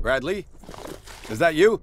Bradley? Is that you?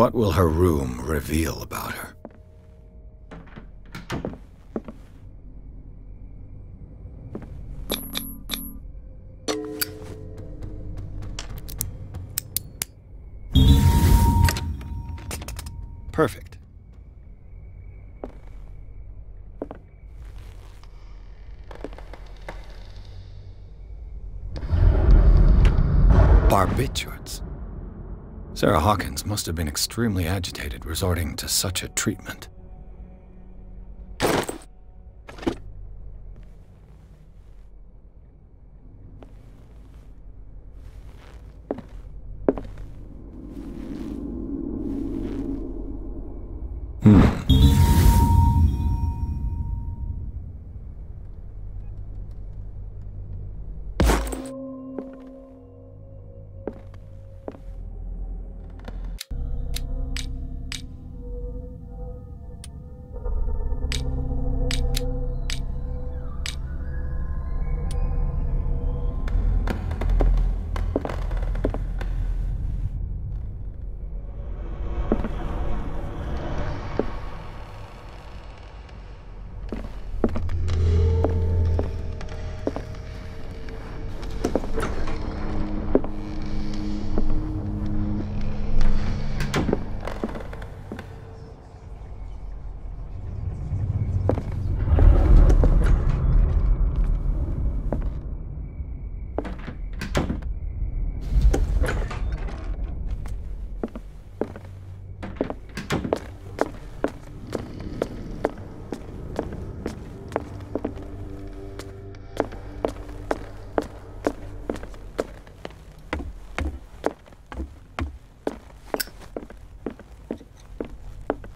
What will her room reveal about her? Perfect. Barbiturates. Sarah Hawkins must have been extremely agitated, resorting to such a treatment.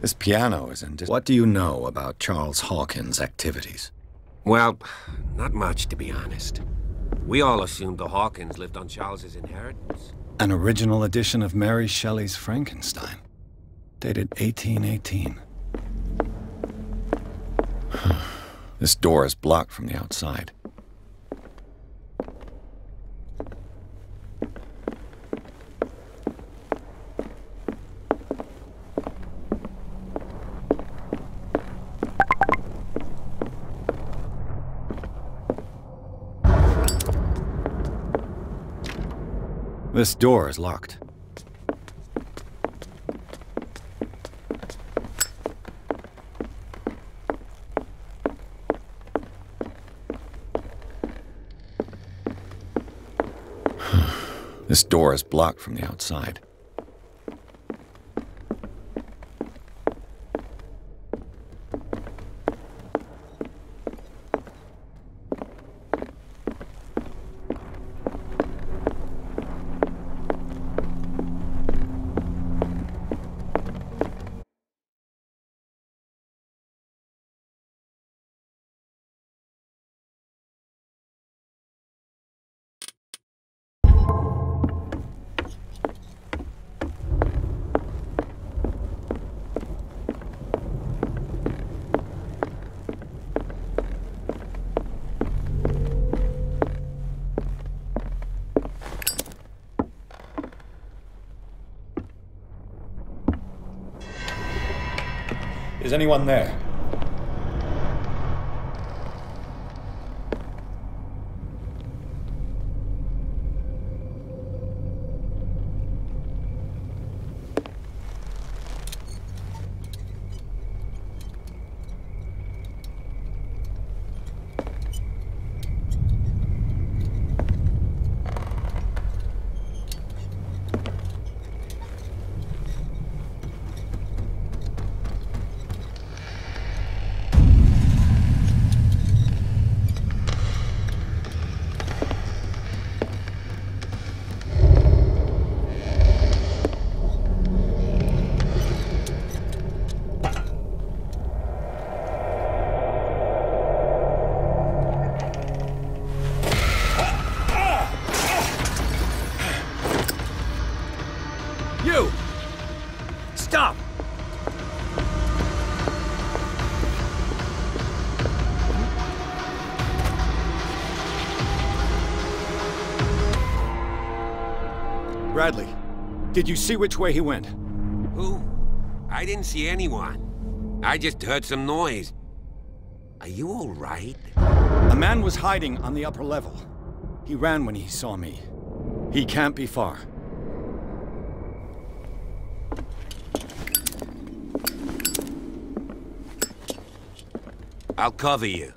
This piano is in What do you know about Charles Hawkins' activities? Well, not much, to be honest. We all assumed the Hawkins lived on Charles's inheritance. An original edition of Mary Shelley's Frankenstein, dated 1818. This door is blocked from the outside. This door is locked. This door is blocked from the outside. Is anyone there? You! Stop! Bradley, did you see which way he went? Who? I didn't see anyone. I just heard some noise. Are you all right? A man was hiding on the upper level. He ran when he saw me. He can't be far. I'll cover you.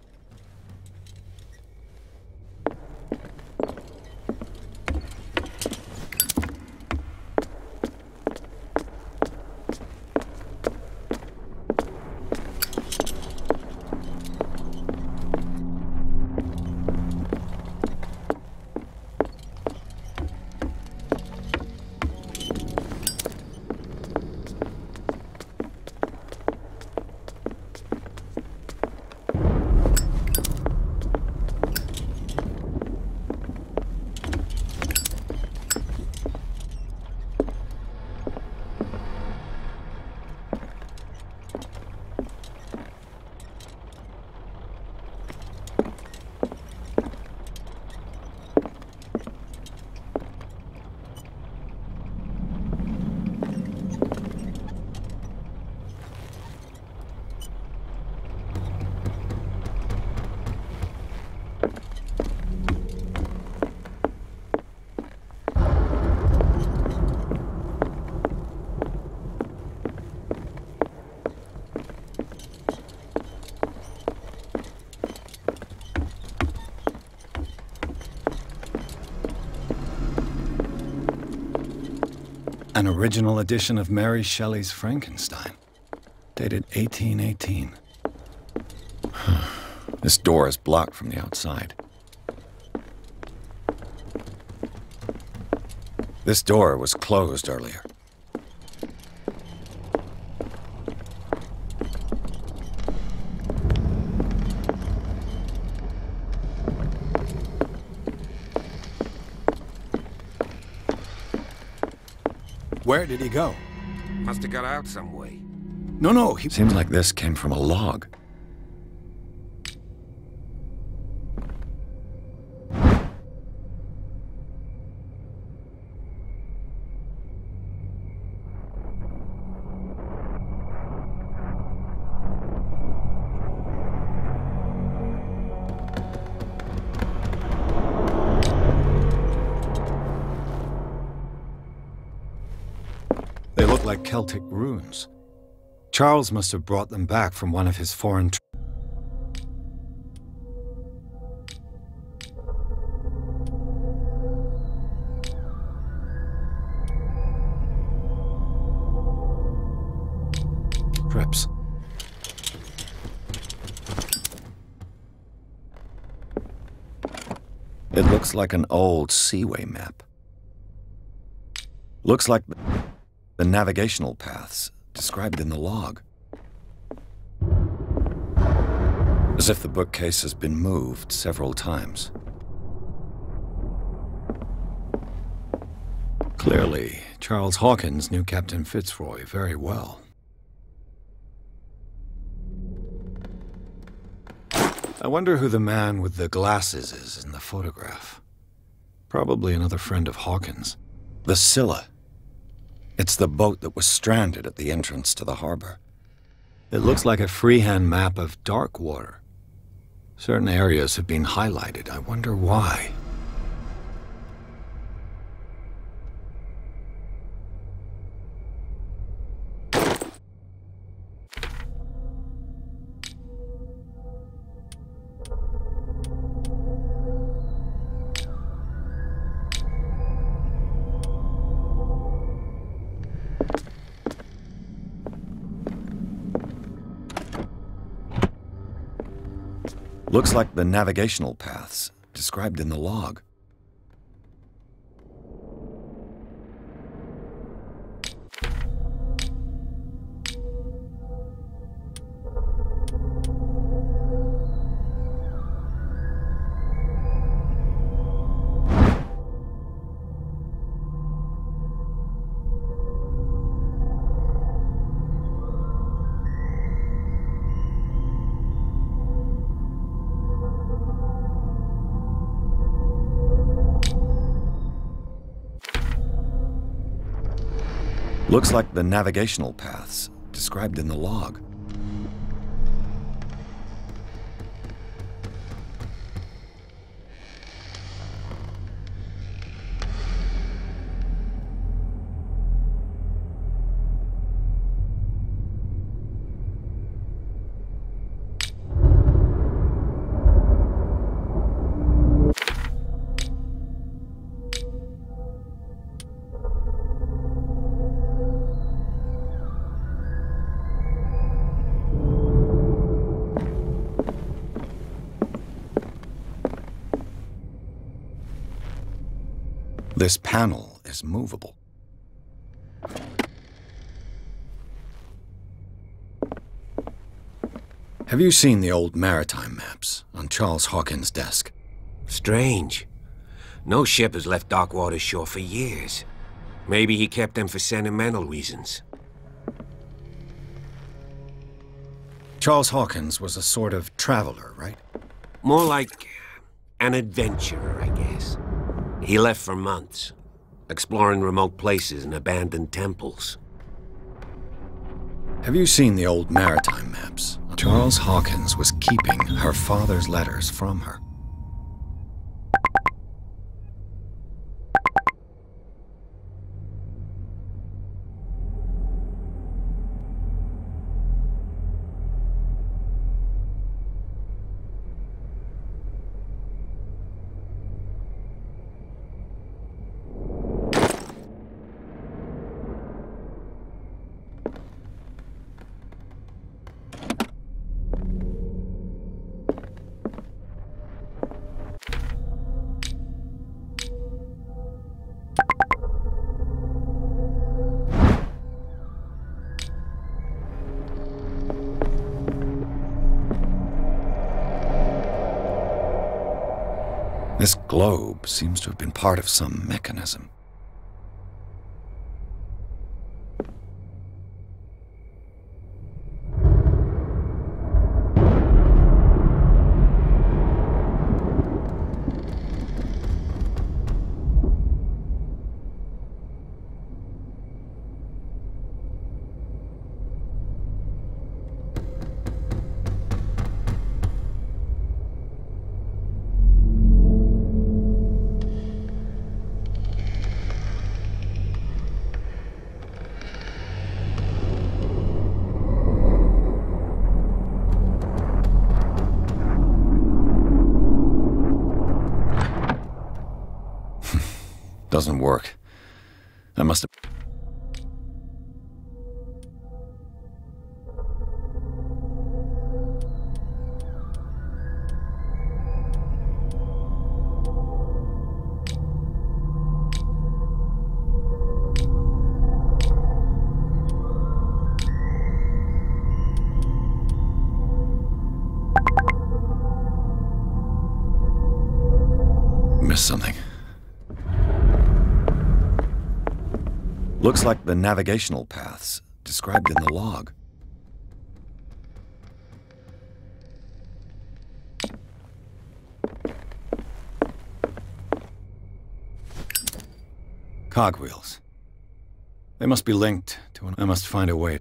An original edition of Mary Shelley's Frankenstein, dated 1818. This door is blocked from the outside. This door was closed earlier. Where did he go? Must have got out some way. No, he... Seems like this came from a log. They look like Celtic runes. Charles must have brought them back from one of his foreign trips. It looks like an old seaway map. Looks like the navigational paths described in the log. As if the bookcase has been moved several times. Clearly, Charles Hawkins knew Captain Fitzroy very well. I wonder who the man with the glasses is in the photograph. Probably another friend of Hawkins. The Scylla. It's the boat that was stranded at the entrance to the harbor. It looks like a freehand map of dark water. Certain areas have been highlighted. I wonder why. Looks like the navigational paths described in the log. Looks like the navigational paths described in the log. This panel is movable. Have you seen the old maritime maps on Charles Hawkins' desk? Strange. No ship has left Darkwater shore for years. Maybe he kept them for sentimental reasons. Charles Hawkins was a sort of traveler, right? More like an adventurer, I guess. He left for months, exploring remote places and abandoned temples. Have you seen the old maritime maps? Charles Hawkins was keeping her father's letters from her. This globe seems to have been part of some mechanism. Doesn't work. I must have... missed something. Looks like the navigational paths described in the log. Cogwheels. They must be linked to an... I must find a way.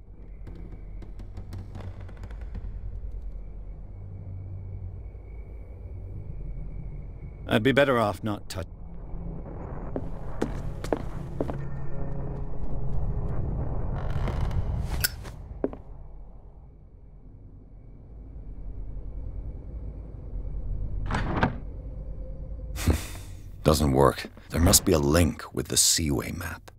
I'd be better off not touching. Doesn't work. There must be a link with the Seaway map.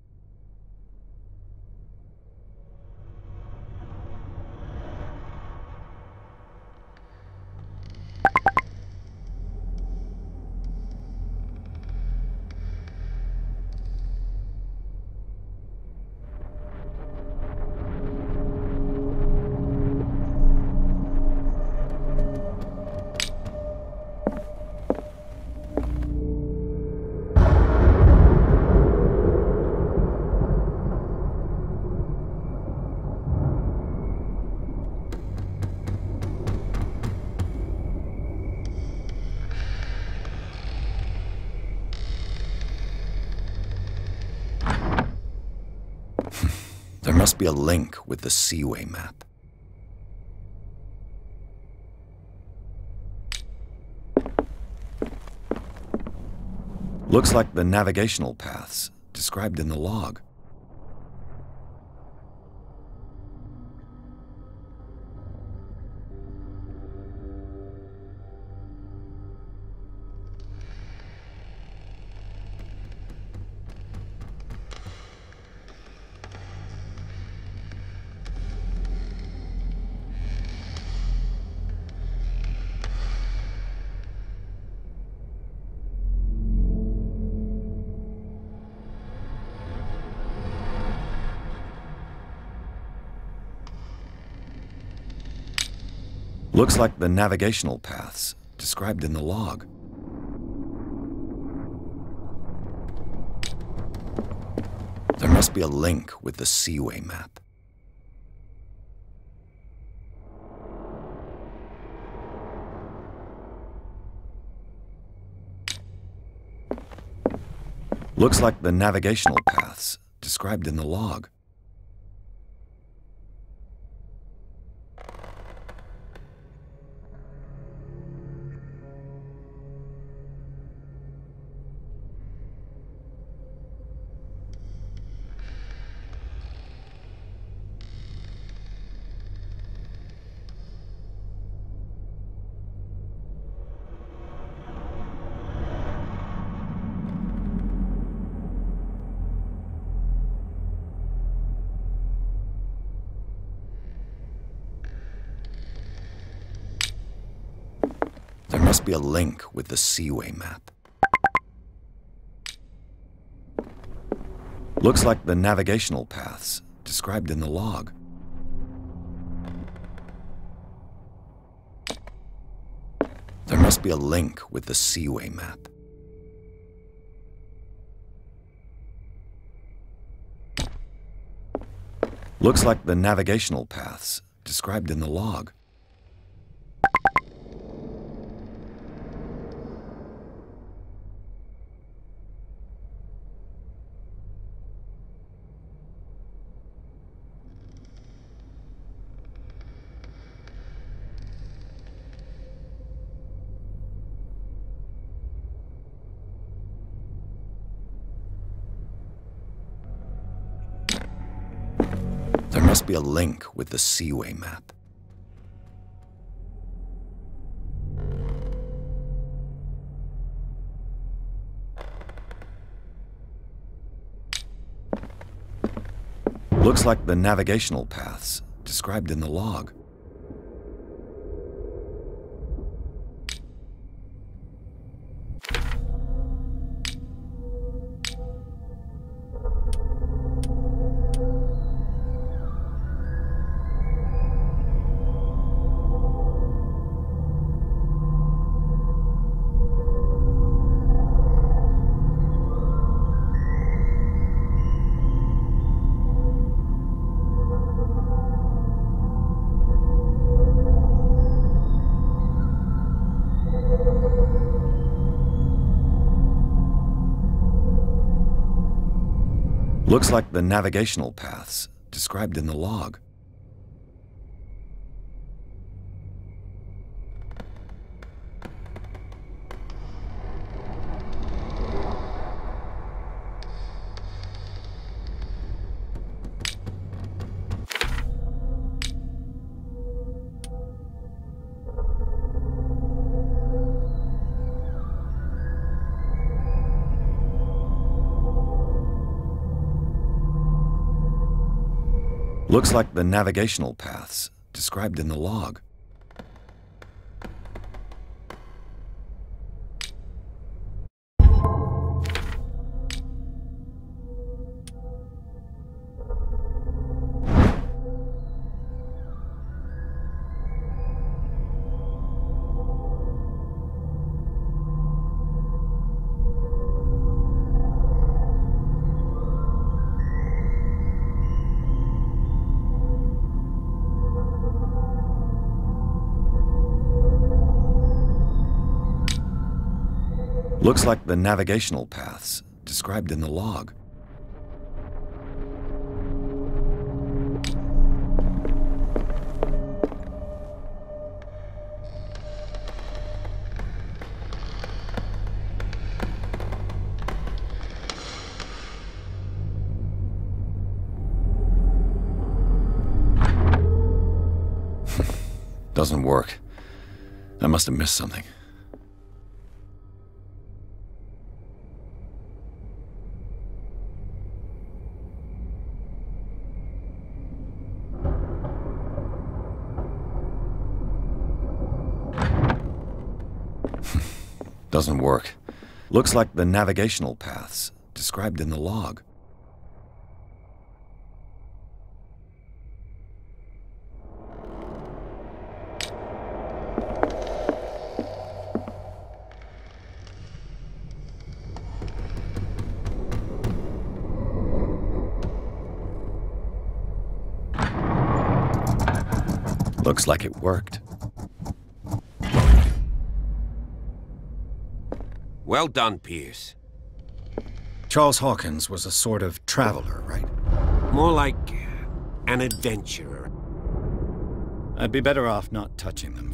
There must be a link with the Seaway map. Looks like the navigational paths described in the log. Looks like the navigational paths described in the log. There must be a link with the Seaway map. Looks like the navigational paths described in the log. There must be a link with the Seaway map. Looks like the navigational paths described in the log. There must be a link with the Seaway map. Looks like the navigational paths described in the log. There must be a link with the Seaway map. Looks like the navigational paths described in the log. Looks like the navigational paths described in the log. Looks like the navigational paths described in the log. Looks like the navigational paths described in the log. Doesn't work. I must have missed something. Doesn't work. Looks like the navigational paths described in the log. Looks like it worked. Well done, Pierce. Charles Hawkins was a sort of traveler, right? More like an adventurer. I'd be better off not touching them.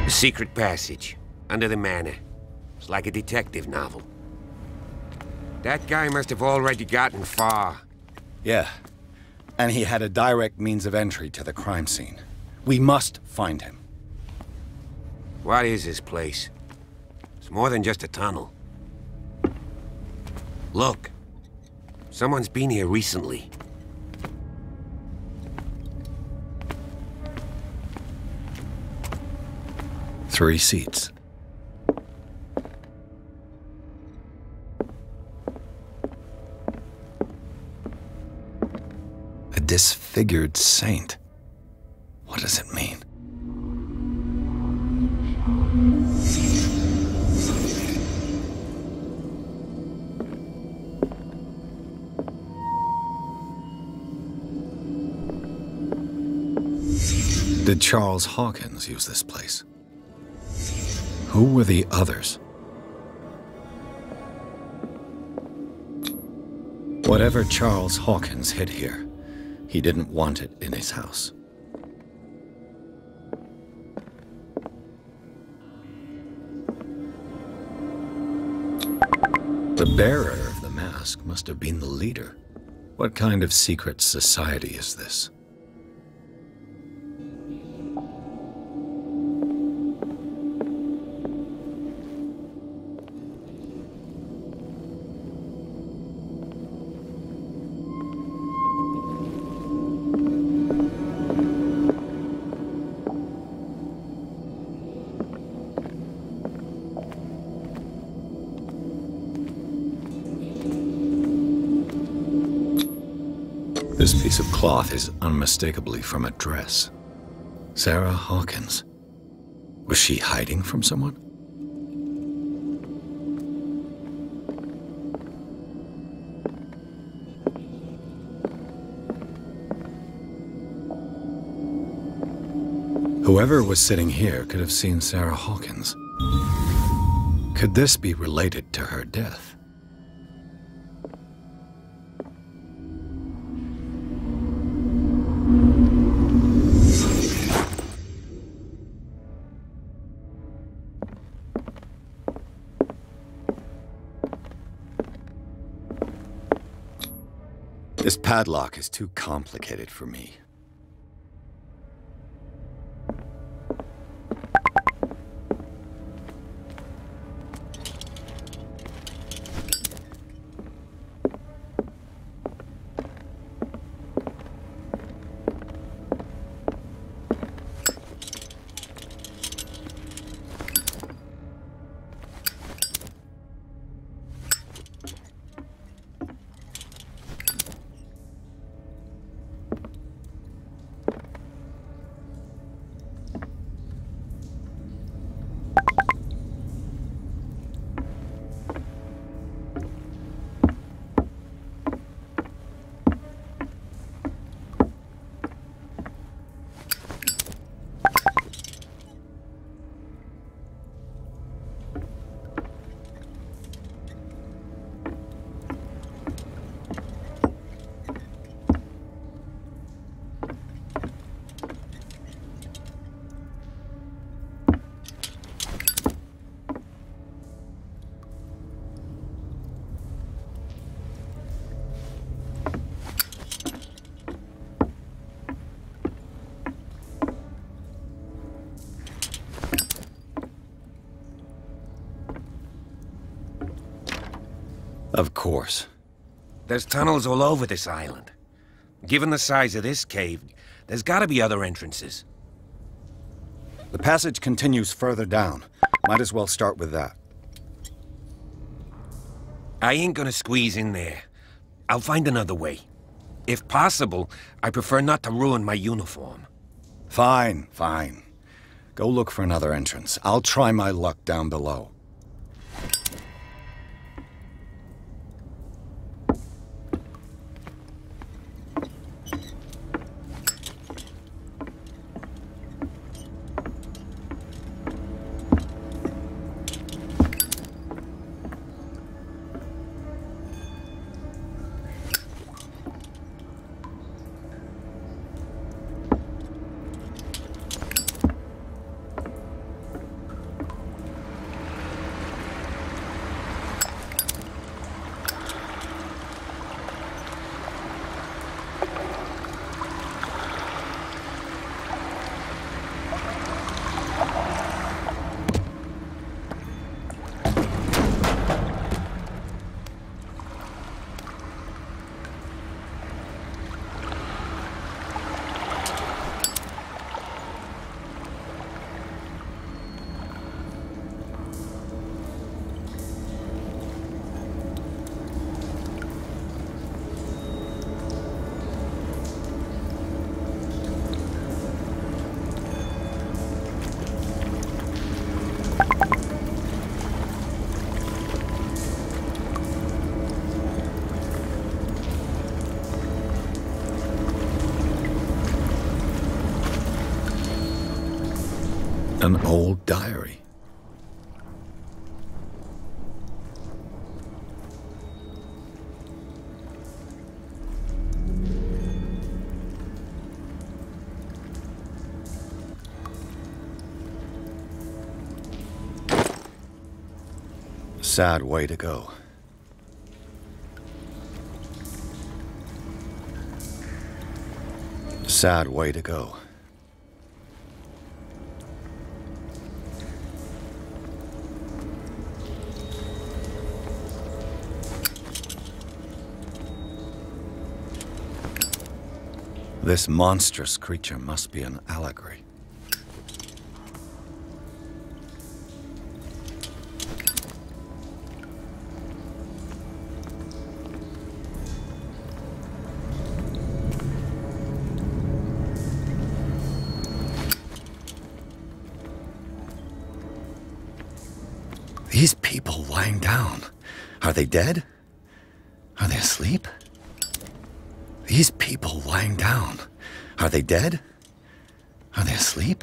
A secret passage, under the manor. It's like a detective novel. That guy must have already gotten far. Yeah. And he had a direct means of entry to the crime scene. We must find him. What is this place? It's more than just a tunnel. Look. Someone's been here recently. Three seats. A disfigured saint. What does it mean? Did Charles Hawkins use this place? Who were the others? Whatever Charles Hawkins hid here, he didn't want it in his house. The bearer of the mask must have been the leader. What kind of secret society is this? This piece of cloth is unmistakably from a dress. Sarah Hawkins. Was she hiding from someone? Whoever was sitting here could have seen Sarah Hawkins. Could this be related to her death? This padlock is too complicated for me. Of course. There's tunnels all over this island. Given the size of this cave, there's gotta be other entrances. The passage continues further down. Might as well start with that. I ain't gonna squeeze in there. I'll find another way. If possible, I prefer not to ruin my uniform. Fine, fine. Go look for another entrance. I'll try my luck down below. An old diary. Sad way to go. Sad way to go. This monstrous creature must be an allegory. These people lying down, are they dead? Are they asleep? These people lying down, are they dead? Are they asleep?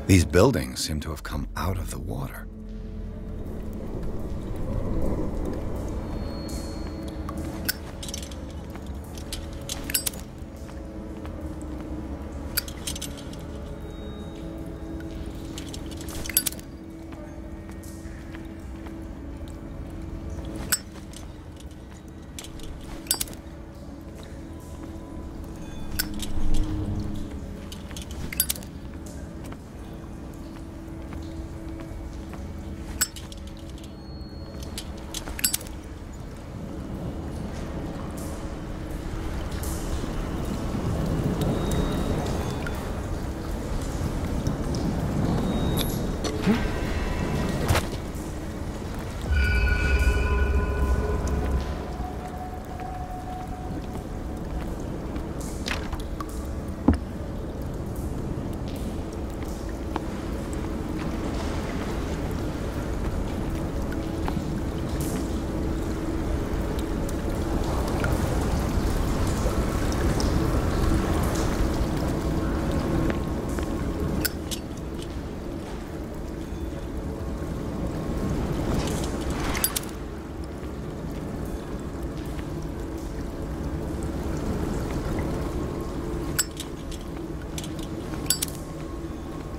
These buildings seem to have come out of the water.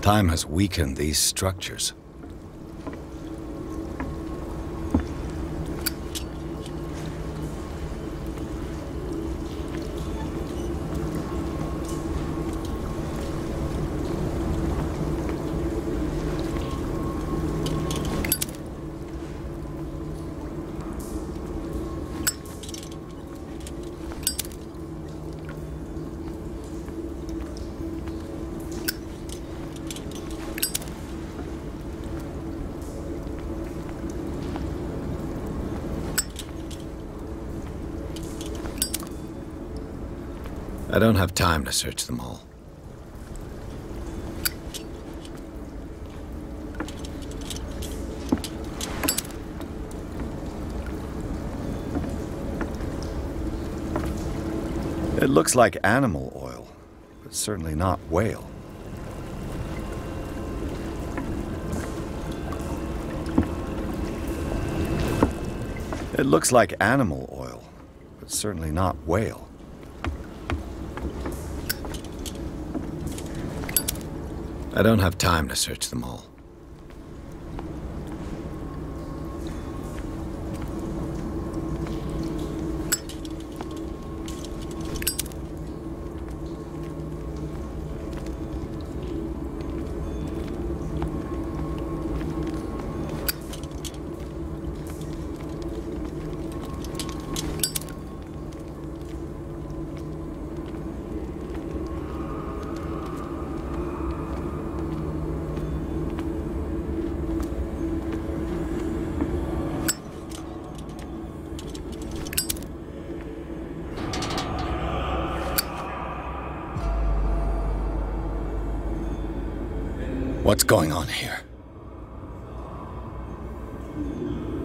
Time has weakened these structures. I don't have time to search them all. It looks like animal oil, but certainly not whale. It looks like animal oil, but certainly not whale. I don't have time to search them all. What's going on here?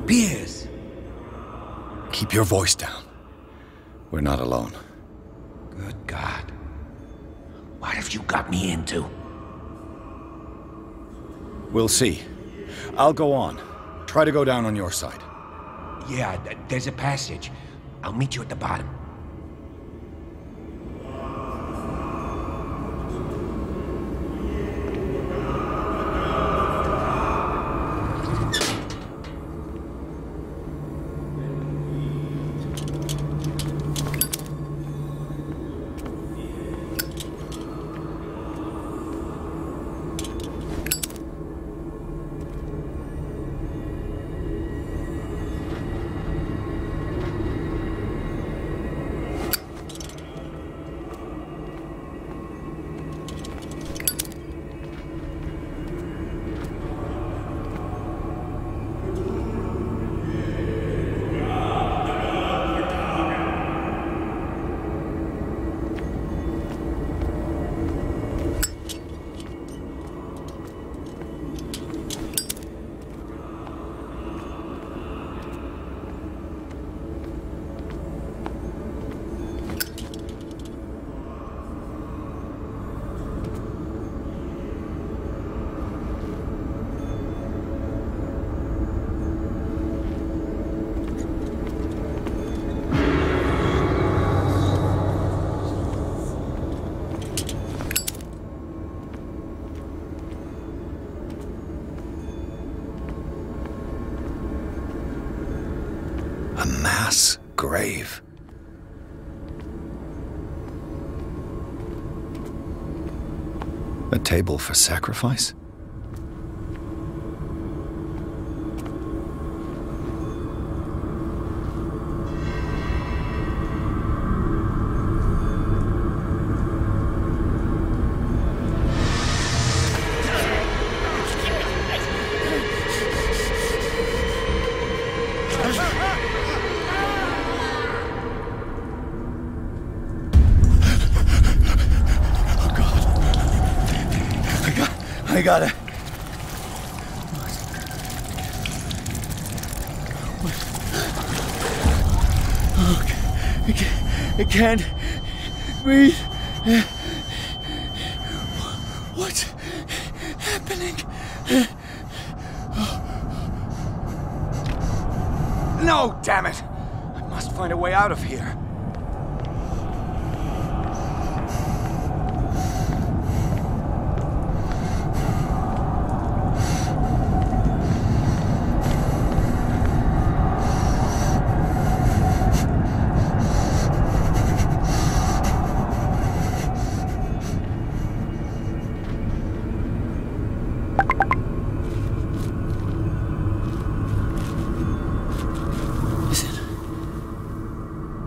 Piers! Keep your voice down. We're not alone. Good God. What have you got me into? We'll see. I'll go on. Try to go down on your side. Yeah, there's a passage. I'll meet you at the bottom. mass grave. A table for sacrifice? I got it. I can't breathe. What's happening? No, damn it! I must find a way out of here.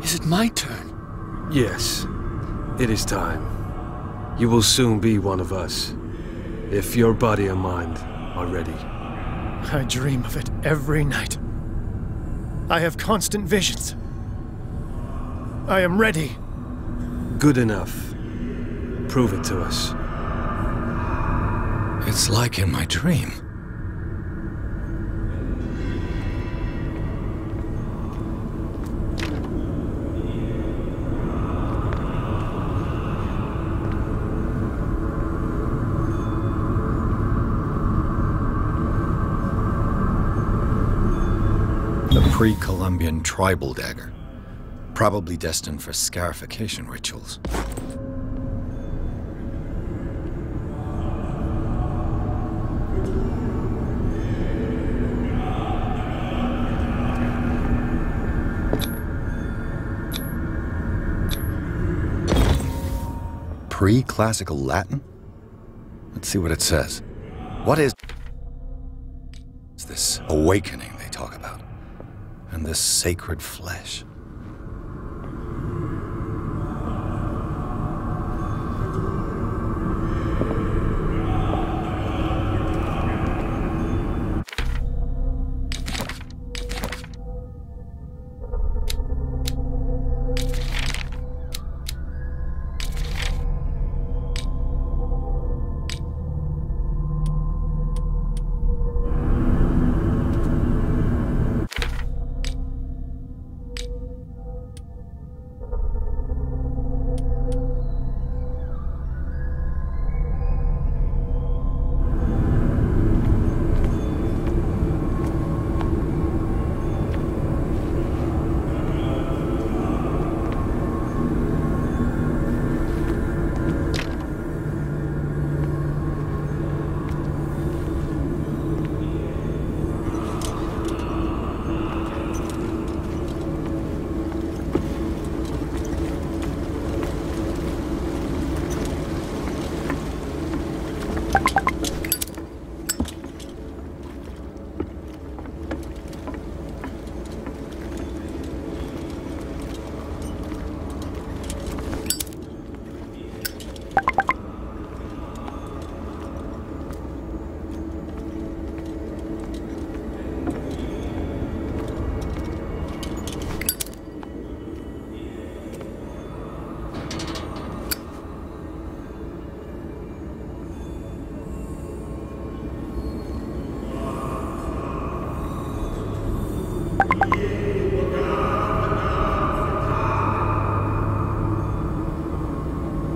Is it my turn? Yes, it is time. You will soon be one of us, if your body and mind are ready. I dream of it every night. I have constant visions. I am ready. Good enough. Prove it to us. It's like in my dream. Pre-Columbian tribal dagger, probably destined for scarification rituals. Pre-classical Latin? Let's see what it says. What is this awakening they talk about? And this sacred flesh.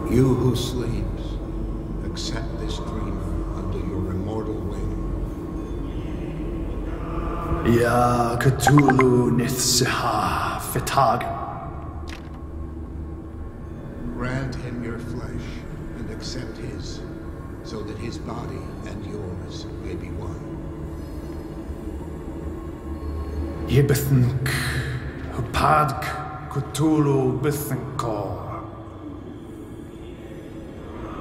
You who sleeps, accept this dreamer under your immortal wing. Ya Cthulhu Nithsiha Fitag. Grant him your flesh and accept his, so that his body and yours may be one. Yibithunk Hupadk Cthulhu Bithankor.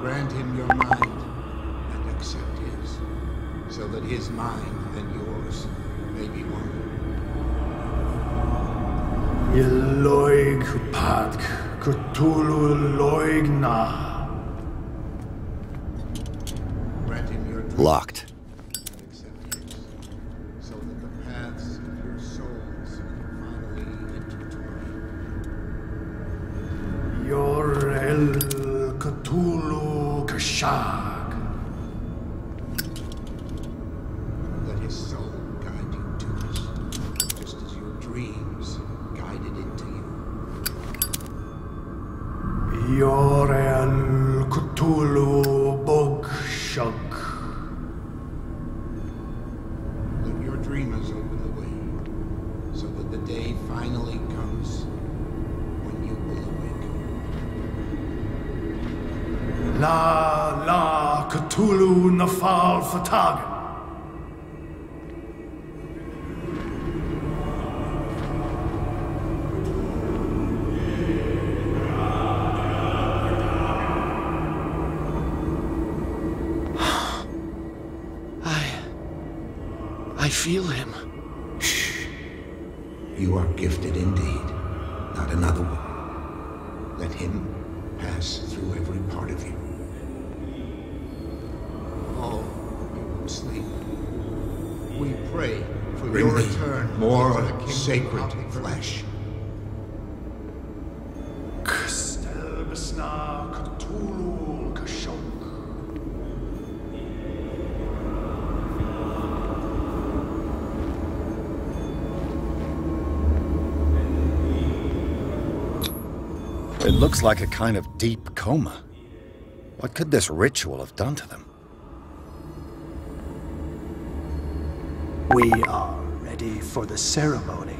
Grant him your mind and accept his, so that his mind and yours may be one. Yeloig Hupadk Cthulhu Loigna. Grant him your dream Locked. and accept his, so that the paths of your souls finally intertwine. Yorel Cthulhu Kashag. Let his soul guide you to it, just as your dreams guided it to you. Yorel Cthulhu Bogshug. Let your dreamers open the way, so that the day finally comes when you will awake. La Cthulhu Nafal Fatagan. I feel him. Shh. You are gifted indeed, not another one. Let him pass through every part of you. Oh, you won't sleep. We pray for your return. More sacred flesh. Kstel Besna Cthulhu Kashog. It looks like a kind of deep coma. What could this ritual have done to them? We are ready for the ceremony.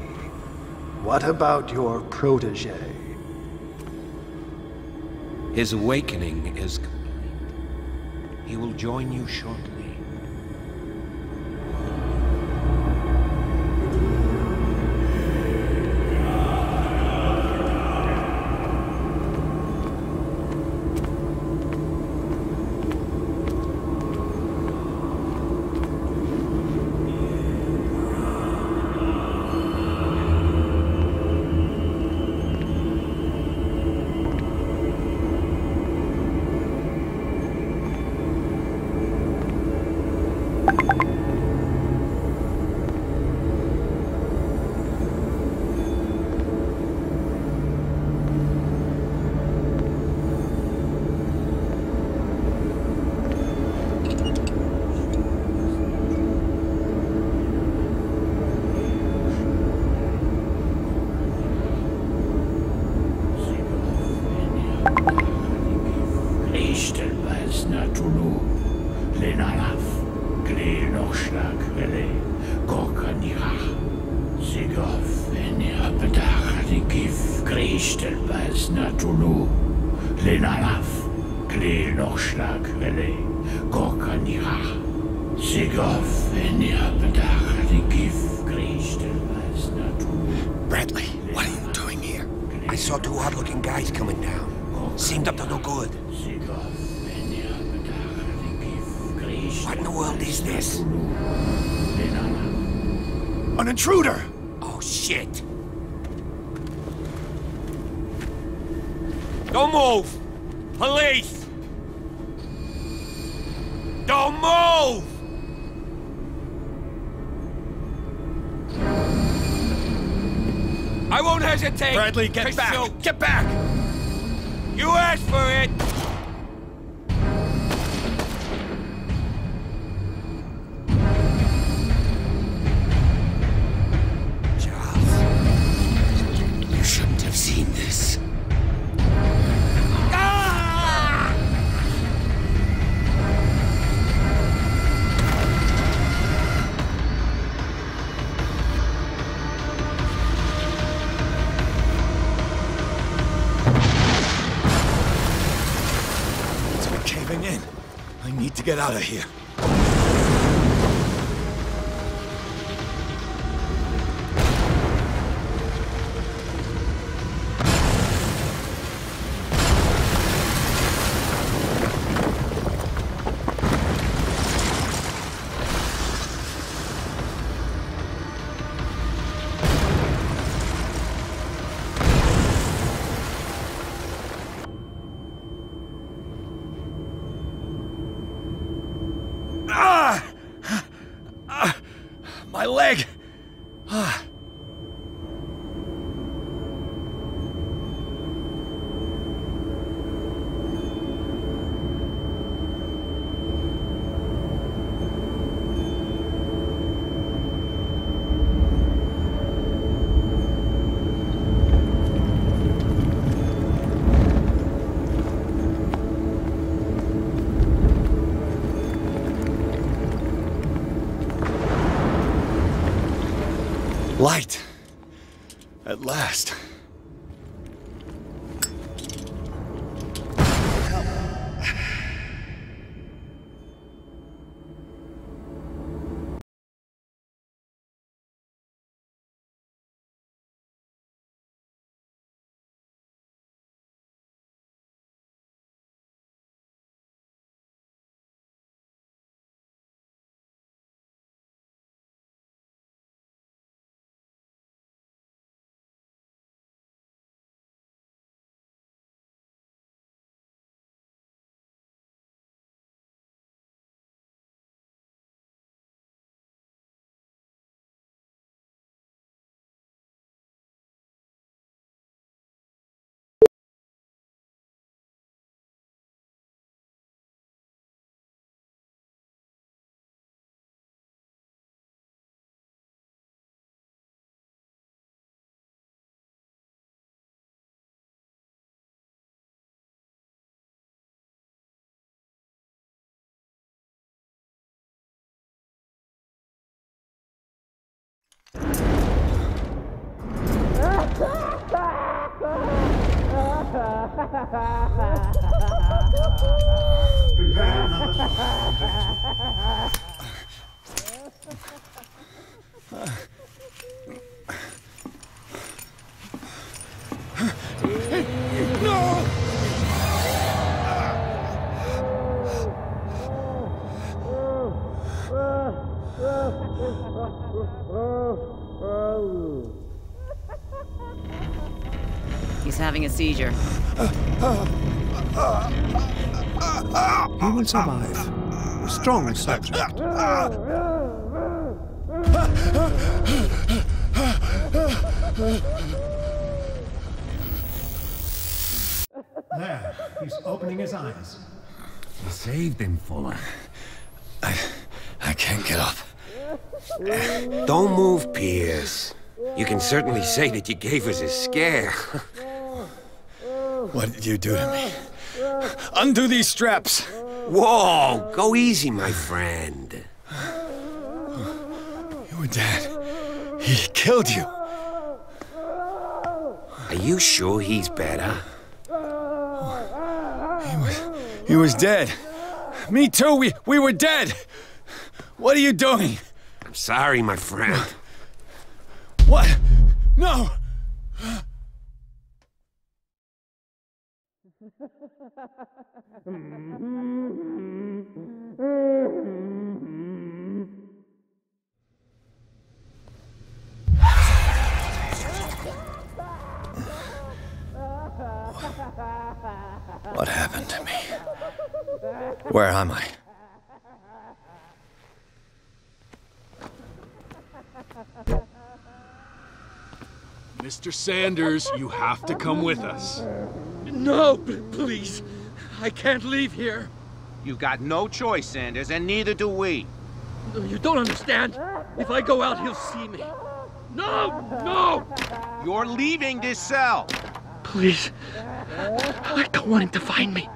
What about your protege? His awakening is complete. He will join you shortly. Bradley, what are you doing here? I saw two odd-looking guys coming down. Seemed up to no good. What in the world is this? An intruder! Oh, shit! Don't move! Police! Don't move! I won't hesitate! Bradley, get back! Shoot. Get back! You asked for it! Charles, you shouldn't have seen this. Ah! Caving in. I need to get out of here. Light. At last. He's having a seizure. He will survive. Strong subject. There, he's opening his eyes. You saved him, Fuller. I can't get up. Don't move, Pierce. You can certainly say that you gave us a scare. What did you do to me? Undo these straps! Whoa! Go easy, my friend. You were dead. He killed you. Are you sure he's better? He was dead. Me too, we were dead. What are you doing? I'm sorry, my friend. What? No! What happened to me? Where am I? Mr. Sanders, you have to come with us. No, please. I can't leave here. You've got no choice, Sanders, and neither do we. You don't understand. If I go out, he'll see me. No! No! You're leaving this cell. Please. I don't want him to find me.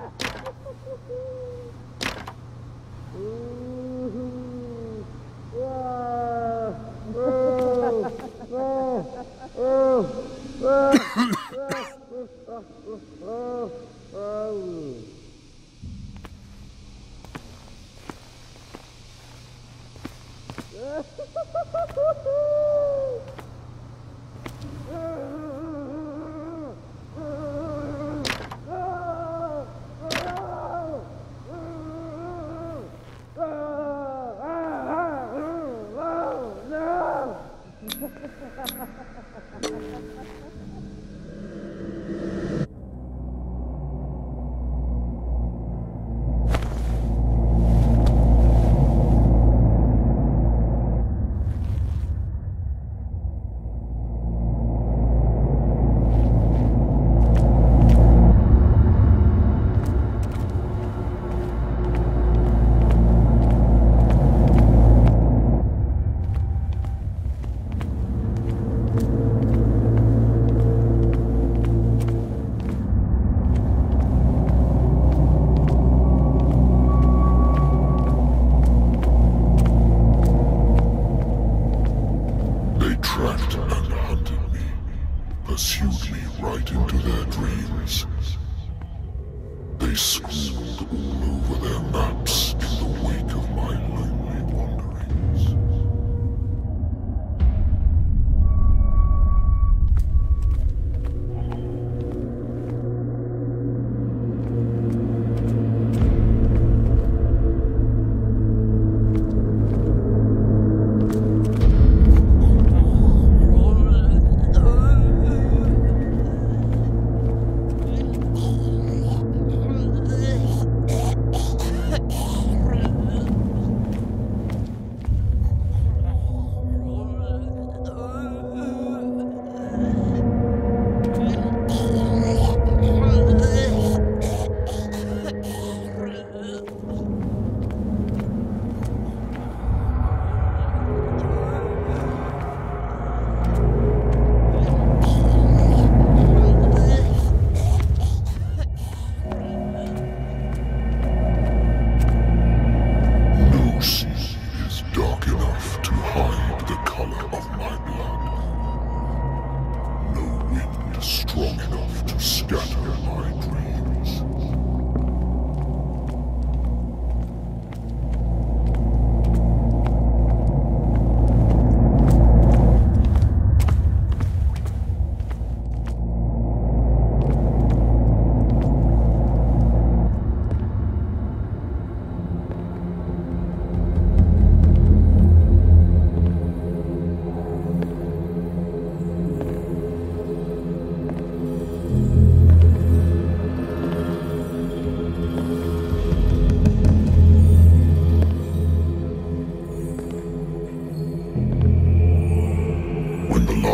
They scrawled all over their maps in the wake of my lonely wanderings.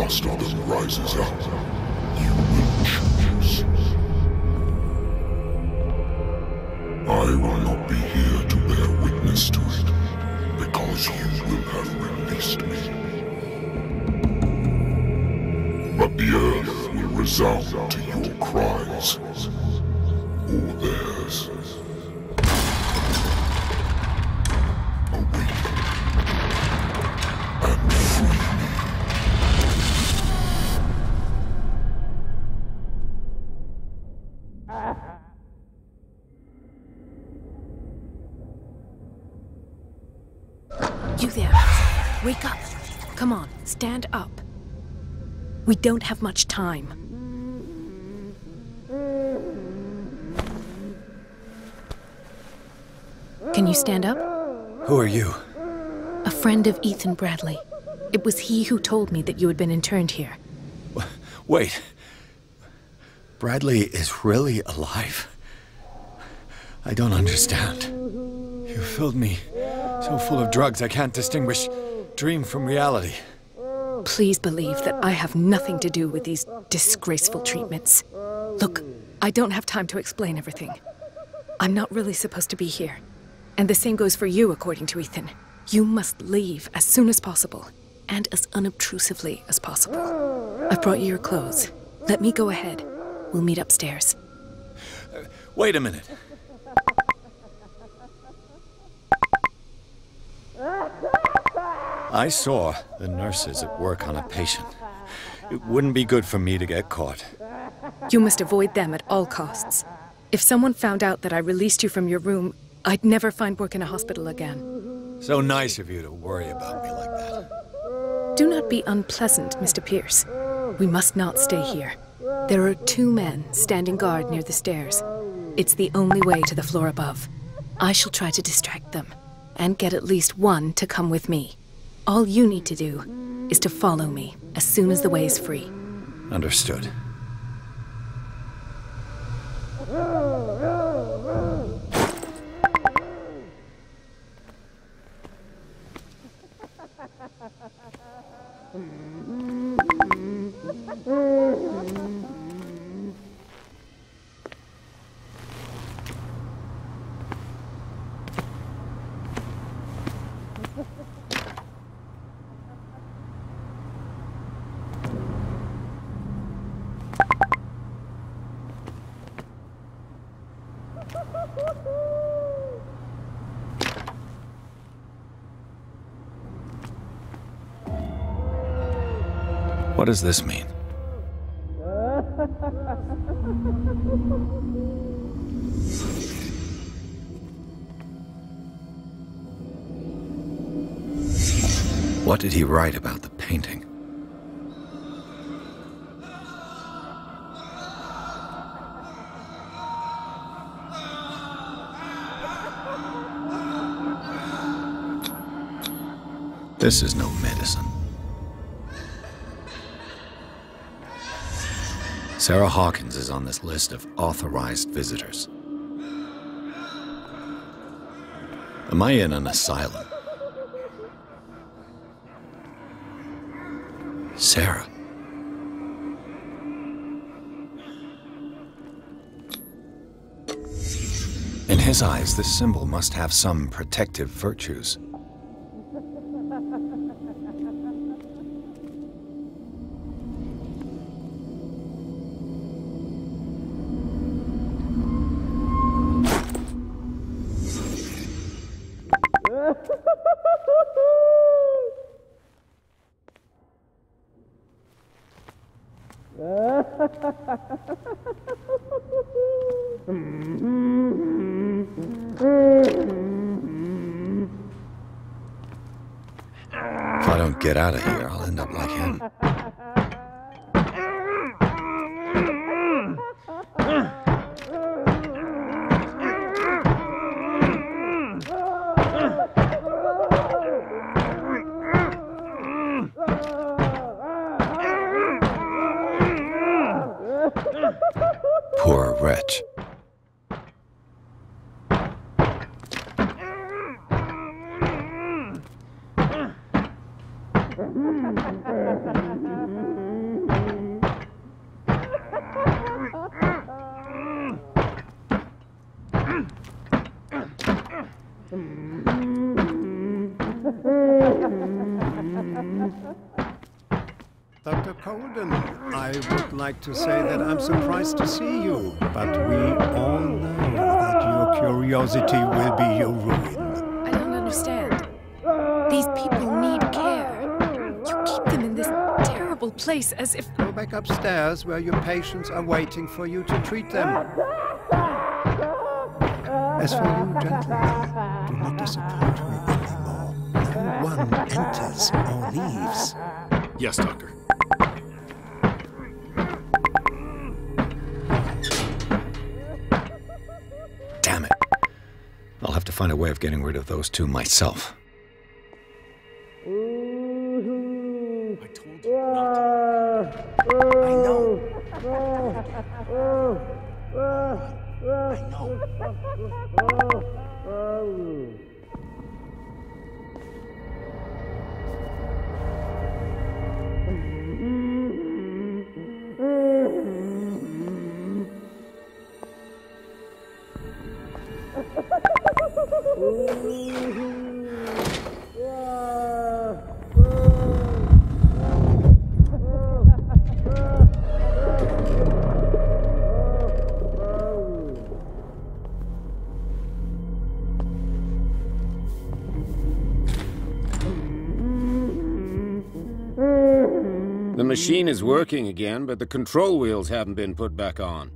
last of them rises up, you will choose. I will not be here to bear witness to it, because you will have released me. But the earth will resound to your cries, or theirs. Awaken and free me. You there. Wake up. Come on, stand up. We don't have much time. Can you stand up? Who are you? A friend of Ethan Bradley. It was he who told me that you had been interned here. Wait. Bradley is really alive? I don't understand. You filled me so full of drugs I can't distinguish dream from reality. Please believe that I have nothing to do with these disgraceful treatments. Look, I don't have time to explain everything. I'm not really supposed to be here. And the same goes for you, according to Ethan. You must leave as soon as possible, and as unobtrusively as possible. I've brought you your clothes. Let me go ahead. We'll meet upstairs. Wait a minute. I saw the nurses at work on a patient. It wouldn't be good for me to get caught. You must avoid them at all costs. If someone found out that I released you from your room, I'd never find work in a hospital again. So nice of you to worry about me like that. Do not be unpleasant, Mr. Pierce. We must not stay here. There are 2 men standing guard near the stairs. It's the only way to the floor above. I shall try to distract them, and get at least one to come with me. All you need to do is to follow me as soon as the way is free. Understood. What does this mean? What did he write about the painting? This is no medicine. Sarah Hawkins is on this list of authorized visitors. Am I in an asylum? Sarah. In his eyes, this symbol must have some protective virtues. If I don't get out of here, I'll end up like him. Poor wretch. Dr. Colden, I would like to say that I'm surprised to see you, but we all know that your curiosity will be your ruin. I don't understand. These people need care. You keep them in this terrible place as if... Go back upstairs where your patients are waiting for you to treat them. As for you, gentlemen, do not disappoint me anymore. No one enters or leaves. Yes, Doctor. Damn it. I'll have to find a way of getting rid of those two myself. I told you not to. I know. The machine is working again, but the control wheels haven't been put back on.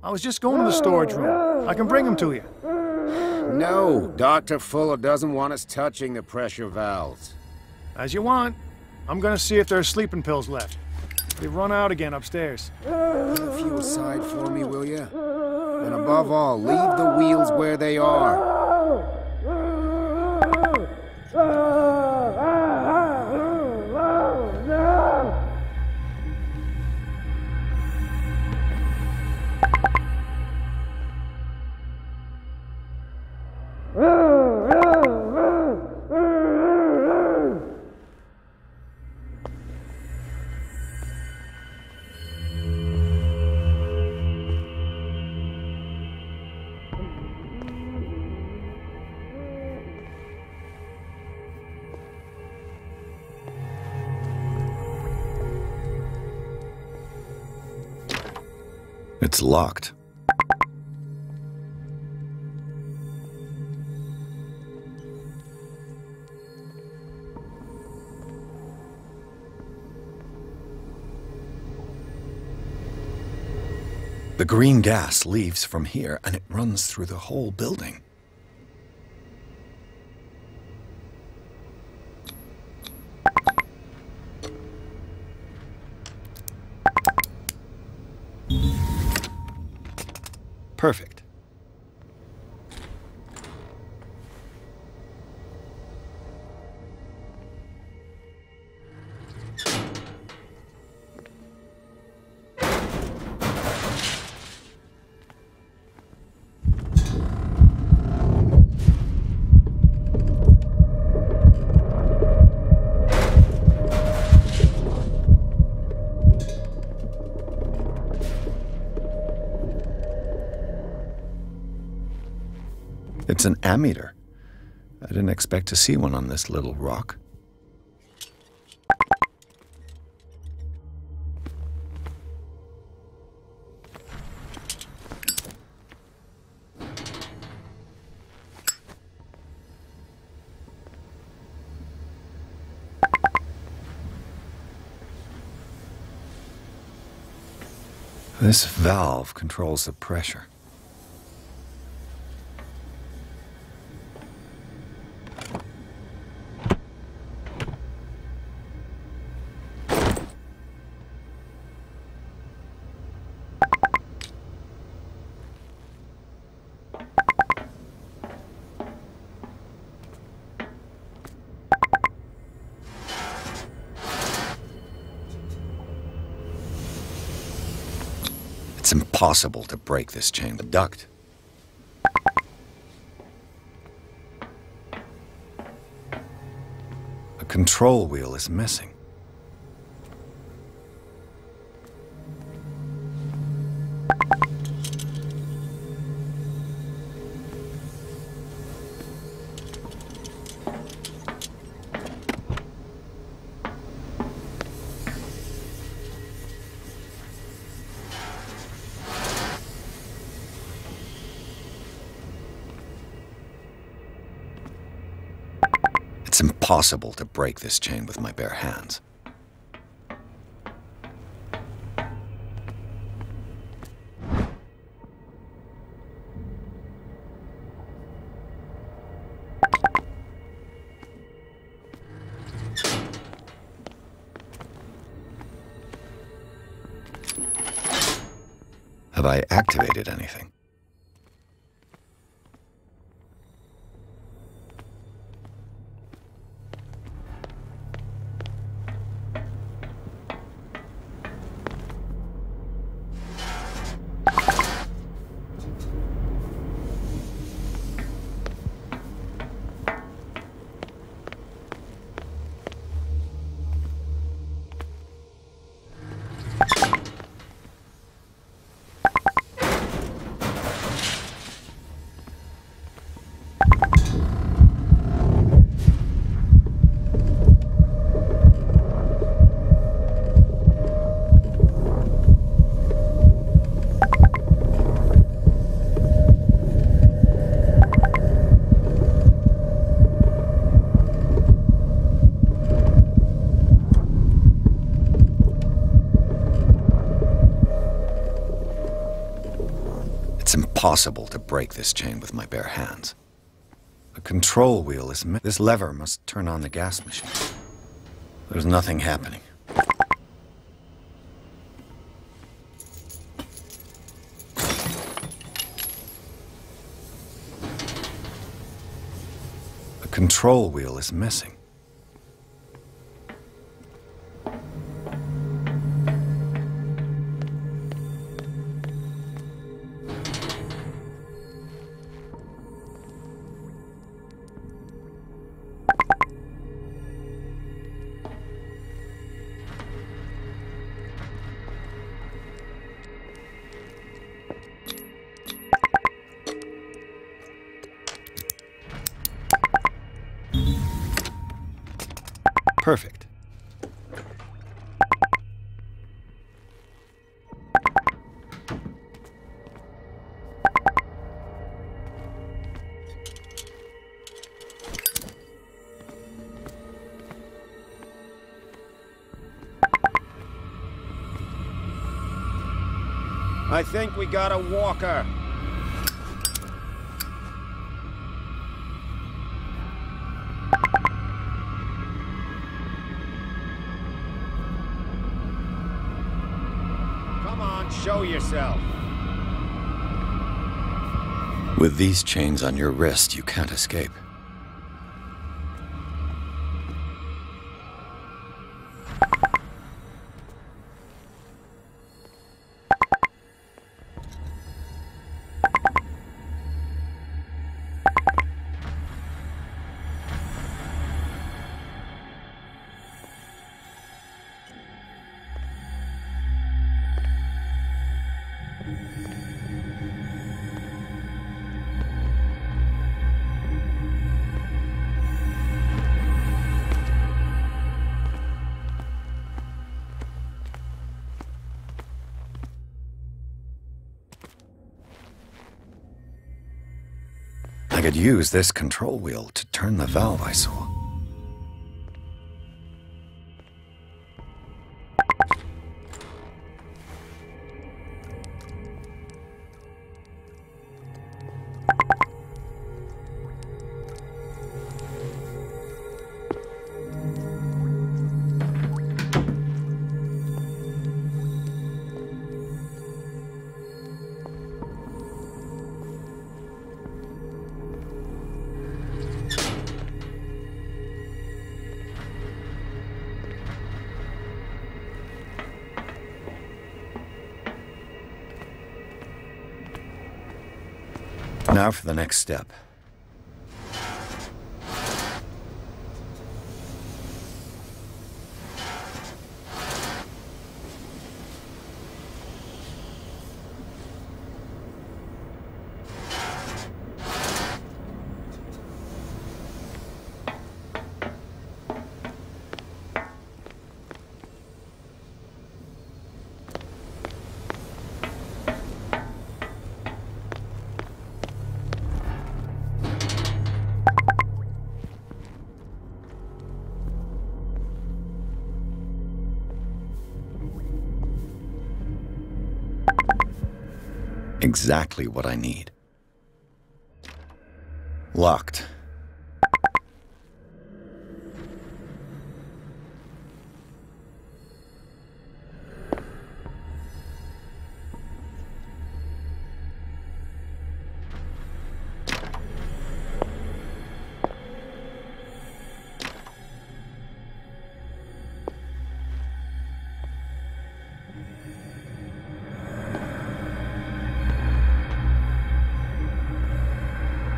I was just going to the storage room. I can bring them to you. No, Dr. Fuller doesn't want us touching the pressure valves. As you want. I'm gonna see if there's sleeping pills left. They've run out again upstairs. Put a few aside for me, will you? And above all, leave the wheels where they are. It's locked. The green gas leaves from here, and it runs through the whole building. Perfect. It's an ammeter. I didn't expect to see one on this little rock. This valve controls the pressure. It's impossible to break this chain. The duct. A control wheel is missing. It's impossible to break this chain with my bare hands. Have I activated anything? It's impossible to break this chain with my bare hands. A control wheel is this lever must turn on the gas machine. There's nothing happening. A control wheel is missing. Perfect. I think we got a walker. Come on, show yourself. With these chains on your wrist, you can't escape. I could use this control wheel to turn the valve I saw. Now for the next step. Exactly what I need. Locked.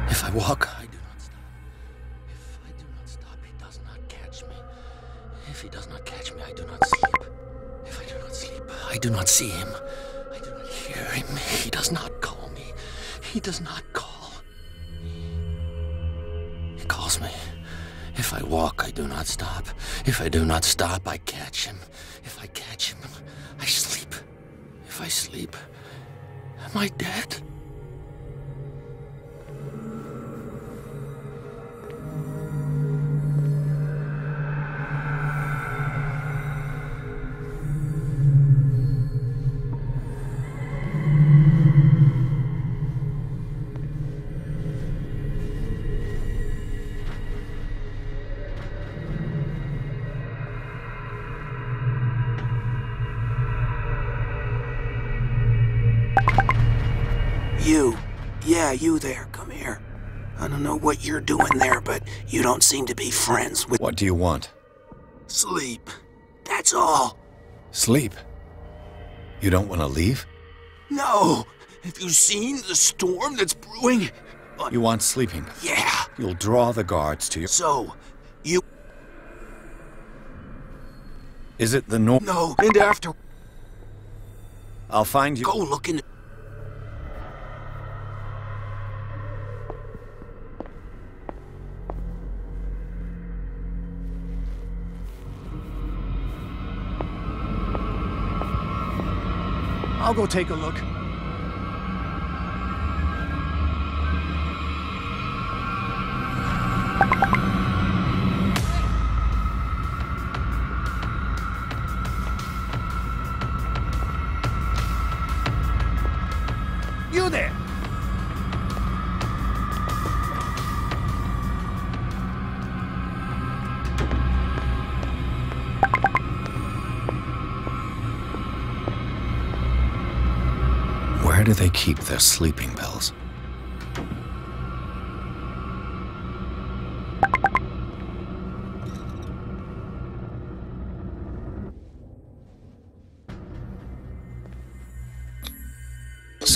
If I walk, I do not stop. If I do not stop, he does not catch me. If he does not catch me, I do not sleep. If I do not sleep, I do not see him. I do not hear him. He does not call me. He does not call. He calls me. If I walk, I do not stop. If I do not stop, I catch him. If I catch him, I sleep. If I sleep, am I dead? You. Yeah, you there. Come here. I don't know what you're doing there, but you don't seem to be friends with... What do you want? Sleep. That's all. Sleep? You don't want to leave? No. Have you seen the storm that's brewing? You want sleeping? Yeah. You'll draw the guards to you. So, you... Is it the north? No, and after... I'll find you... Go look in... I'll go take a look. You there! Where do they keep their sleeping pills?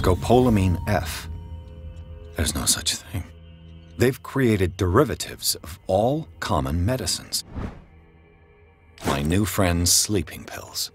scopolamine F. There's no such thing. They've created derivatives of all common medicines. My new friend's sleeping pills.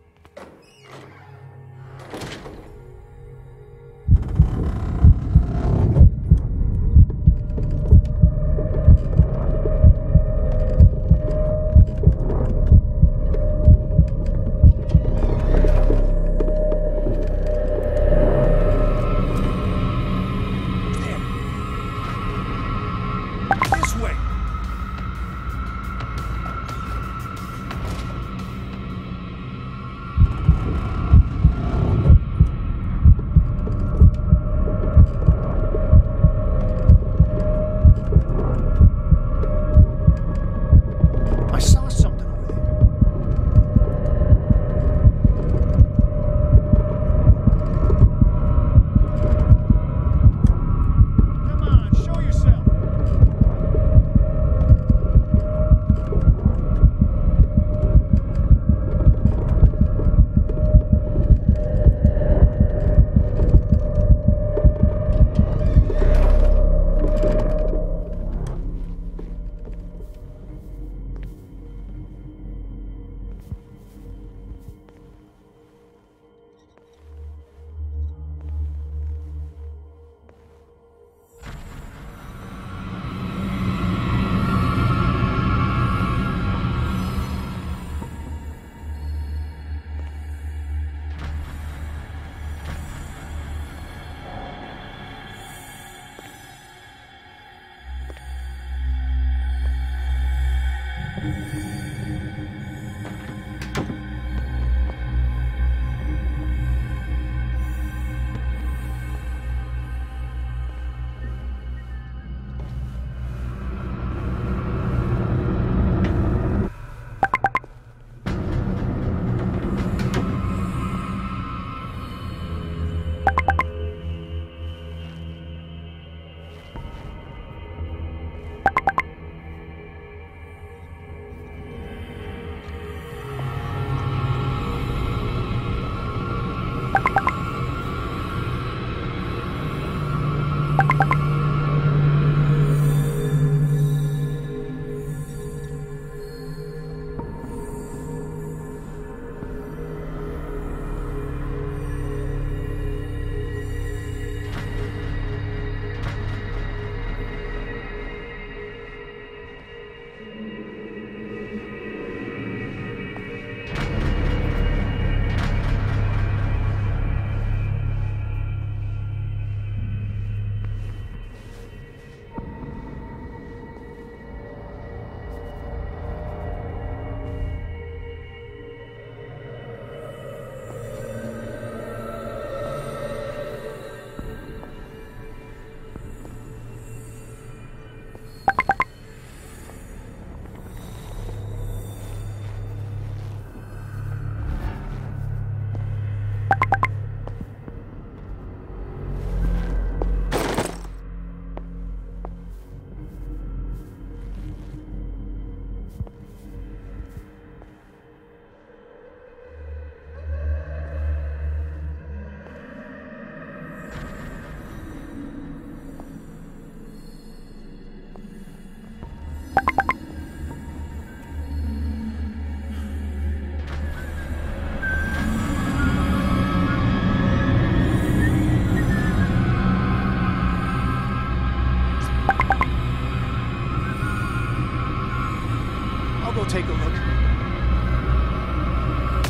I'll go take a look.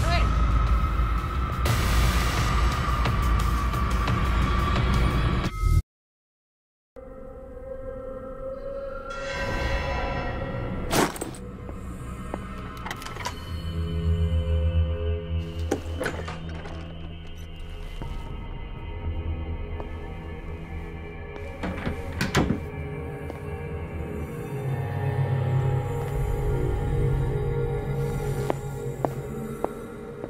Hey!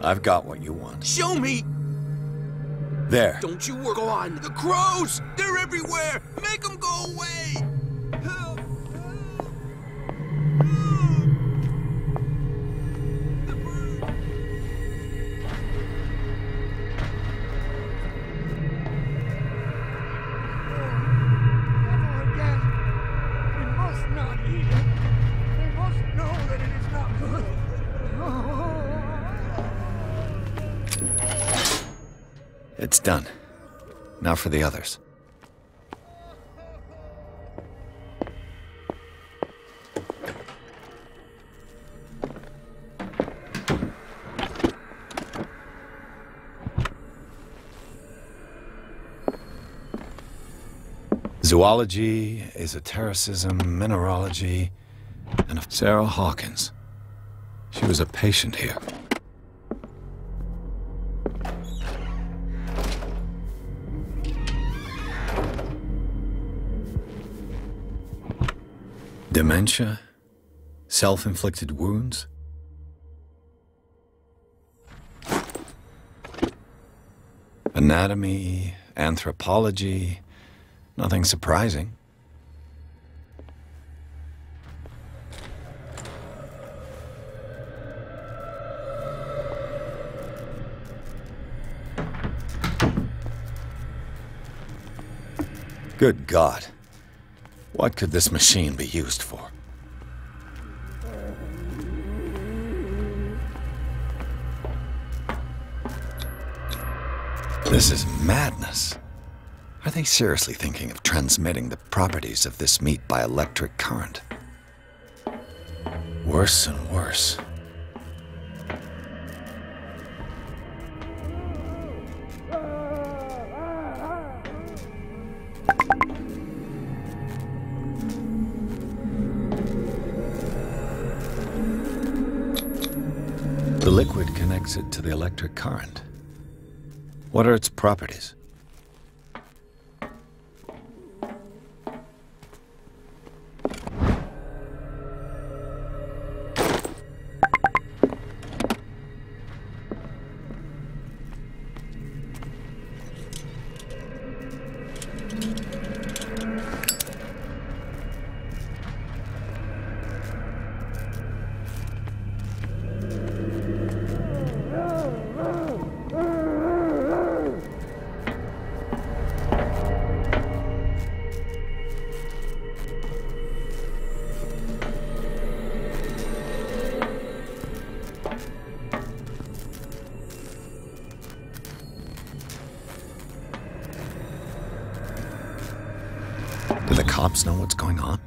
I've got what you want. Show me! There. Don't you work on! The crows! They're everywhere! Make them go away! Help! It's done. Now for the others. Zoology, esotericism, mineralogy, and Sarah Hawkins. She was a patient here. Dementia? Self-inflicted wounds? Anatomy, anthropology, nothing surprising. Good God. What could this machine be used for? This is madness. Are they seriously thinking of transmitting the properties of this meat by electric current? Worse and worse. The liquid connects it to the electric current. What are its properties? Do the cops know what's going on?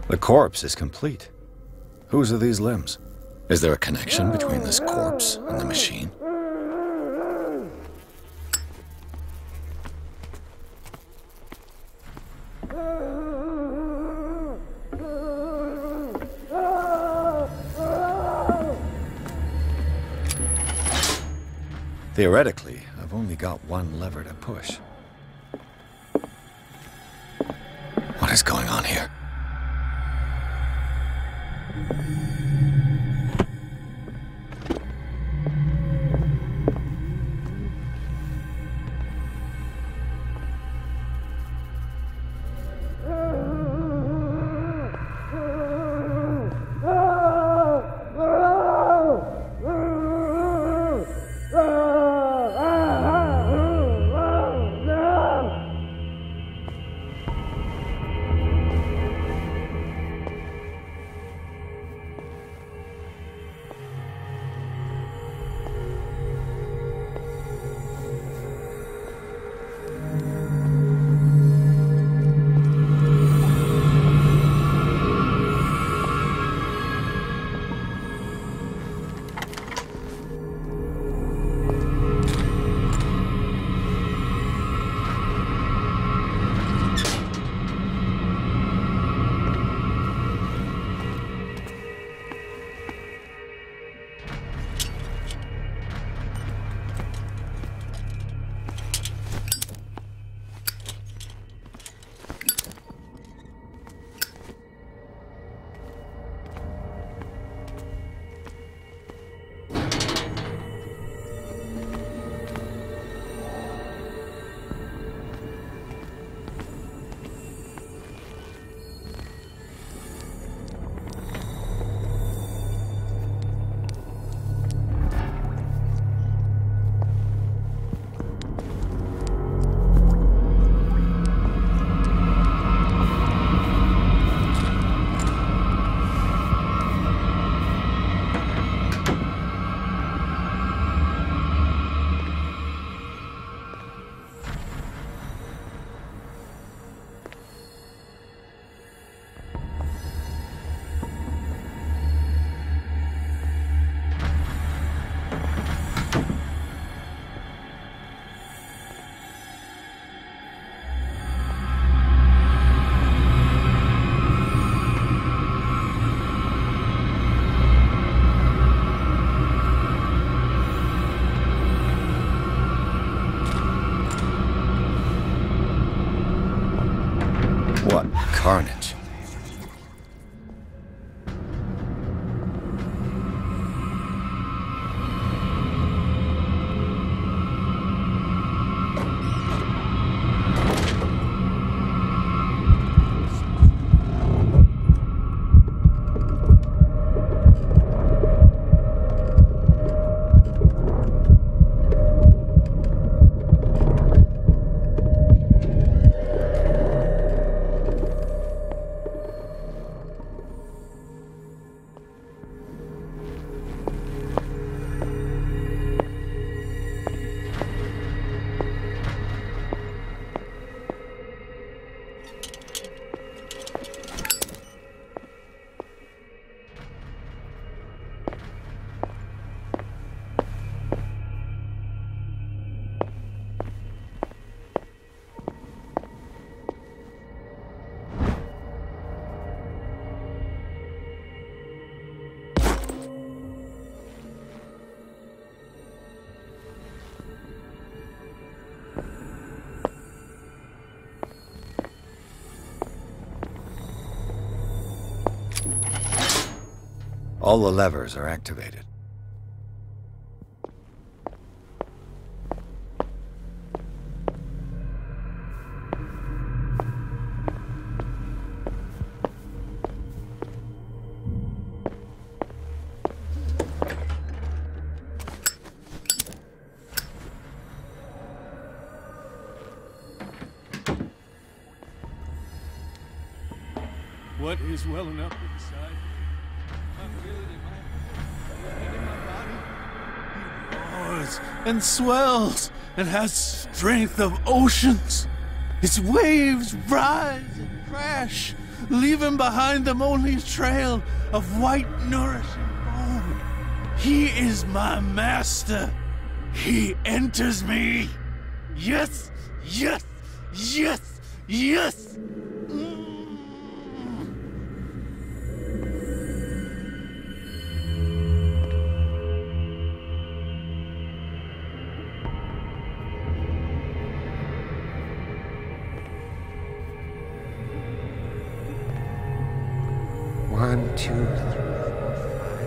The corpse is complete. Whose are these limbs? Is there a connection between this corpse and the machine? Theoretically, I've only got one lever to push. What is going on here? What carnage? All the levers are activated. What is welling up inside? And swells and has strength of oceans. Its waves rise and crash, leaving behind them only a trail of white nourishing foam. He is my master. He enters me. Yes, yes, yes, yes. One, two, three, 4, 5.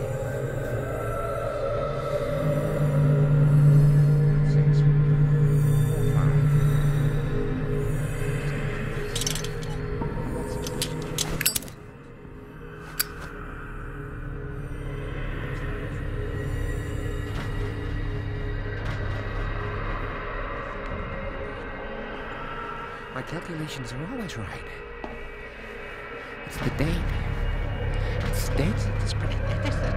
My calculations are always right. It's the date. It's the date. It's pretty. That's the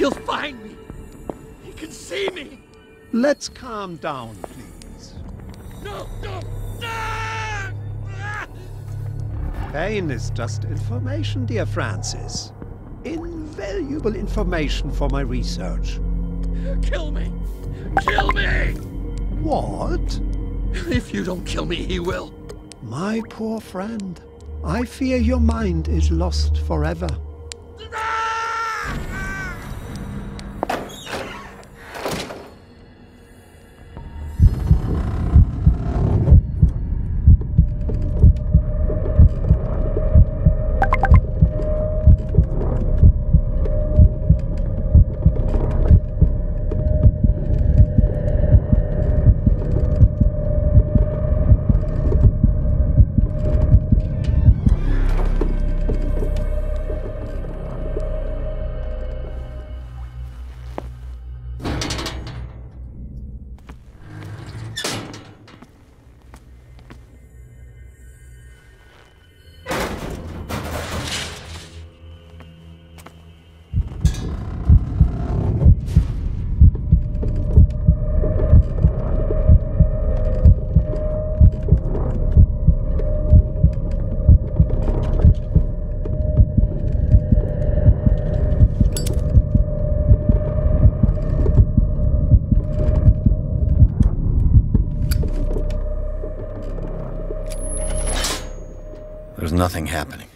He'll find me. He can see me. Let's calm down, please. No, no. Pain is just information, dear Francis. Invaluable information for my research. Kill me. Kill me! What? If you don't kill me, he will. My poor friend, I fear your mind is lost forever. There's nothing happening.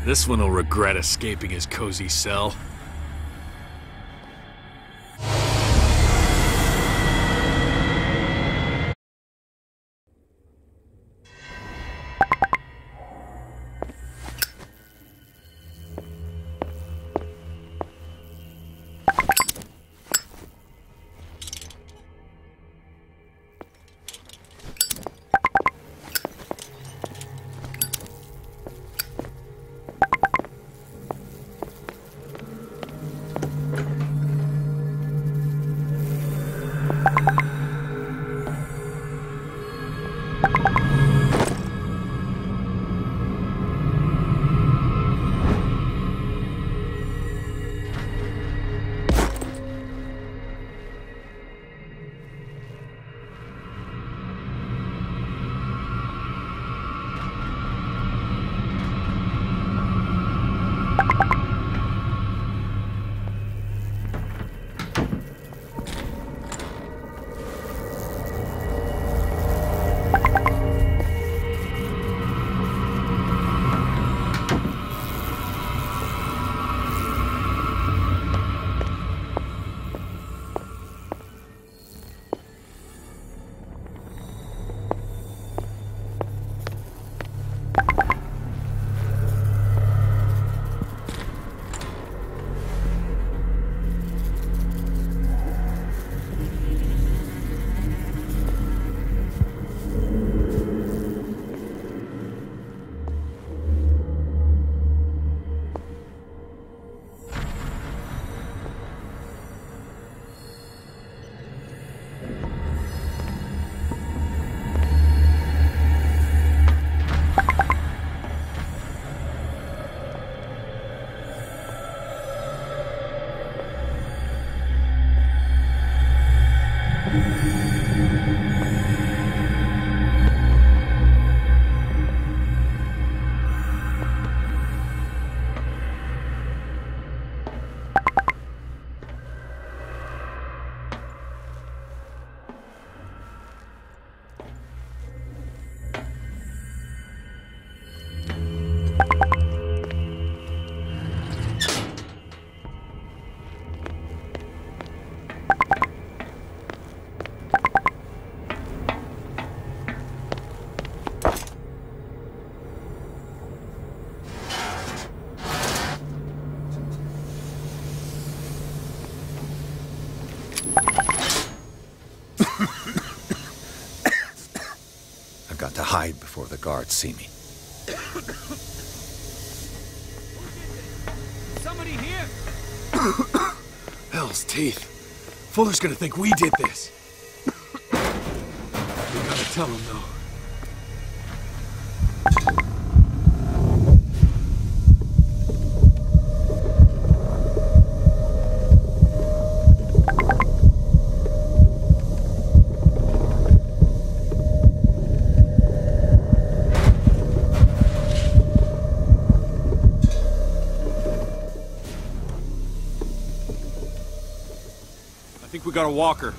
This one will regret escaping his cozy cell. I've got to hide before the guards see me. Somebody here? Hell's teeth. Fuller's gonna think we did this. We gotta tell him, though. I think we got a walker.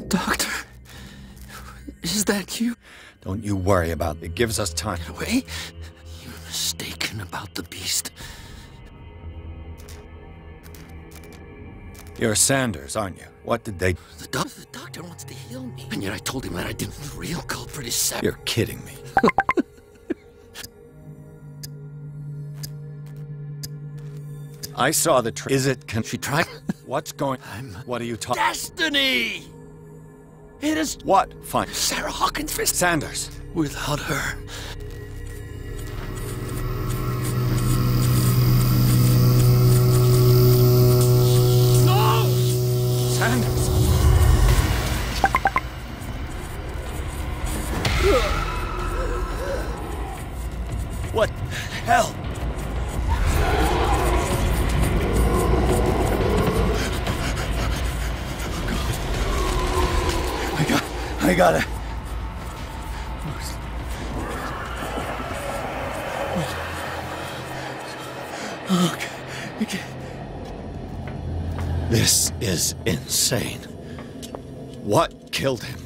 Doctor, is that you? Don't you worry about it. It gives us time. Get away? You're mistaken about the beast. You're Sanders, aren't you? What did they... The doctor wants to heal me. And yet I told him that I didn't. The real culprit is Sam. You're kidding me. I saw the Is it... She tried... What's going... What are you talking... Destiny! It is... What? Fine. Sarah Hawkins... Sanders. Without her... No! Sanders. What the hell? I gotta... Okay. This is insane. What killed him?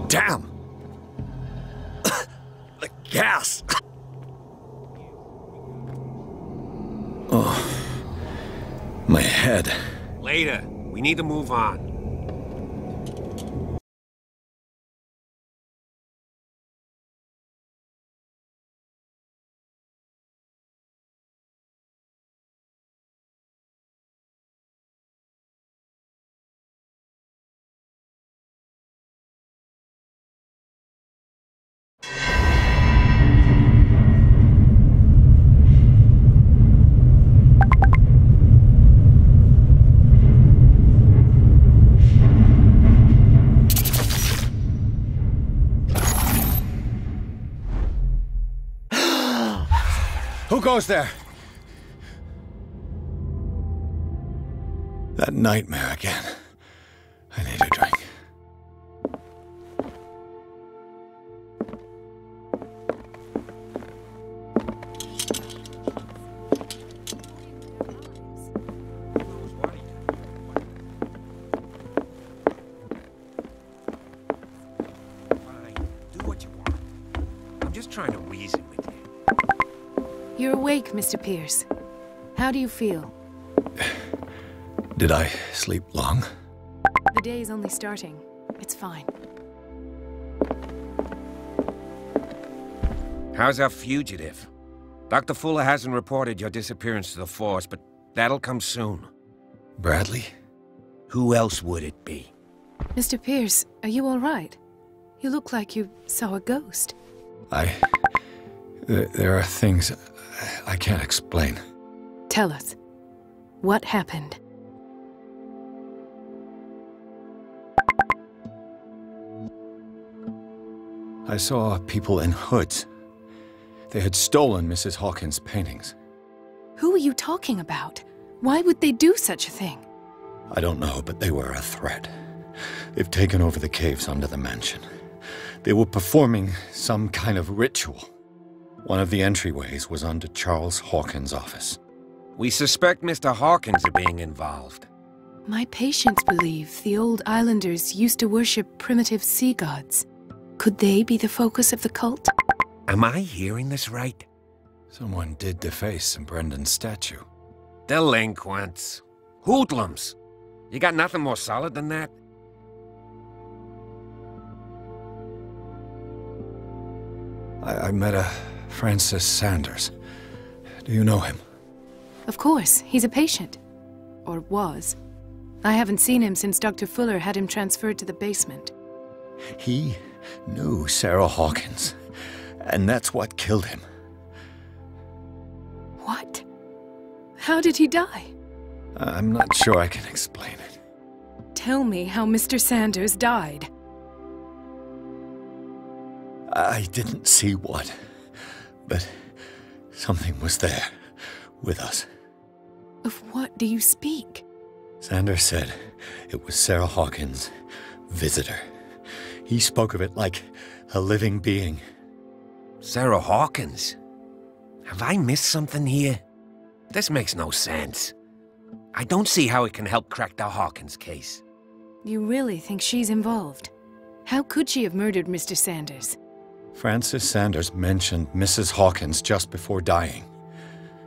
Damn! The gas! Oh, my head. Later. We need to move on. Who goes there? That nightmare again. I need a drink. Trying to reason with you. You're awake, Mr. Pierce. How do you feel? Did I sleep long? The day is only starting. It's fine. How's our fugitive? Dr. Fuller hasn't reported your disappearance to the force, but that'll come soon. Bradley? Who else would it be? Mr. Pierce, are you all right? You look like you saw a ghost. There are things I can't explain. Tell us. What happened? I saw people in hoods. They had stolen Mrs. Hawkins' paintings. Who are you talking about? Why would they do such a thing? I don't know, but they were a threat. They've taken over the caves under the mansion. They were performing some kind of ritual. One of the entryways was under Charles Hawkins' office. We suspect Mr. Hawkins of being involved. My patients believe the old islanders used to worship primitive sea gods. Could they be the focus of the cult? Am I hearing this right? Someone did deface Brendan's statue. Delinquents. Hoodlums. You got nothing more solid than that? I met a Francis Sanders. Do you know him? Of course, he's a patient. Or was. I haven't seen him since Dr. Fuller had him transferred to the basement. He knew Sarah Hawkins, and that's what killed him. What? How did he die? I'm not sure I can explain it. Tell me how Mr. Sanders died. I didn't see what, but something was there, with us. Of what do you speak? Sanders said it was Sarah Hawkins' visitor. He spoke of it like a living being. Sarah Hawkins? Have I missed something here? This makes no sense. I don't see how it can help crack the Hawkins case. You really think she's involved? How could she have murdered Mr. Sanders? Francis Sanders mentioned Mrs. Hawkins just before dying.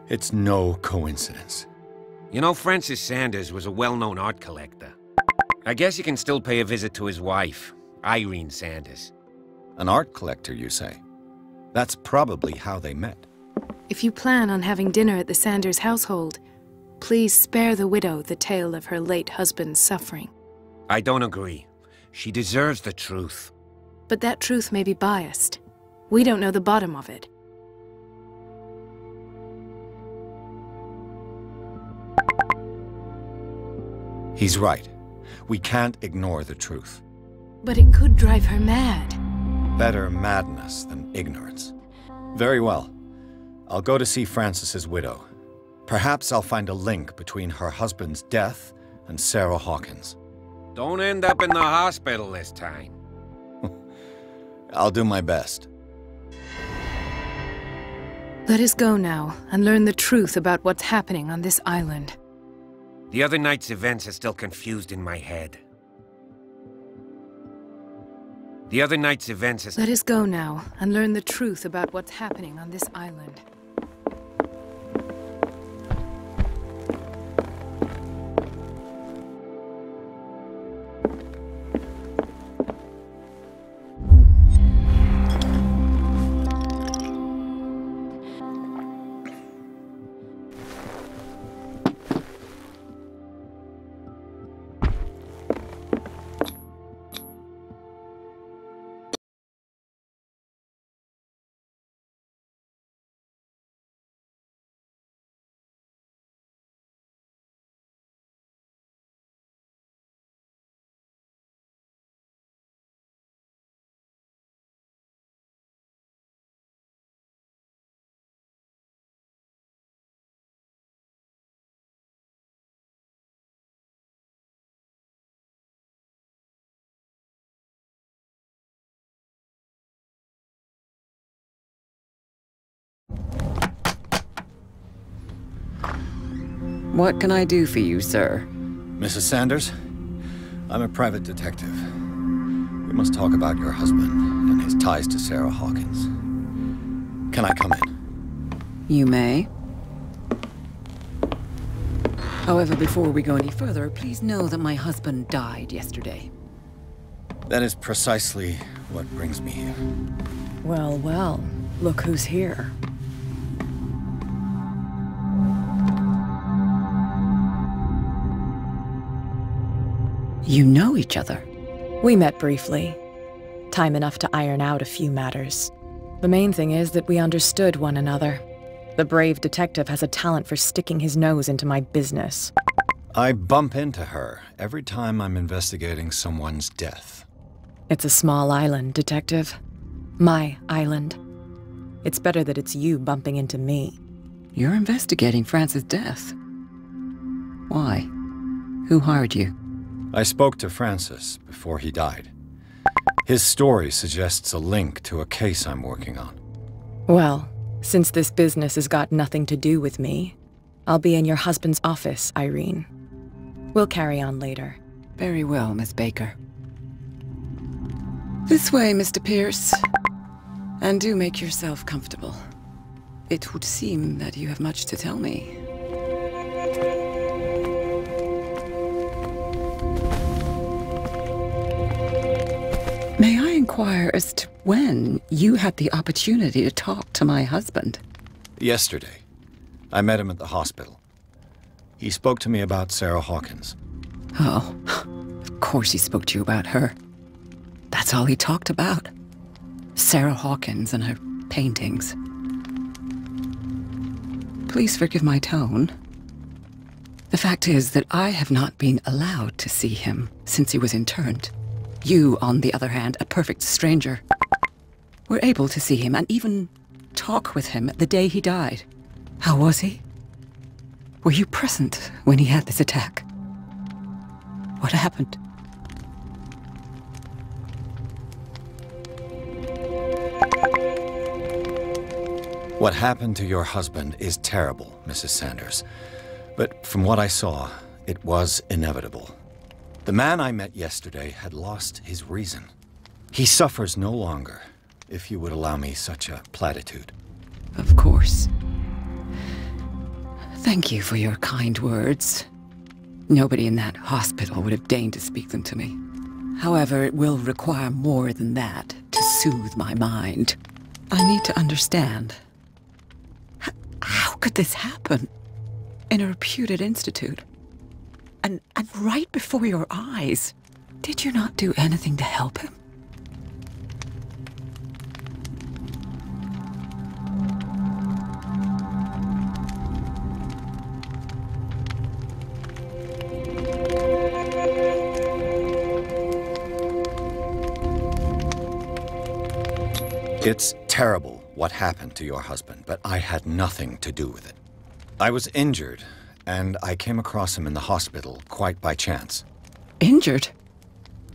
It's no coincidence. You know, Francis Sanders was a well-known art collector. I guess you can still pay a visit to his wife, Irene Sanders. An art collector, you say? That's probably how they met. If you plan on having dinner at the Sanders household, please spare the widow the tale of her late husband's suffering. I don't agree. She deserves the truth. But that truth may be biased. We don't know the bottom of it. He's right. We can't ignore the truth. But it could drive her mad. Better madness than ignorance. Very well. I'll go to see Francis's widow. Perhaps I'll find a link between her husband's death and Sarah Hawkins. Don't end up in the hospital this time. I'll do my best. Let us go now and learn the truth about what's happening on this island. The other night's events are still confused in my head. Let us go now and learn the truth about what's happening on this island. What can I do for you, sir? Mrs. Sanders, I'm a private detective. We must talk about your husband and his ties to Sarah Hawkins. Can I come in? You may. However, before we go any further, please know that my husband died yesterday. That is precisely what brings me here. Well, well, look who's here. You know each other? We met briefly. Time enough to iron out a few matters. The main thing is that we understood one another. The brave detective has a talent for sticking his nose into my business. I bump into her every time I'm investigating someone's death. It's a small island, Detective. My island. It's better that it's you bumping into me. You're investigating Francis' death. Why? Who hired you? I spoke to Francis before he died. His story suggests a link to a case I'm working on. Well, since this business has got nothing to do with me, I'll be in your husband's office, Irene. We'll carry on later. Very well, Miss Baker. This way, Mr. Pierce. And do make yourself comfortable. It would seem that you have much to tell me. May I inquire as to when you had the opportunity to talk to my husband? Yesterday. I met him at the hospital. He spoke to me about Sarah Hawkins. Oh, of course he spoke to you about her. That's all he talked about. Sarah Hawkins and her paintings. Please forgive my tone. The fact is that I have not been allowed to see him since he was interned. You, on the other hand, a perfect stranger, were able to see him and even talk with him the day he died. How was he? Were you present when he had this attack? What happened? What happened to your husband is terrible, Mrs. Sanders. But from what I saw, it was inevitable. The man I met yesterday had lost his reason. He suffers no longer, if you would allow me such a platitude. Of course. Thank you for your kind words. Nobody in that hospital would have deigned to speak them to me. However, it will require more than that to soothe my mind. I need to understand. How could this happen? In a reputed institute? And right before your eyes. Did you not do anything to help him? It's terrible what happened to your husband, but I had nothing to do with it. I was injured, and I came across him in the hospital quite by chance. Injured?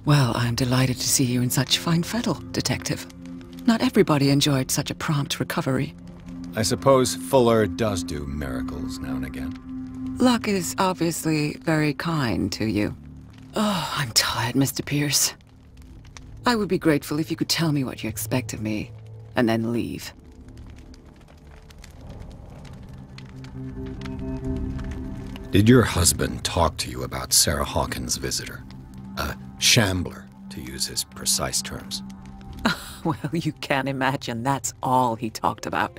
Well, I'm delighted to see you in such fine fettle, Detective. Not everybody enjoyed such a prompt recovery. I suppose Fuller does do miracles now and again. Luck is obviously very kind to you. Oh, I'm tired, Mr. Pierce. I would be grateful if you could tell me what you expect of me, and then leave. Did your husband talk to you about Sarah Hawkins' visitor? A shambler, to use his precise terms. Well, you can't imagine that's all he talked about.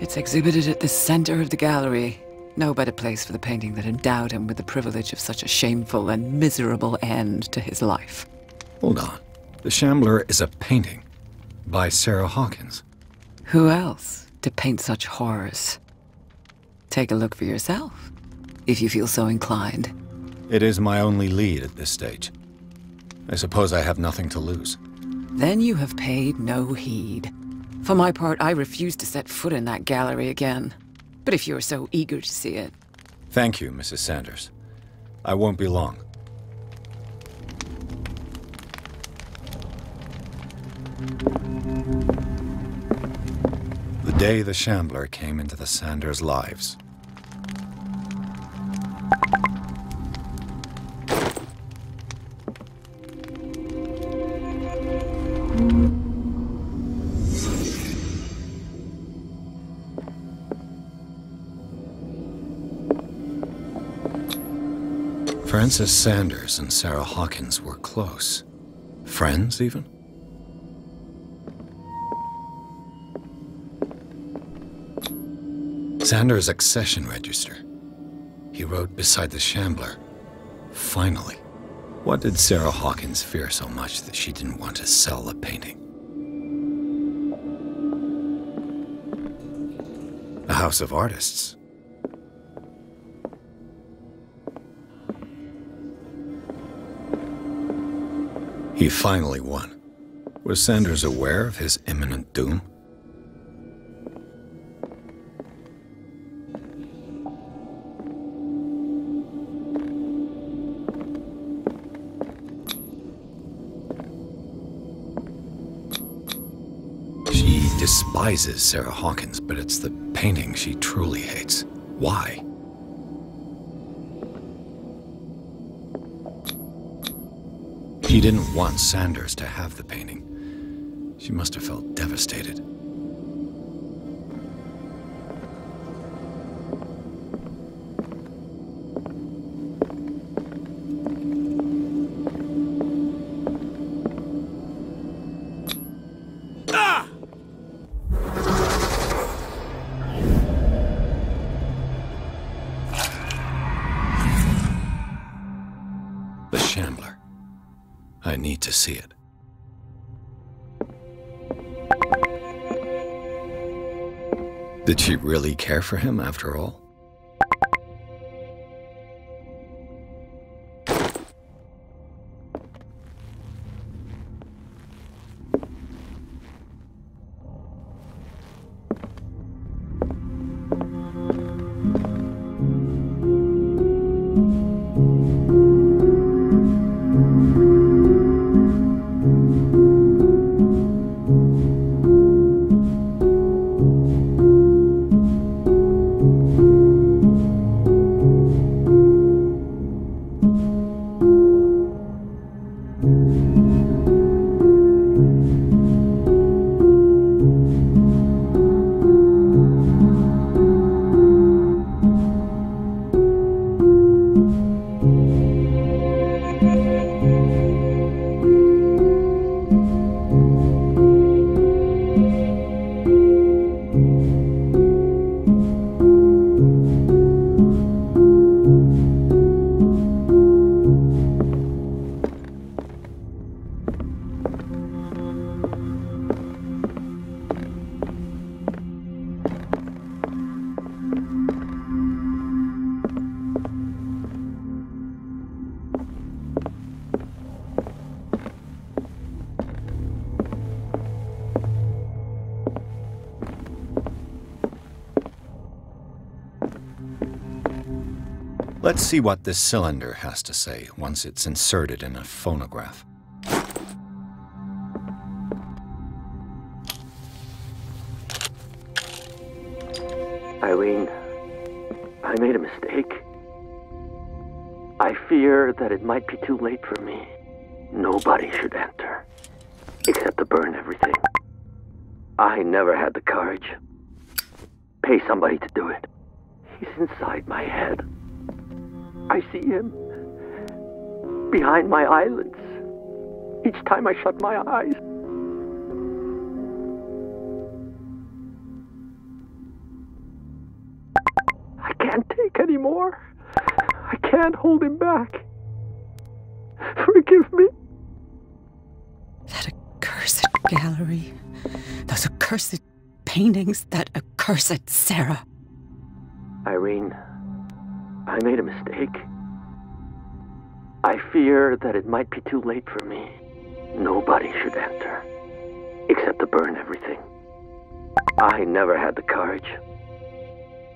It's exhibited at the center of the gallery. No better place for the painting that endowed him with the privilege of such a shameful and miserable end to his life. Hold on. The Shambler is a painting by Sarah Hawkins. Who else to paint such horrors? Take a look for yourself, if you feel so inclined. It is my only lead at this stage. I suppose I have nothing to lose. Then you have paid no heed. For my part, I refuse to set foot in that gallery again. But if you're so eager to see it... Thank you, Mrs. Sanders. I won't be long. The day the Shambler came into the Sanders' lives. Francis Sanders and Sarah Hawkins were close. Friends, even? Sanders' accession register. He wrote beside the Shambler, "Finally." What did Sarah Hawkins fear so much that she didn't want to sell the painting? A house of artists. He finally won. Was Sanders aware of his imminent doom? She despises Sarah Hawkins, but it's the painting she truly hates. Why? She didn't want Sanders to have the painting. She must have felt devastated. The Shambler. I need to see it. Did she really care for him after all? Let's see what this cylinder has to say once it's inserted in a phonograph. Irene, I made a mistake. I fear that it might be too late for me. Nobody should enter, except to burn everything. I never had the courage. Pay somebody to do it. He's inside my head. I see him behind my eyelids each time I shut my eyes. I can't take any more. I can't hold him back. Forgive me. That accursed gallery. Those accursed paintings. That accursed Sarah. Irene, I made a mistake. I fear that it might be too late for me. Nobody should enter, except to burn everything. I never had the courage.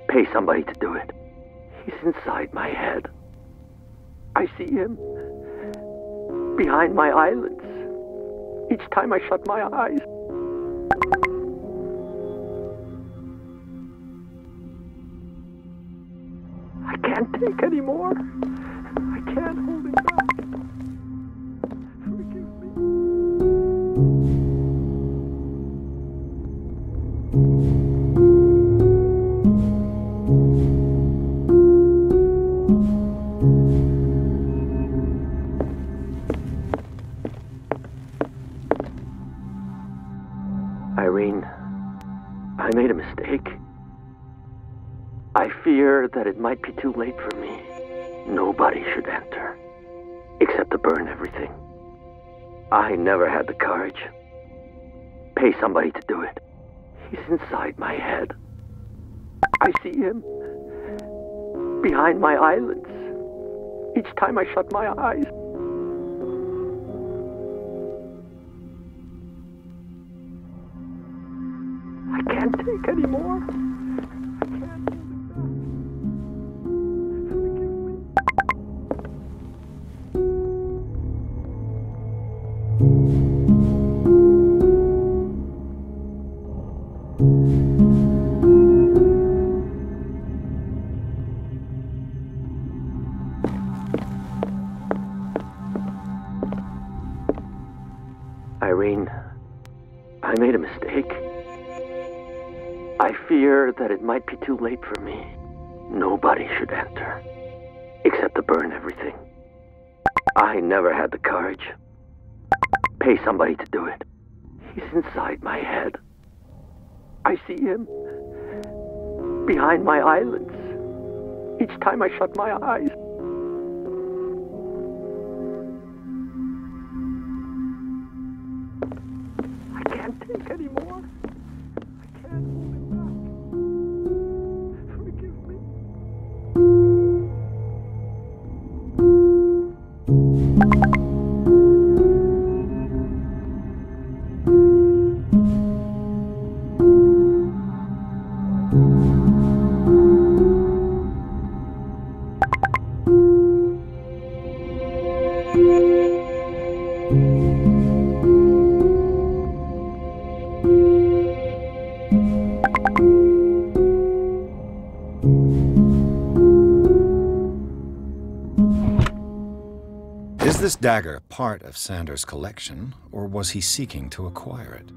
Pay somebody to do it. He's inside my head. I see him behind my eyelids each time I shut my eyes. I can't take any more. I can't hold it back. Forgive me. mistake. I fear that it might be too late for me. Nobody should enter, except to burn everything. I never had the courage. Pay somebody to do it. He's inside my head. I see him behind my eyelids each time I shut my eyes. I can't take anymore. Irene, I made a mistake. I fear that it might be too late for me. Nobody should enter, except to burn everything. I never had the courage. Pay somebody to do it. He's inside my head. I see him behind my eyelids each time I shut my eyes. I can't take anymore. I can't hold it back. Forgive me. Is this dagger part of Sanders' collection, or was he seeking to acquire it?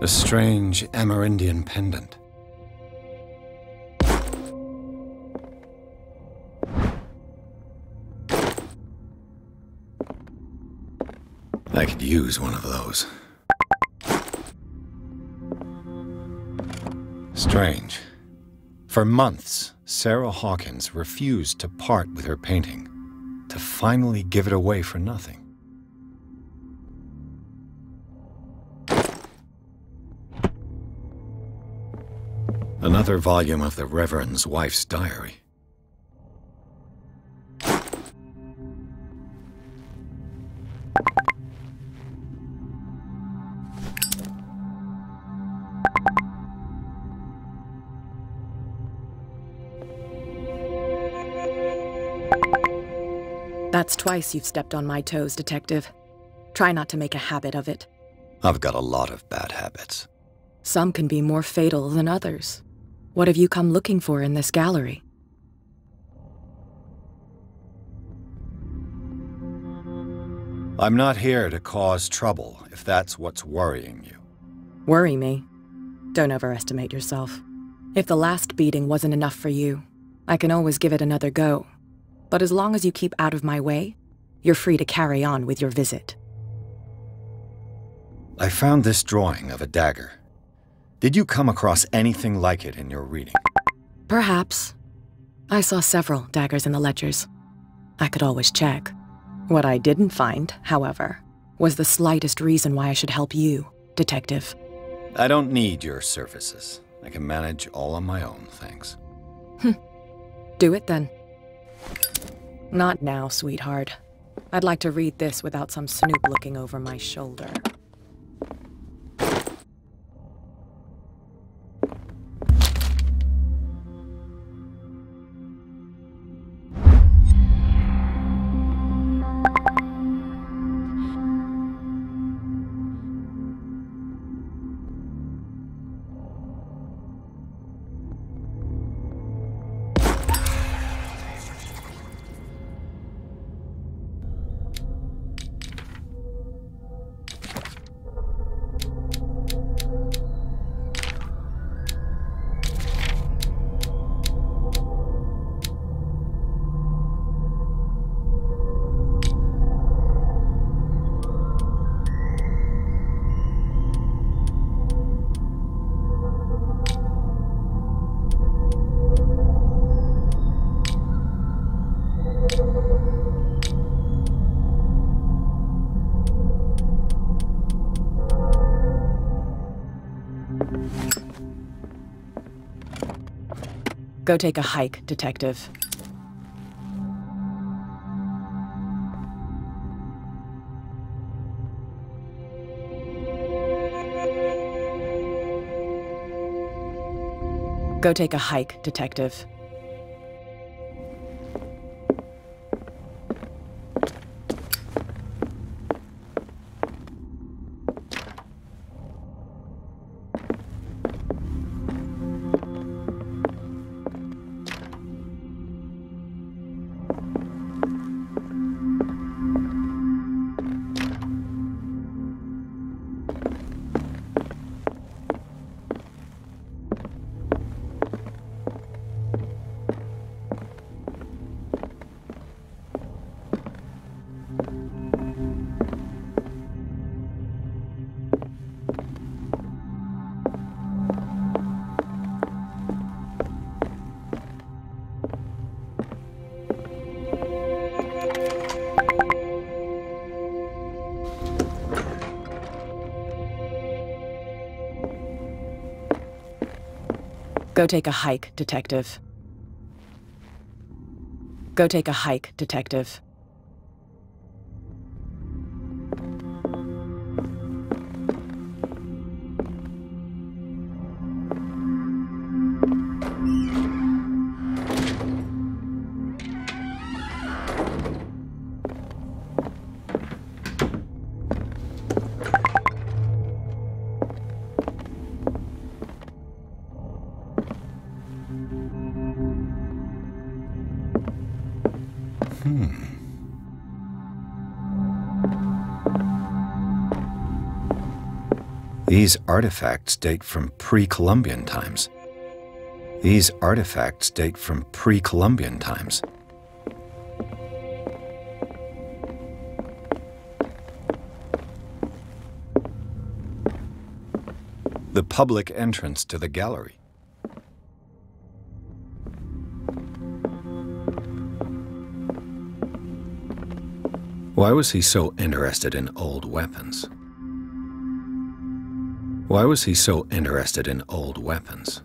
A strange Amerindian pendant. I could use one of those. Strange. For months, Sarah Hawkins refused to part with her painting, to finally give it away for nothing. Another volume of the Reverend's wife's diary. That's twice you've stepped on my toes, Detective. Try not to make a habit of it. I've got a lot of bad habits. Some can be more fatal than others. What have you come looking for in this gallery? I'm not here to cause trouble, if that's what's worrying you. Worry me? Don't overestimate yourself. If the last beating wasn't enough for you, I can always give it another go. But as long as you keep out of my way, you're free to carry on with your visit. I found this drawing of a dagger. Did you come across anything like it in your reading? Perhaps. I saw several daggers in the ledgers. I could always check. What I didn't find, however, was the slightest reason why I should help you, Detective. I don't need your services. I can manage all on my own, thanks. Do it then. Not now, sweetheart. I'd like to read this without some snoop looking over my shoulder. Go take a hike, Detective. Go take a hike, Detective. Go take a hike, Detective. Go take a hike, Detective. These artifacts date from pre-Columbian times. These artifacts date from pre-Columbian times. The public entrance to the gallery. Why was he so interested in old weapons? Why was he so interested in old weapons?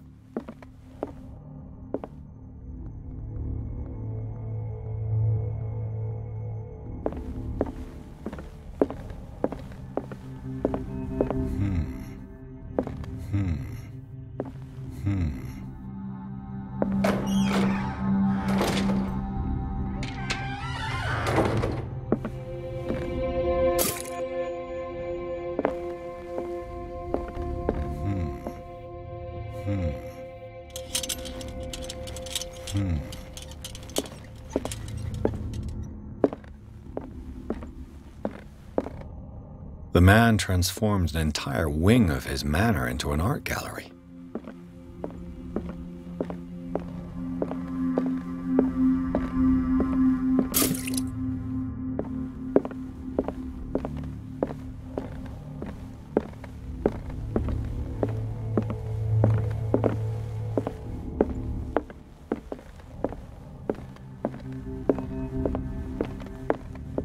The man transforms an entire wing of his manor into an art gallery.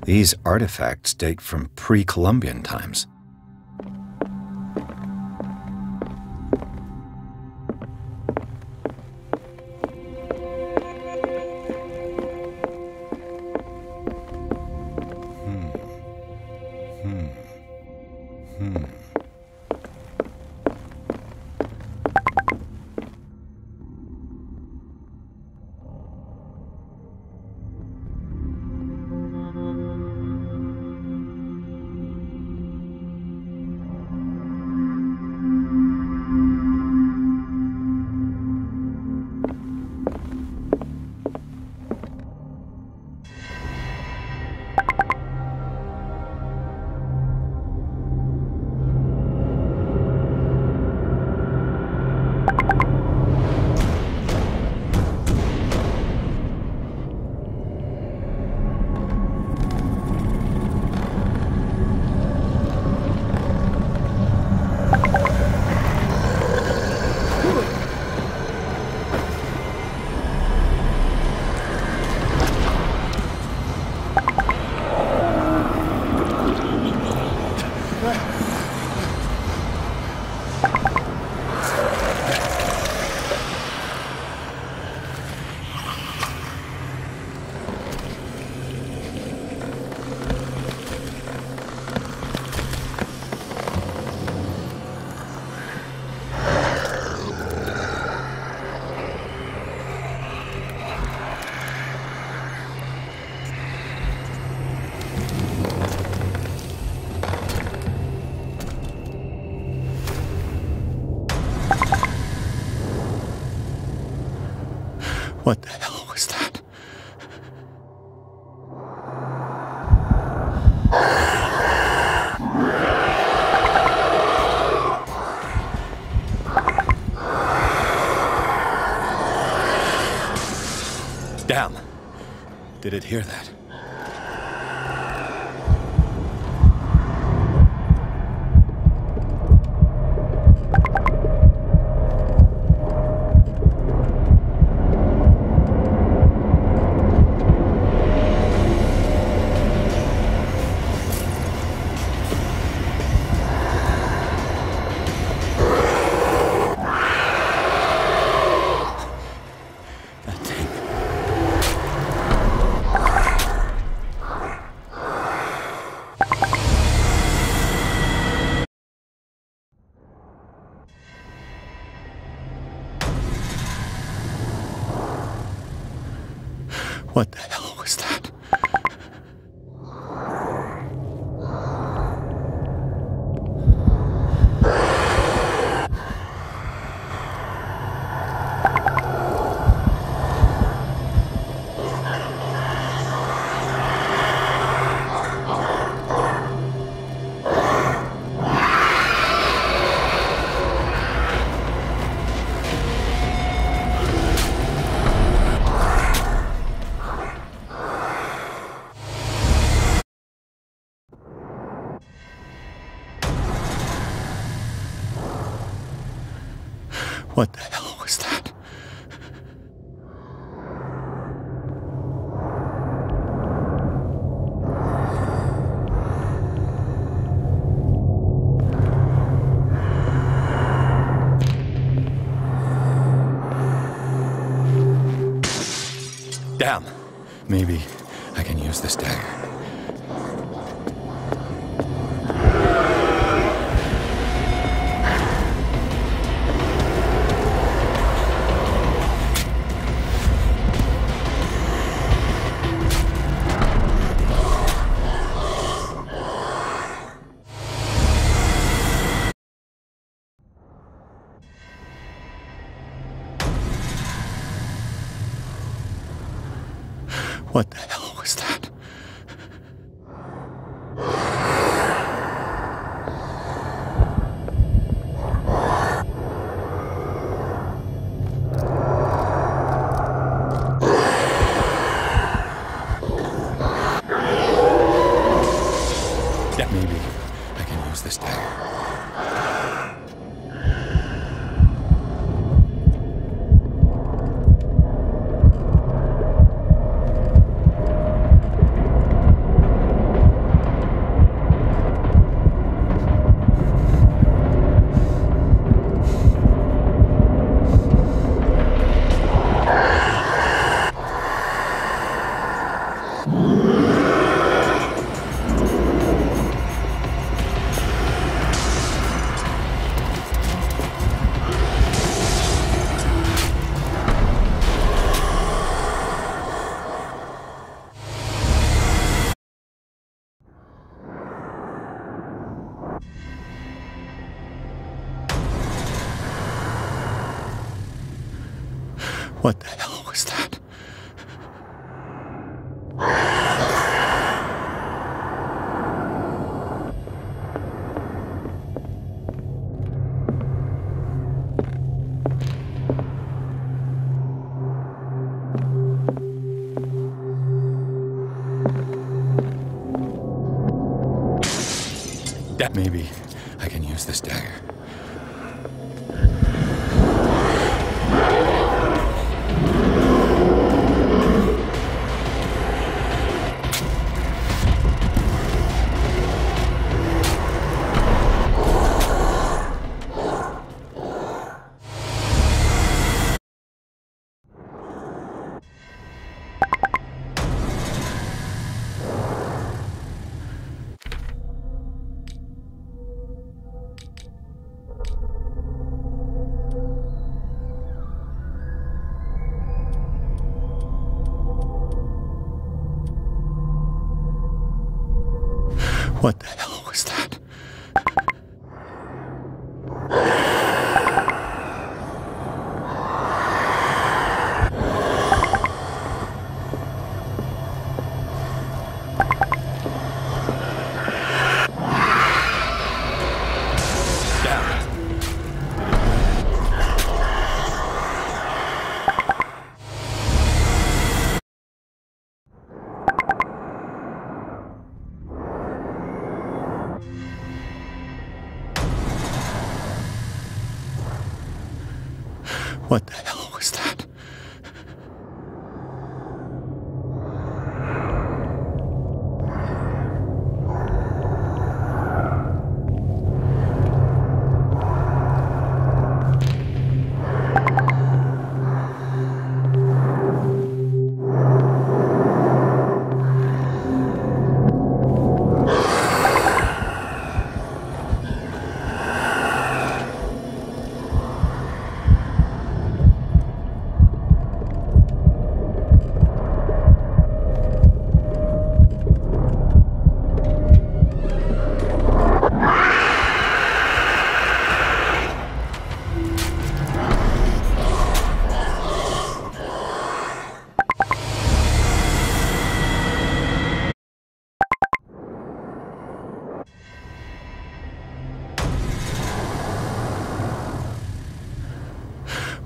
These artifacts date from pre-Columbian times. What the hell was that? Damn. Did it hear that? What the hell was that? What the hell was that? Damn. Maybe I can use this dagger. What the hell was that? Maybe I can use this dagger. What the hell was that? Maybe I can use this dagger. What the hell was that? What the hell was that?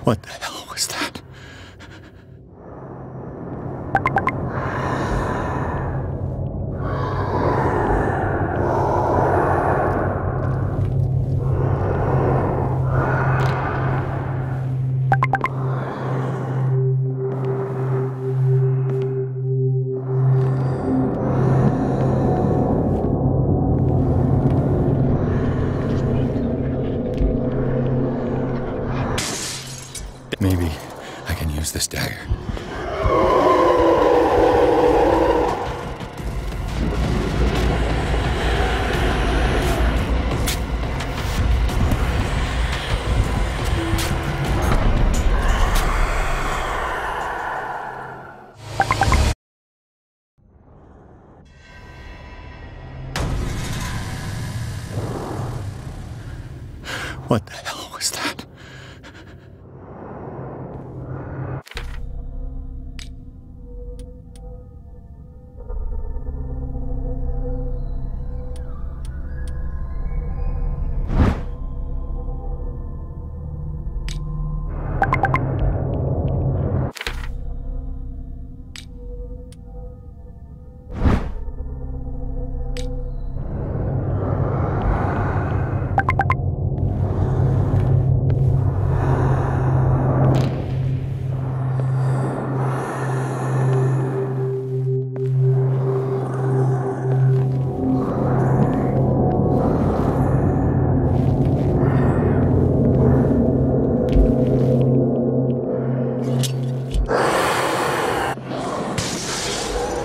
What the hell was that? Maybe I can use this dagger. What the hell was that?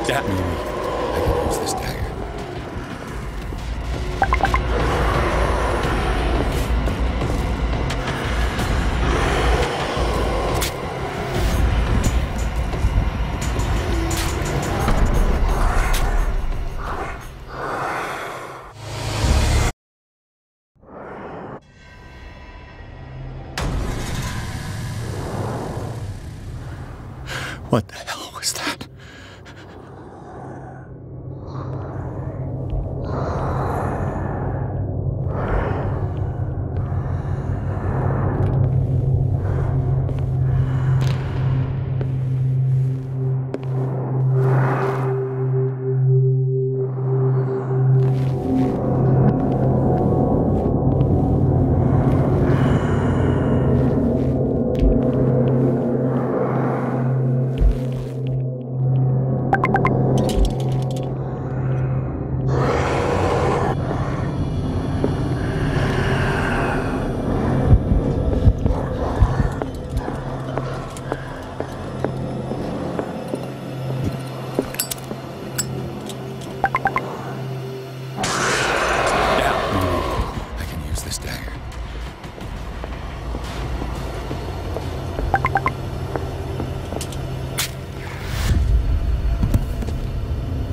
Yeah, maybe I can use this dagger. What the hell was that?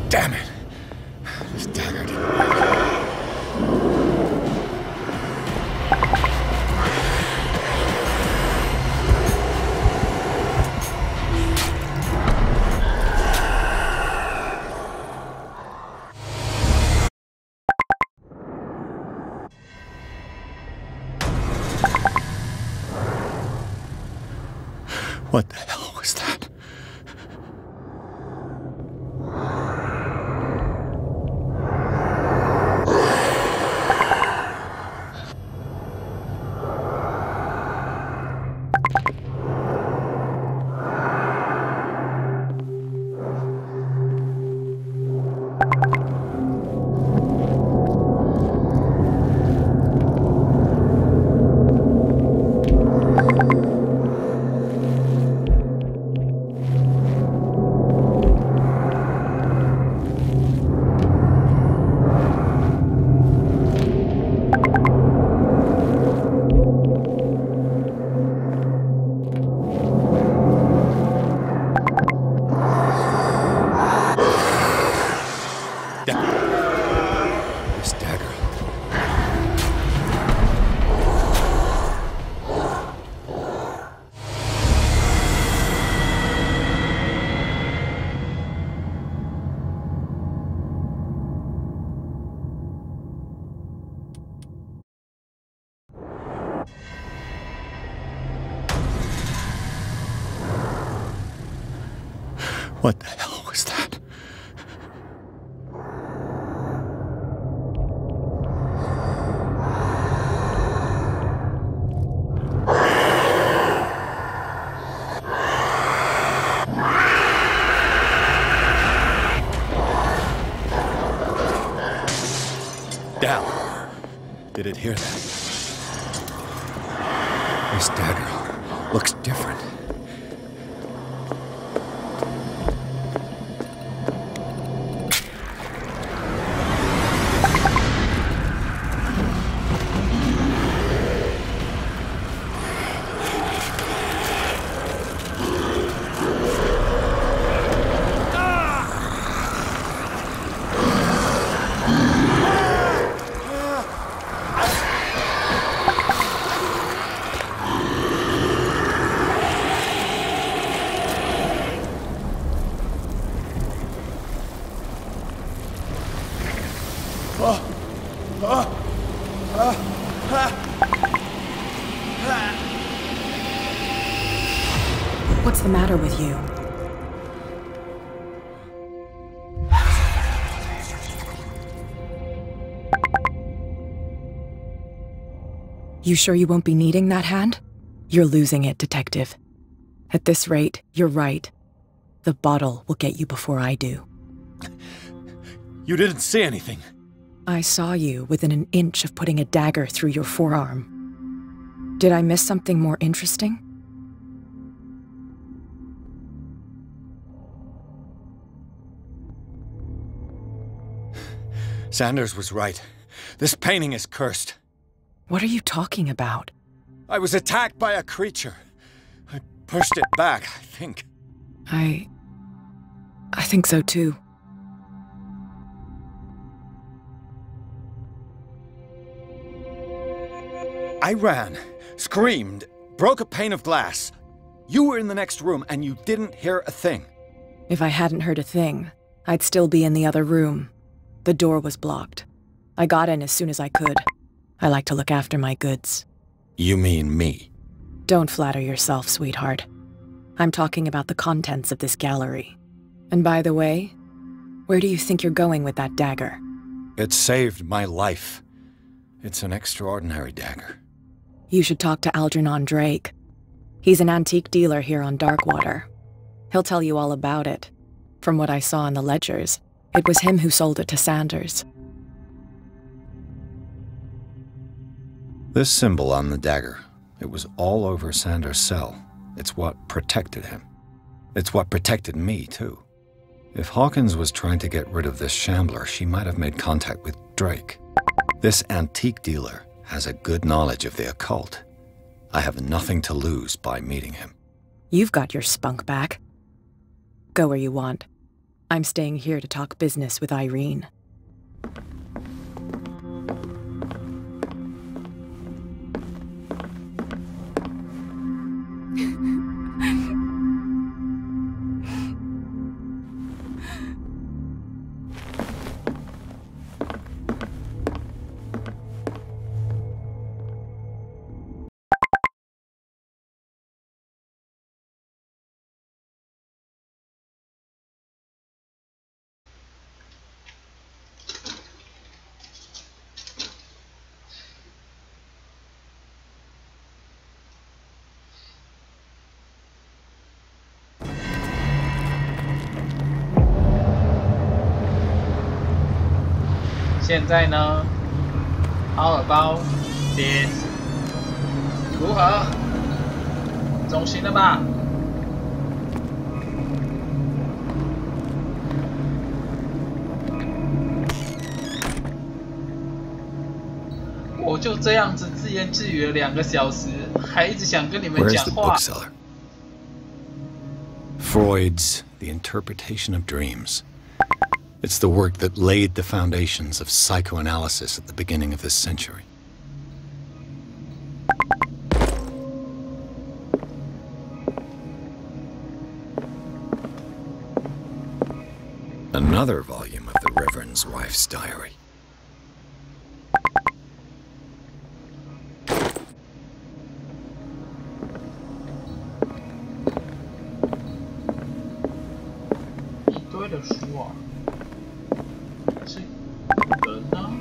Damn it! This dagger didn't work. What the hell was that? What the hell was that? Dal, did it hear that? This dagger looks different. What's the matter with you? You sure you won't be needing that hand? You're losing it, Detective. At this rate, you're right. The bottle will get you before I do. You didn't see anything. I saw you within an inch of putting a dagger through your forearm. Did I miss something more interesting? Sanders was right. This painting is cursed. What are you talking about? I was attacked by a creature. I pushed it back, I think. I think so too. I ran, screamed, broke a pane of glass. You were in the next room and you didn't hear a thing. If I hadn't heard a thing, I'd still be in the other room. The door was blocked. I got in as soon as I could. I like to look after my goods. You mean me? Don't flatter yourself, sweetheart. I'm talking about the contents of this gallery. And by the way, where do you think you're going with that dagger? It saved my life. It's an extraordinary dagger. You should talk to Algernon Drake. He's an antique dealer here on Darkwater. He'll tell you all about it. From what I saw in the ledgers, it was him who sold it to Sanders. This symbol on the dagger, it was all over Sanders' cell. It's what protected him. It's what protected me, too. If Hawkins was trying to get rid of this shambler, she might have made contact with Drake. This antique dealer has a good knowledge of the occult. I have nothing to lose by meeting him. You've got your spunk back. Go where you want. I'm staying here to talk business with Irene.现在呢，奥尔包点如何？中心了吧？我就这样子自言自语了2个小时，还一直想跟你们讲话。 Freud's The Interpretation of Dreams. It's the work that laid the foundations of psychoanalysis at the beginning of this century. Another volume of the Reverend's wife's diary. 谓的书啊？是人啊？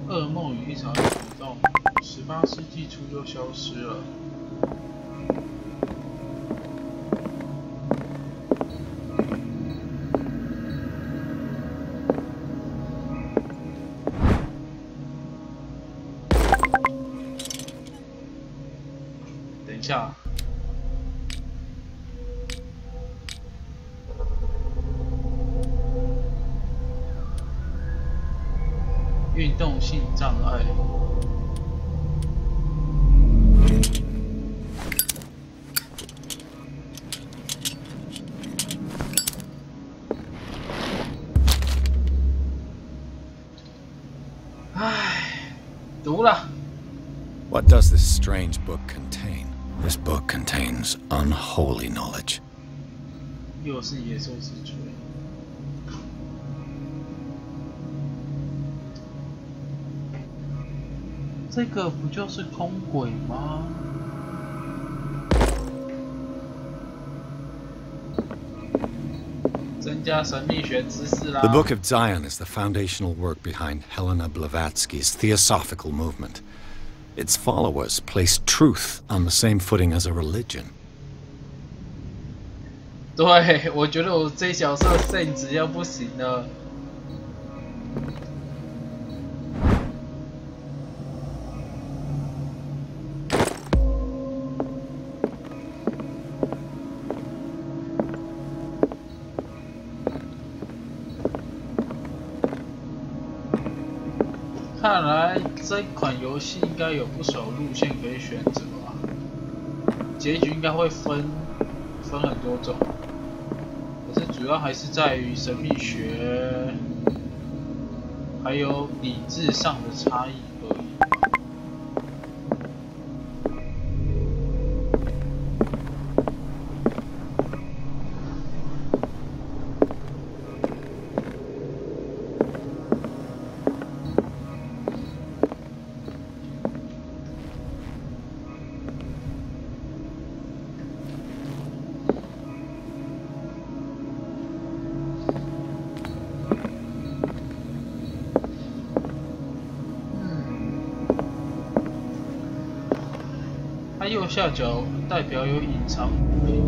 噩梦与一场启动，18世纪初就消失了。等一下。运动性障碍。唉，读了。What does this strange book contain? This book contains unholy knowledge. 又是野兽之锤。这个不就是空鬼吗？增加神秘学知识啦。The Book of Zion is the foundational work behind Helena Blavatsky's Theosophical movement. Its followers place truth on the same footing as a religion. 对，我觉得我这角色圣旨要不行了。看来这款游戏应该有不少路线可以选择啊，结局应该会分很多种，可是主要还是在于神秘学还有理智上的差异而已。它右下角代表有隐藏物品。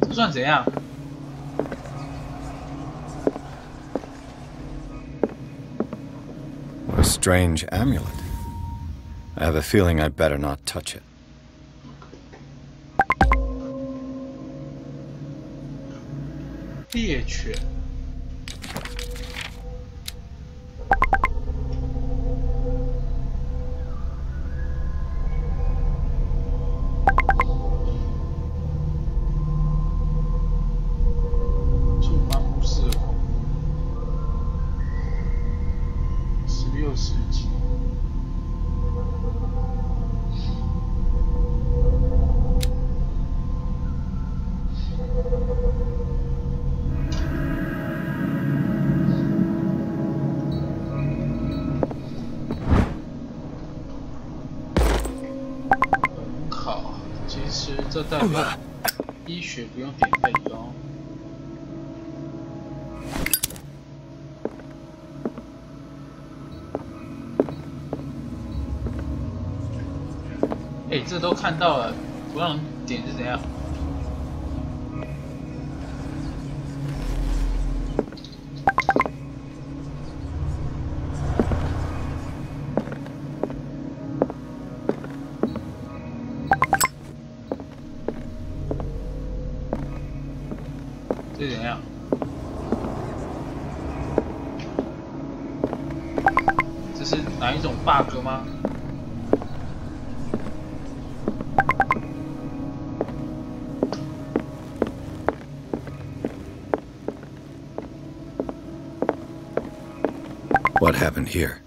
这算怎样？ What a strange amulet. I have a feeling I'd better not touch it. 猎犬。触发不适合。16世纪。 这代表医学不用点太高。哎，这都看到了，不让点是怎样？这怎样？这是哪一种 bug 吗？What happened here?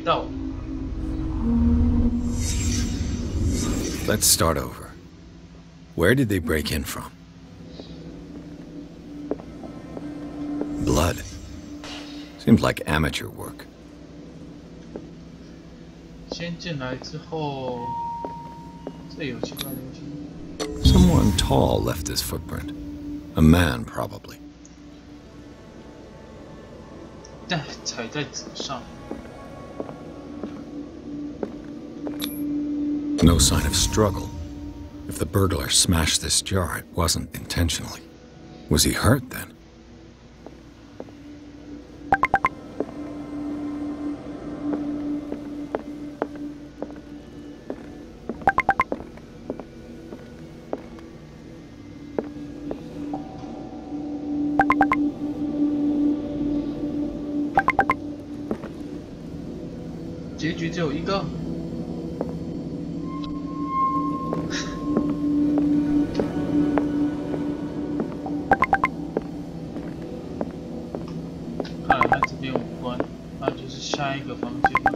到。Let's start over. Where did they break in from? Blood. Seems like amateur work. 先进来之后，这有奇怪的东西。Someone tall left his footprint. A man, probably. 但踩在纸上。 No sign of struggle. If the burglar smashed this jar, it wasn't intentionally. Was he hurt then?结局只有一个。 看来和这边无关，那就是下一个房间了。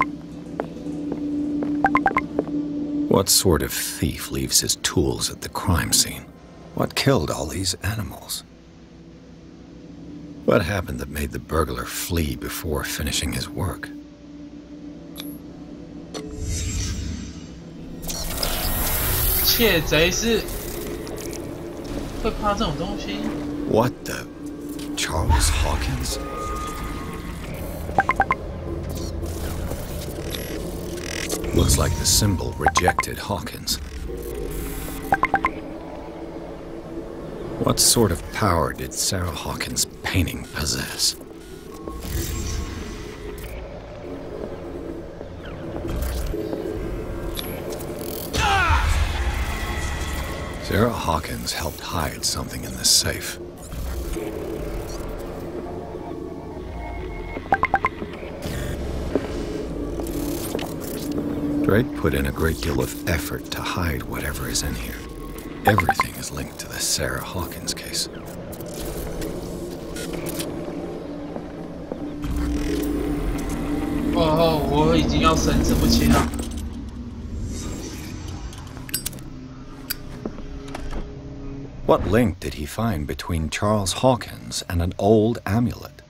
What sort of thief leaves his tools at the crime scene? What killed all these animals? What happened that made the burglar flee before finishing his work? 窃贼是会怕这种东西。 What the? Charles Hawkins? Looks like the symbol rejected Hawkins. What sort of power did Sarah Hawkins' painting possess? Sarah Hawkins helped hide something in this safe. Drake put in a great deal of effort to hide whatever is in here. Everything is linked to the Sarah Hawkins case. 哦，我已经要神志不清了。 What link did he find between Charles Hawkins and an old amulet?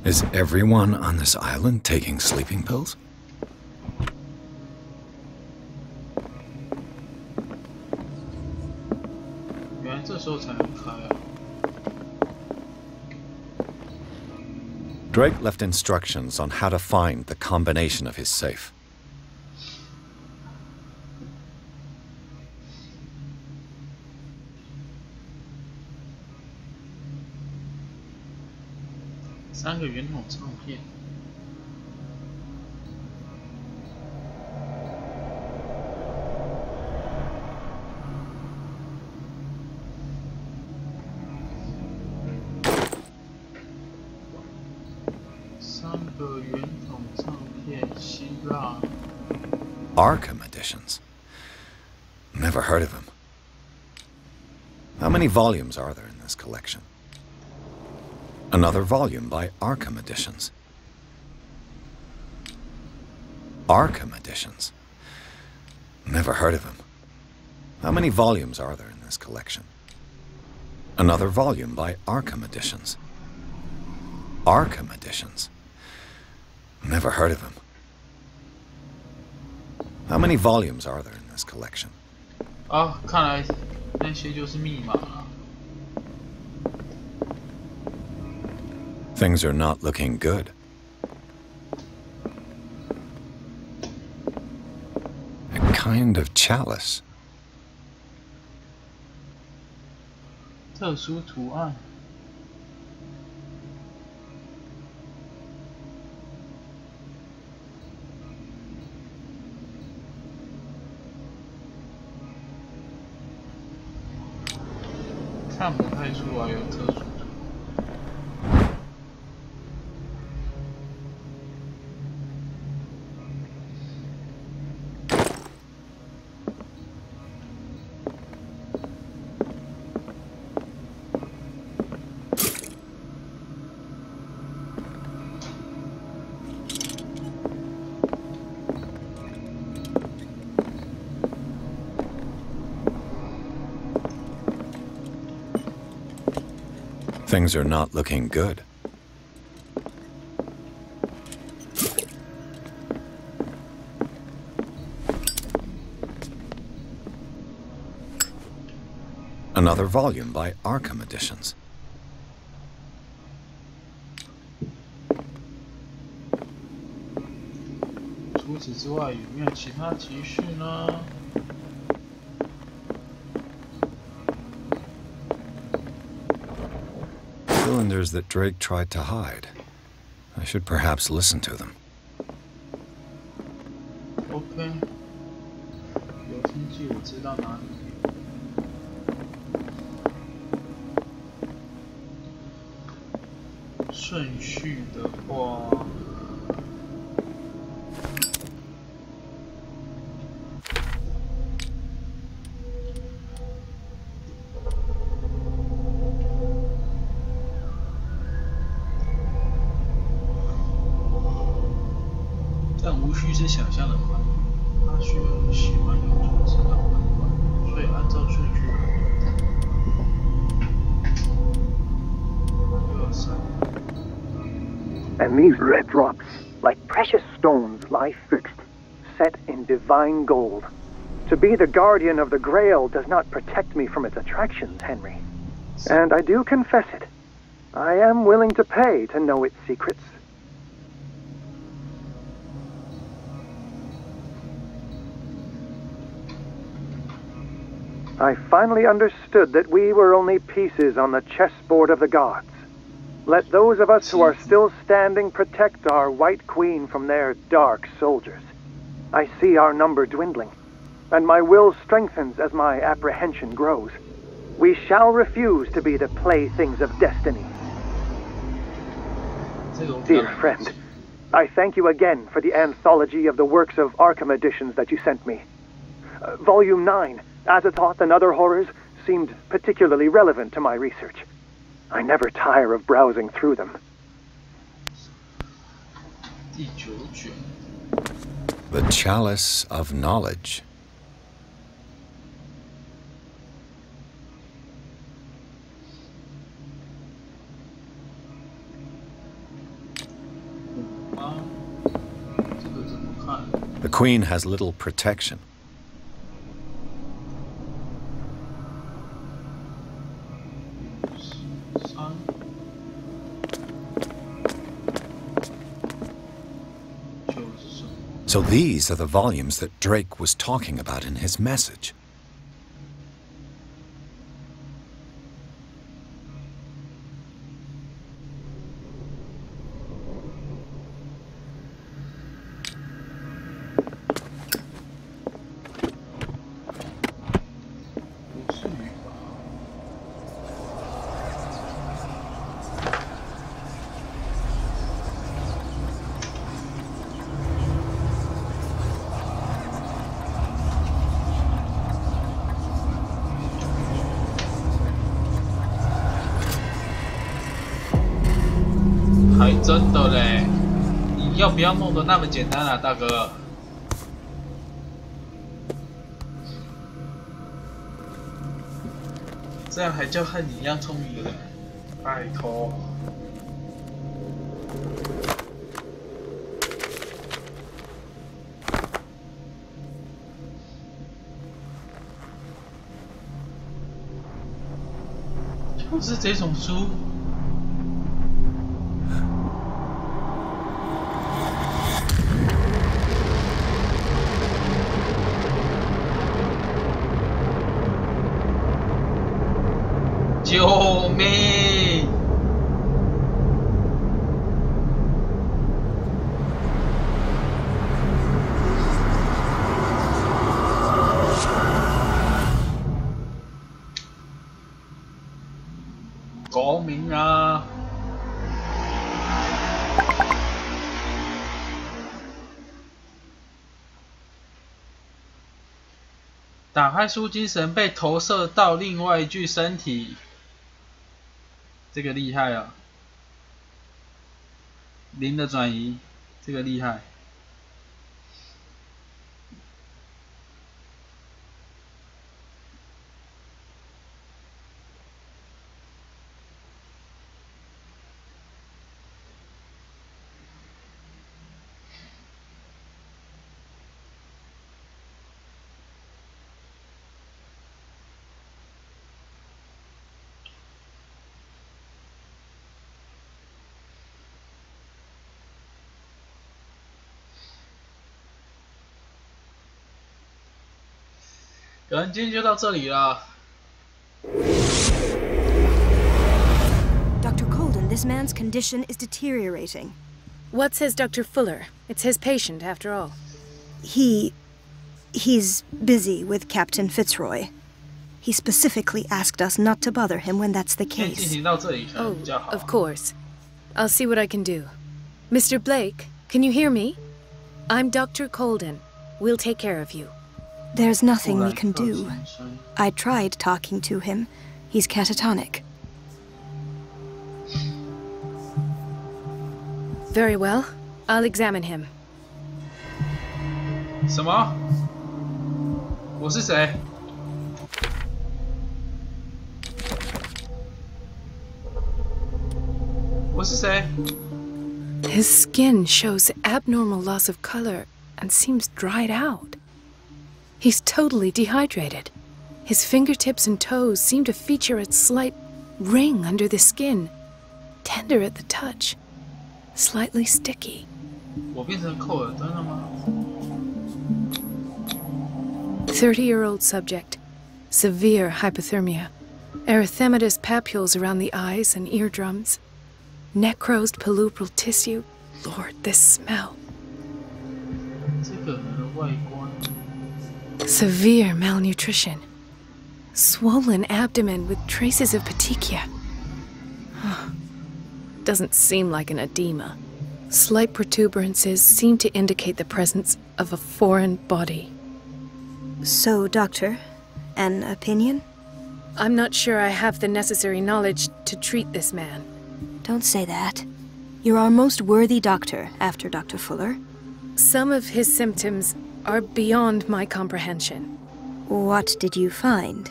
Is everyone on this island taking sleeping pills? 原来这时候才能开啊！ Drake left instructions on how to find the combination of his safe. $3个圆筒唱片。 3个圆筒唱片，希腊。 Arkham editions. Never heard of them. How many volumes are there in this collection? Another volume by Arkham Editions. Arkham Editions. Never heard of them. How many volumes are there in this collection? Another volume by Arkham Editions. Arkham Editions. Never heard of them. How many volumes are there in this collection? 啊，看来那些就是密码了。 Things are not looking good. A kind of chalice. 特殊图案。 看不太出来有特殊图。Things are not looking good. Another volume by Arkham Editions. 除此之外，有没有其他提示呢？ Cylinders that Drake tried to hide. I should perhaps listen to them. OK， 有听记我知道哪里。顺序的话。 无需是想象的判断，他需要喜欢有组织的判断，所以按照顺序来。1、2、3。 And these red drops, like precious stones, lie fixed, set in divine gold. To be the guardian of the Grail does not protect me from its attractions, Henry. And I do confess it. I am willing to pay to know its secrets. I finally understood that we were only pieces on the chessboard of the gods. Let those of us who are still standing protect our White Queen from their dark soldiers. I see our number dwindling, and my will strengthens as my apprehension grows. We shall refuse to be the playthings of destiny. Dear friend, I thank you again for the anthology of the works of Arkham Editions that you sent me. Volume 9, Azathoth and Other Horrors, seemed particularly relevant to my research. I never tire of browsing through them. The Chalice of Knowledge. The Queen has little protection. So these are the volumes that Drake was talking about in his message. 真的嘞，你要不要弄得那么简单啊，大哥？这样还叫和你一样聪明的人？拜托。就是这种书。 救命！救命啊！打开书，精神被投射到另外一具身体。 这个厉害啊！零的转移，这个厉害。可能今天就到这里了。 Dr. Colden, this man's condition is deteriorating. What says Dr. Fuller? It's his patient, after all. He's busy with Captain Fitzroy. He specifically asked us not to bother him when that's the case. Oh, of course. I'll see what I can do. Mr. Blake, can you hear me? I'm Dr. Colden. We'll take care of you. There's nothing we can do. I tried talking to him. He's catatonic. Very well. I'll examine him. 什么？我是谁？我是谁？ His skin shows abnormal loss of color and seems dried out. He's totally dehydrated. His fingertips and toes seem to feature a slight ring under the skin, tender at the touch, slightly sticky. 我变成寇尔登了吗？ 30-year-old subject, severe hypothermia, erythematous papules around the eyes and eardrums, necrosed palpebral tissue. Lord, this smell. 这个人的外观。 Severe malnutrition. Swollen abdomen with traces of petechia. Doesn't seem like an edema. Slight protuberances seem to indicate the presence of a foreign body. So, Doctor, an opinion? I'm not sure I have the necessary knowledge to treat this man. Don't say that. You're our most worthy doctor after Dr. Fuller. Some of his symptoms are beyond my comprehension. What did you find?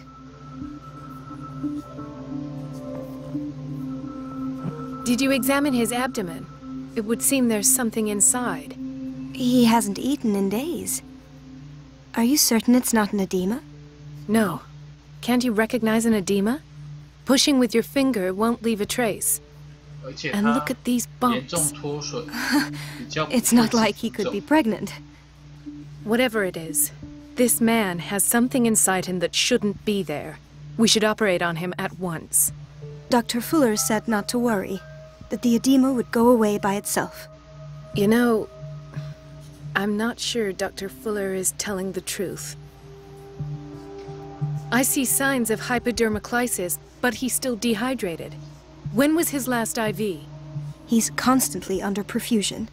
Did you examine his abdomen? It would seem there's something inside. He hasn't eaten in days. Are you certain it's not an edema? No. Can't you recognize an edema? Pushing with your finger won't leave a trace. And look at these bumps. It's not like he could be pregnant. Whatever it is, this man has something inside him that shouldn't be there. We should operate on him at once. Dr. Fuller said not to worry, that the edema would go away by itself. You know, I'm not sure Dr. Fuller is telling the truth. I see signs of hypodermoclysis, but he's still dehydrated. When was his last IV? He's constantly under perfusion.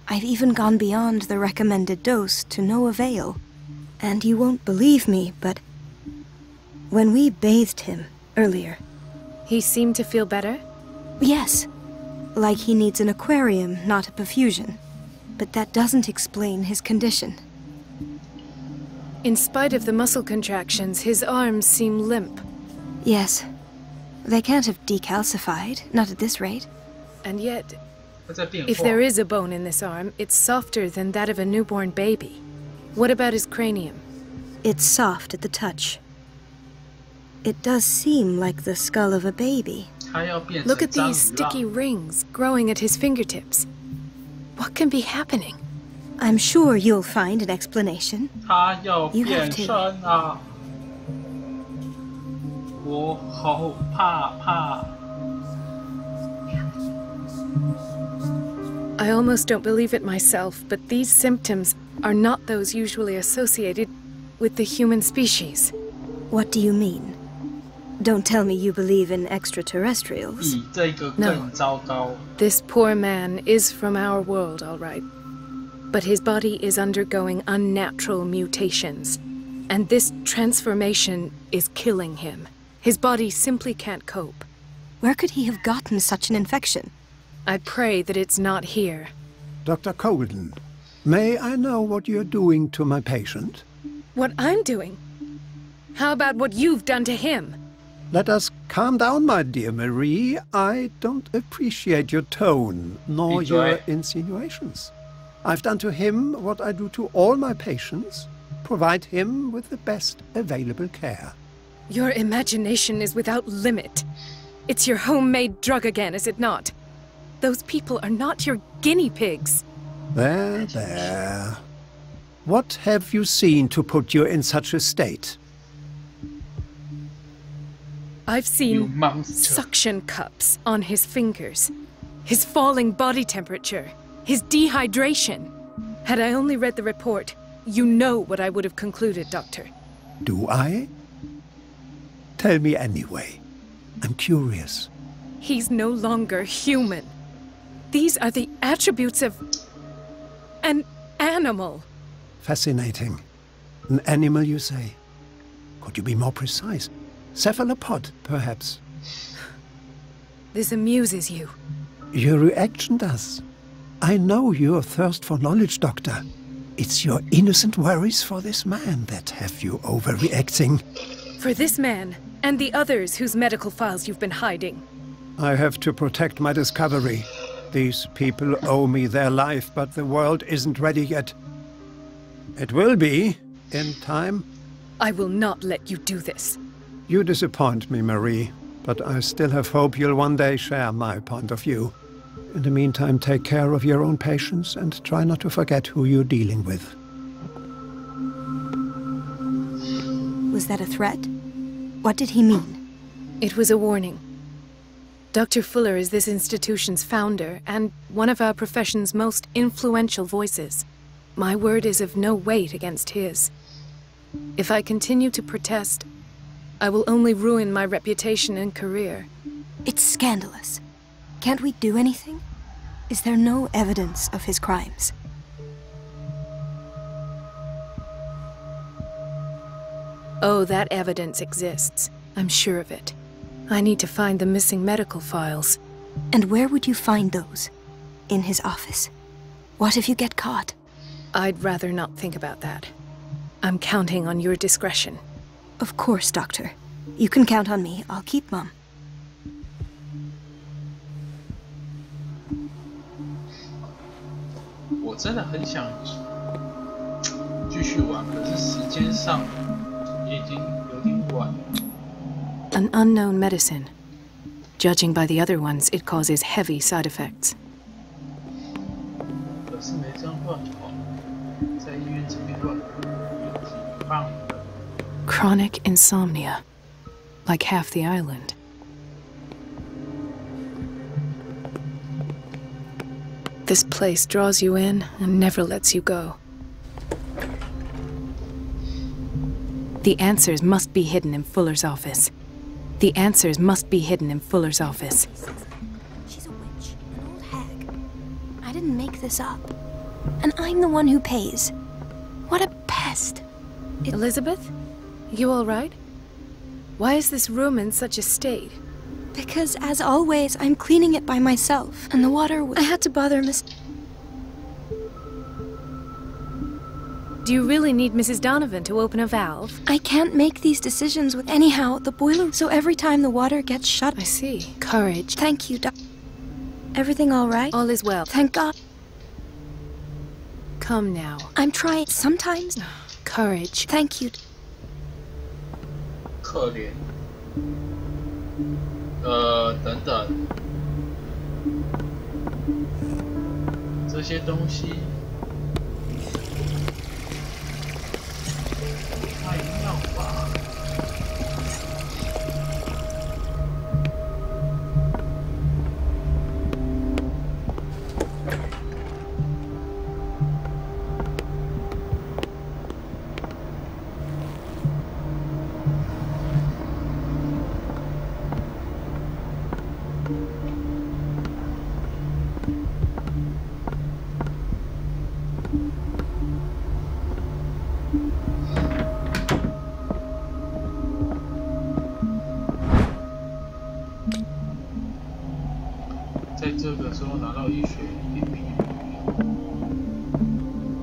I've even gone beyond the recommended dose to no avail. And you won't believe me, but when we bathed him earlier... He seemed to feel better? Yes. Like he needs an aquarium, not a perfusion. But that doesn't explain his condition. In spite of the muscle contractions, his arms seem limp. Yes. They can't have decalcified, not at this rate. And yet, if there is a bone in this arm, it's softer than that of a newborn baby. What about his cranium? It's soft at the touch. It does seem like the skull of a baby. Look at these sticky rings growing at his fingertips. What can be happening? I'm sure you'll find an explanation. You have to. I almost don't believe it myself, but these symptoms are not those usually associated with the human species. What do you mean? Don't tell me you believe in extraterrestrials. No. This poor man is from our world, all right. But his body is undergoing unnatural mutations. And this transformation is killing him. His body simply can't cope. Where could he have gotten such an infection? I pray that it's not here. Dr. Colden, may I know what you're doing to my patient? What I'm doing? How about what you've done to him? Let us calm down, my dear Marie. I don't appreciate your tone, nor your insinuations. I've done to him what I do to all my patients. Provide him with the best available care. Your imagination is without limit. It's your homemade drug again, is it not? Those people are not your guinea pigs. There, there. What have you seen to put you in such a state? I've seen suction cups on his fingers, his falling body temperature, his dehydration. Had I only read the report, you know what I would have concluded, Doctor. Do I? Tell me anyway. I'm curious. He's no longer human. These are the attributes of an animal. Fascinating. An animal, you say? Could you be more precise? Cephalopod, perhaps? This amuses you. Your reaction does. I know your thirst for knowledge, Doctor. It's your innocent worries for this man that have you overreacting. For this man, and the others whose medical files you've been hiding. I have to protect my discovery. These people owe me their life, but the world isn't ready yet. It will be, in time. I will not let you do this. You disappoint me, Marie, but I still have hope you'll one day share my point of view. In the meantime, take care of your own patients and try not to forget who you're dealing with. Was that a threat? What did he mean? It was a warning. Dr. Fuller is this institution's founder and one of our profession's most influential voices. My word is of no weight against his. If I continue to protest, I will only ruin my reputation and career. It's scandalous. Can't we do anything? Is there no evidence of his crimes? Oh, that evidence exists. I'm sure of it. I need to find the missing medical files. And where would you find those? In his office? What if you get caught? I'd rather not think about that. I'm counting on your discretion. Of course, Doctor. You can count on me. I'll keep mum. 我真的很想继续玩，可是时间上也已经有点晚了。 An unknown medicine. Judging by the other ones, it causes heavy side effects. 可是没这样乱跑，在医院这边乱跑，有挺棒的。 Chronic insomnia, like half the island. This place draws you in and never lets you go. The answers must be hidden in Fuller's office. The answers must be hidden in Fuller's office. She's a witch, an old hag. I didn't make this up. And I'm the one who pays. What a pest. Elizabeth? You all right? Why is this room in such a state? Because, as always, I'm cleaning it by myself, and the water I had to bother Miss... Do you really need Mrs. Donovan to open a valve? I can't make these decisions with... Anyhow, the boiler... So every time the water gets shut... I see. Courage. Thank you, Doc. Everything all right? All is well. Thank God. Come now. I'm trying... Sometimes... Courage. Thank you. 可怜。等等，这些东西太妙吧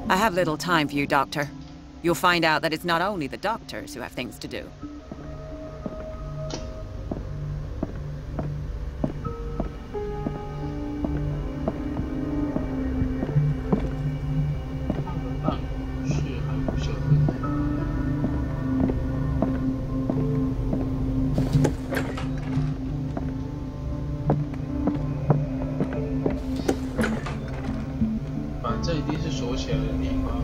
？I have little time for you, Doctor. You'll find out that it's not only the doctors who have things to do. 这一定是锁起来的地方。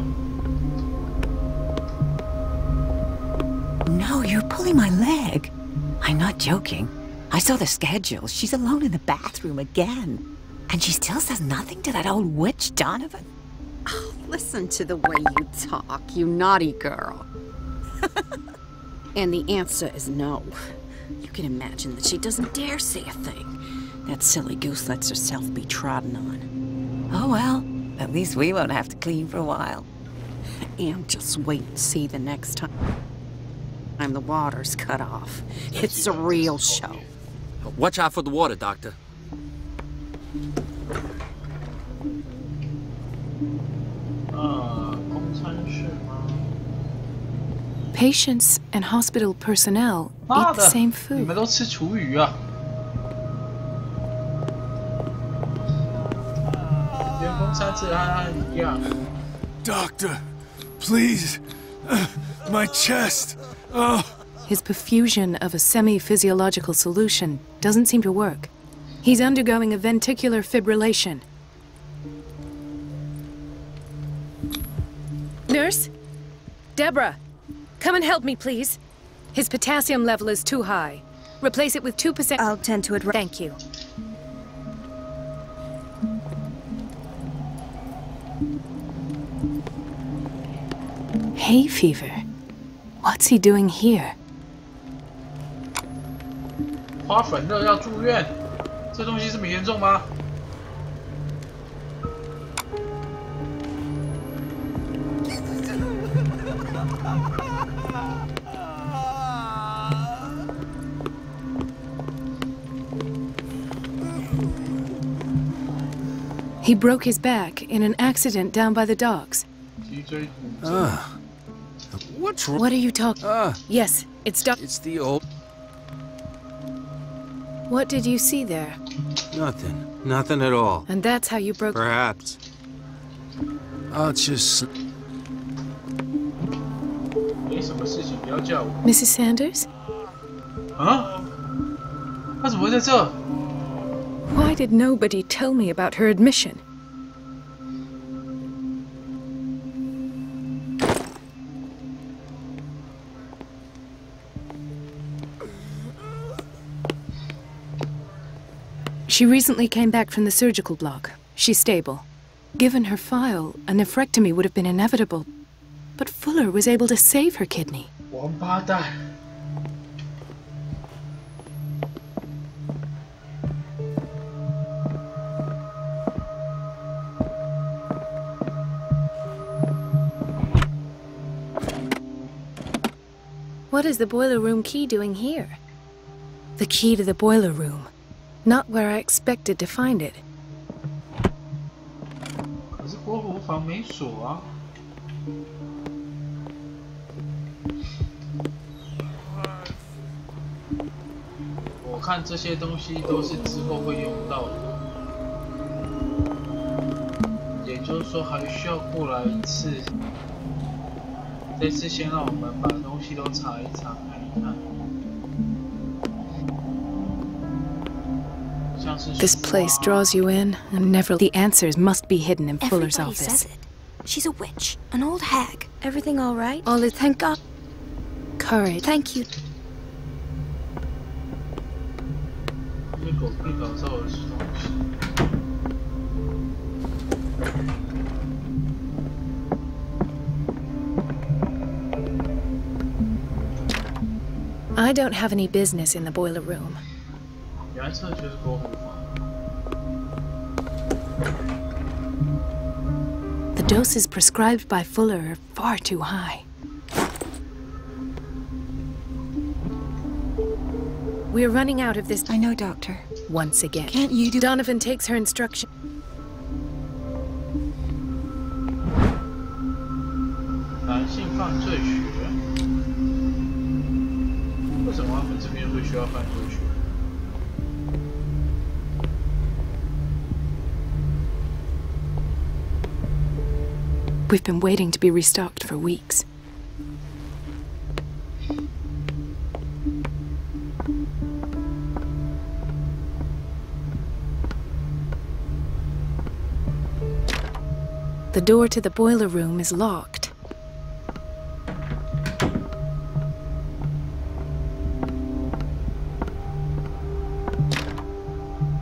No, you're pulling my leg. I'm not joking. I saw the schedule. She's alone in the bathroom again. And she still says nothing to that old witch, Donovan. Oh, listen to the way you talk, you naughty girl. And the answer is no. You can imagine that she doesn't dare say a thing. That silly goose lets herself be trodden on. Oh well, at least we won't have to clean for a while. And just wait and see the next time the water's cut off. It's a real show. Watch out for the water, Doctor. Patients and hospital personnel eat the same food. 你们都吃厨余啊？员工餐吃和一样。Doctor, please, my chest. Oh. His perfusion of a semi-physiological solution doesn't seem to work. He's undergoing a ventricular fibrillation. Nurse? Deborah, come and help me, please. His potassium level is too high. Replace it with 2%. I'll tend to it. Thank you. Hay fever. What's he doing here? 花粉热要住院，这东西这么严重吗？ He broke his back in an accident down by the docks. What's wrong? What are you talking? Yes, it's It's the old. What did you see there? Nothing. Nothing at all. And that's how you broke. Perhaps. I'll just. Mrs. Sanders? 啊？她怎么会在这？ Why did nobody tell me about her admission? She recently came back from the surgical block. She's stable. Given her file, a nephrectomy would have been inevitable. But Fuller was able to save her kidney. 王八蛋！ What is the boiler room key doing here? The key to the boiler room. Not where I expected to find it. 可是锅炉房没锁啊。我看这些东西都是之后会用到的，也就是说还需要过来一次。这次先让我们把东西都查一查，看一看。 This place draws you in, and never. The answers must be hidden in Fuller's Everybody office. says it. She's a witch, an old hag. Everything all right? All is Thank God. Courage. Thank you. 这狗屁搞造的东西。 I don't have any business in the boiler room. 原来这就是锅炉房。 The doses prescribed by Fuller are far too high. We're running out of this. I know, Doctor. Once again. Can't you do? Donovan takes her instruction. 男性犯罪学，为什么他们这边会需要犯罪学？ We've been waiting to be restocked for weeks. The door to the boiler room is locked.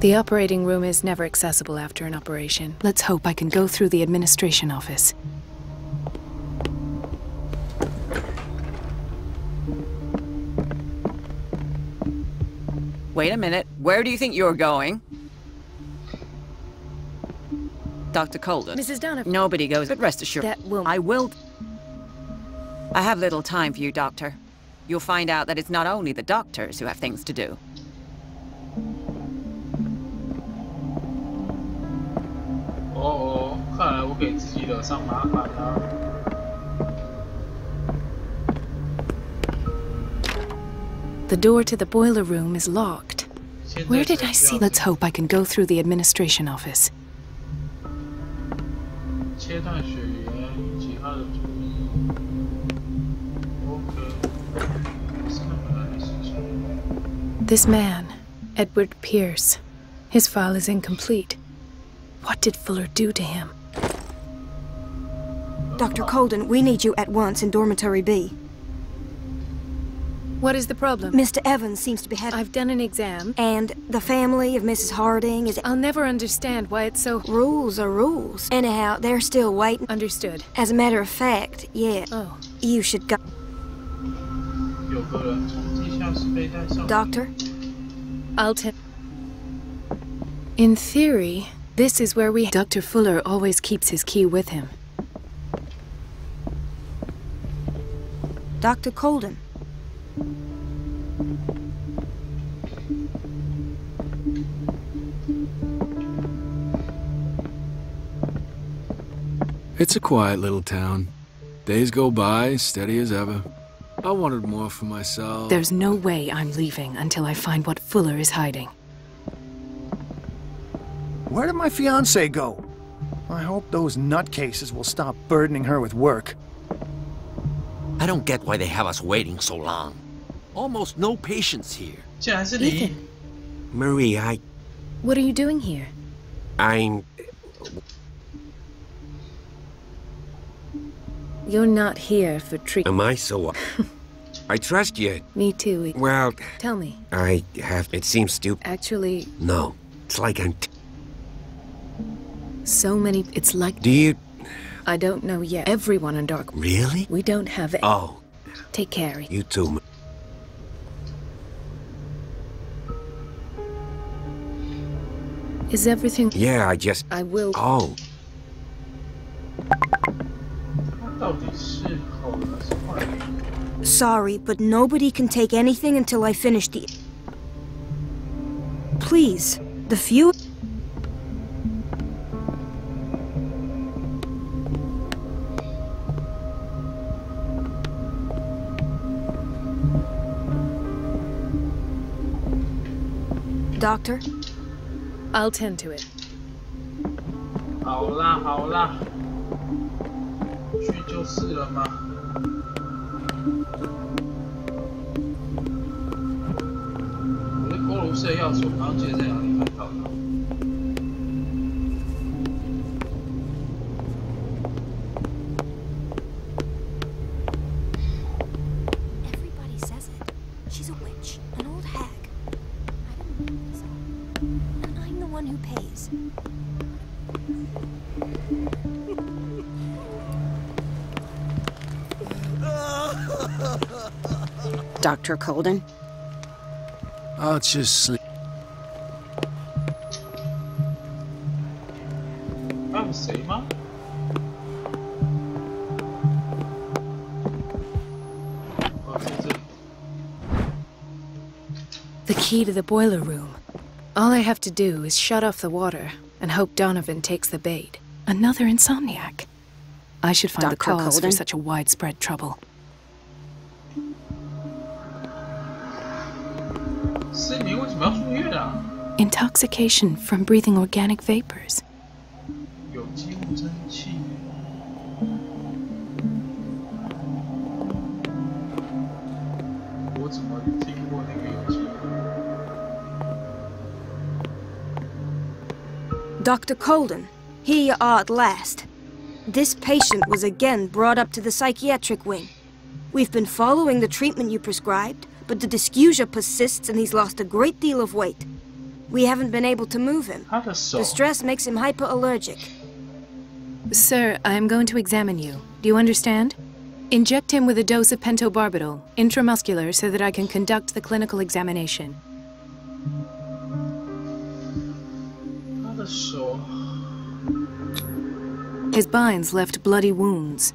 The operating room is never accessible after an operation. Let's hope I can go through the administration office. Wait a minute. Where do you think you're going? Dr. Colden. Mrs. Donovan. Nobody goes, but rest assured. That will... I will... I have little time for you, Doctor. You'll find out that it's not only the doctors who have things to do.看来我给自己惹上麻烦了。The door to the boiler room is locked. Where did I see? Let's hope I can go through the administration office. 切断血缘以及他的注意。This man, Edward Pierce. His file is incomplete. What did Fuller do to him? Dr. Colden, we need you at once in Dormitory B. What is the problem? Mr. Evans seems to be having... I've done an exam. And the family of Mrs. Harding is... I'll never understand why it's so... Rules are rules. Anyhow, they're still waiting. Understood. As a matter of fact, yeah. Oh. You should go. Doctor? I'll tell... In theory, this is where we... Dr. Fuller always keeps his key with him. Dr. Colden. It's a quiet little town. Days go by, steady as ever. I wanted more for myself. There's no way I'm leaving until I find what Fuller is hiding. Where did my fiancée go? I hope those nutcases will stop burdening her with work. I don't get why they have us waiting so long. Almost no patients here. Ethan. Marie, What are you doing here? I'm... You're not here for treatment. Am I so... I trust you. Me too, Ethan. Well... Tell me. I have... It seems stupid. Actually... No. It's like I'm... So many... It's like... Do you... I don't know yet. Everyone in Dark... Really? We don't have it. Oh. Take care. You too. Is everything... Yeah, I just... I will... Oh. Sorry, but nobody can take anything until I finish the... Please, the few... Doctor? I'll tend to it. 好啦好啦，去就是了嘛。我的锅炉室的钥匙，我刚刚记得在哪里看到的。Everybody says it. She's a witch, an old hag. I didn't know this all. And I'm the one who pays. Dr. Colden? I'll just sleep. The key to the boiler room. All I have to do is shut off the water and hope Donovan takes the bait. Another insomniac. I should find the cause for such a widespread trouble. Intoxication from breathing organic vapors. Dr. Colden, here you are at last. This patient was again brought up to the psychiatric wing. We've been following the treatment you prescribed, but the dysgeusia persists and he's lost a great deal of weight. We haven't been able to move him. The stress makes him hyperallergic. Sir, I'm going to examine you. Do you understand? Inject him with a dose of pentobarbital, intramuscular, so that I can conduct the clinical examination. His binds left bloody wounds.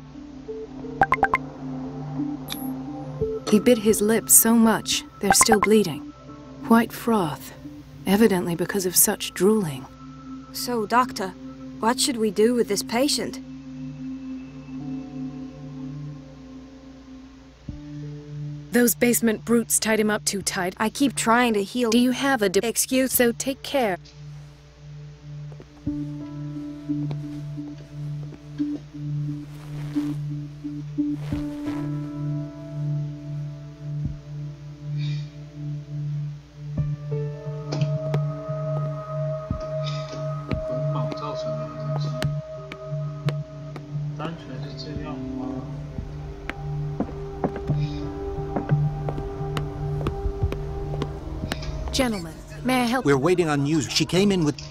He bit his lips so much, they're still bleeding. White froth, evidently because of such drooling. So, Doctor, what should we do with this patient? Those basement brutes tied him up too tight. I keep trying to heal. Do you have a excuse? So take care. Gentlemen, may I help? We're waiting on news. She came in with...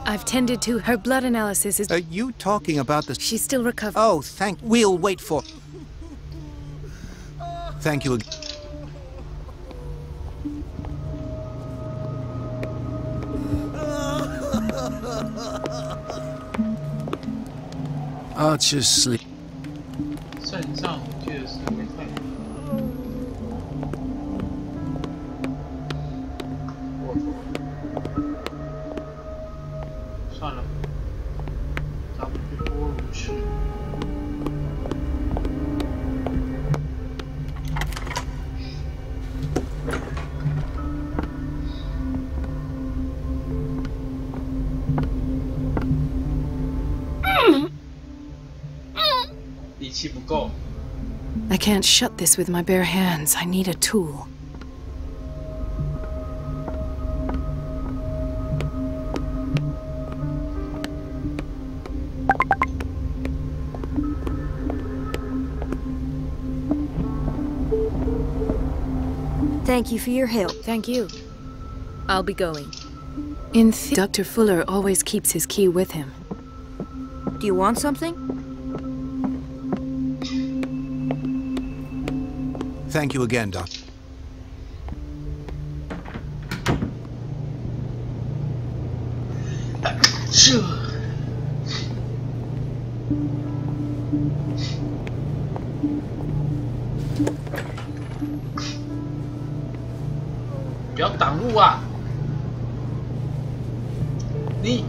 I've tended to her blood analysis is... Are you talking about the... She's still recovering. Oh, We'll wait for... Thank you. I'll just sleep. 肾脏我记得是会太过头，算了，咱们去锅炉去。力气不够。 I can't shut this with my bare hands. I need a tool. Thank you for your help. Thank you. I'll be going. Dr. Fuller always keeps his key with him. Do you want something? Thank you again, Doc. Sure. 不要挡路啊！你。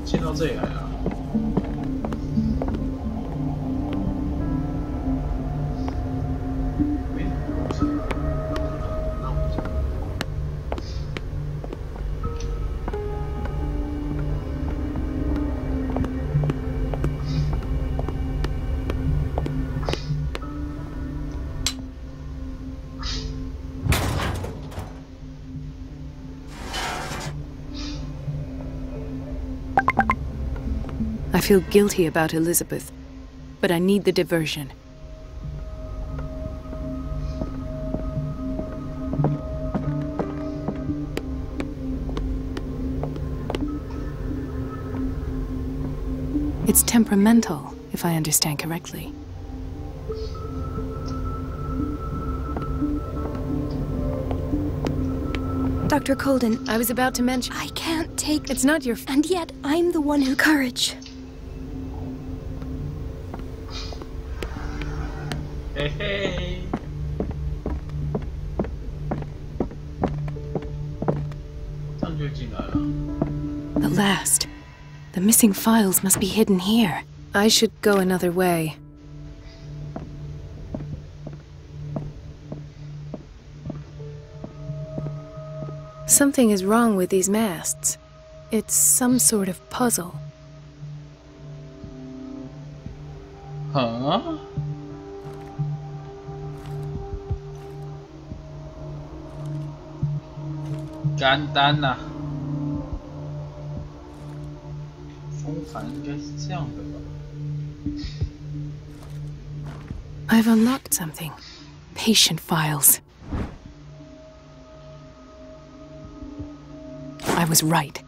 进到这里来了。I feel guilty about Elizabeth, but I need the diversion. It's temperamental, if I understand correctly. Dr. Colden, I was about to mention... I can't take... It's not your... And yet, I'm the one who... Courage. Hey, hey. The last. The missing files must be hidden here. I should go another way. Something is wrong with these masts. It's some sort of puzzle. Huh? Gandan啊，风帆应该是这样的吧。I've unlocked something. Patient files. I was right.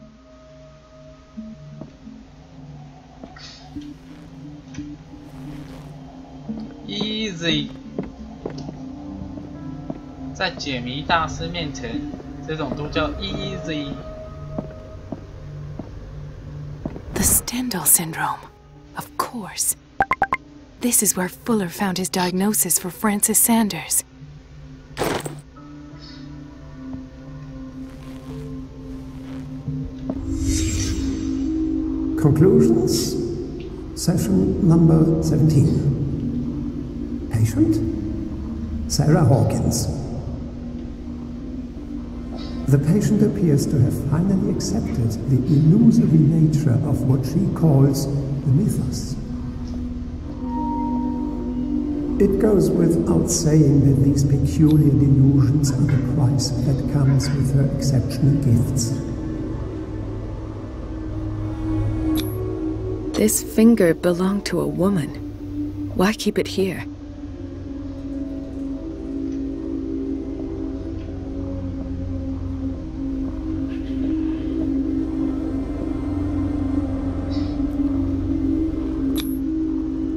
Easy. 在解谜大师面前，这种都叫 easy. The Stendhal syndrome. Of course. This is where Fuller found his diagnosis for Francis Sanders. Conclusions. Session number 17. Patient? Sarah Hawkins. The patient appears to have finally accepted the illusory nature of what she calls the mythos. It goes without saying that these peculiar delusions are the price that comes with her exceptional gifts. This finger belonged to a woman. Why keep it here?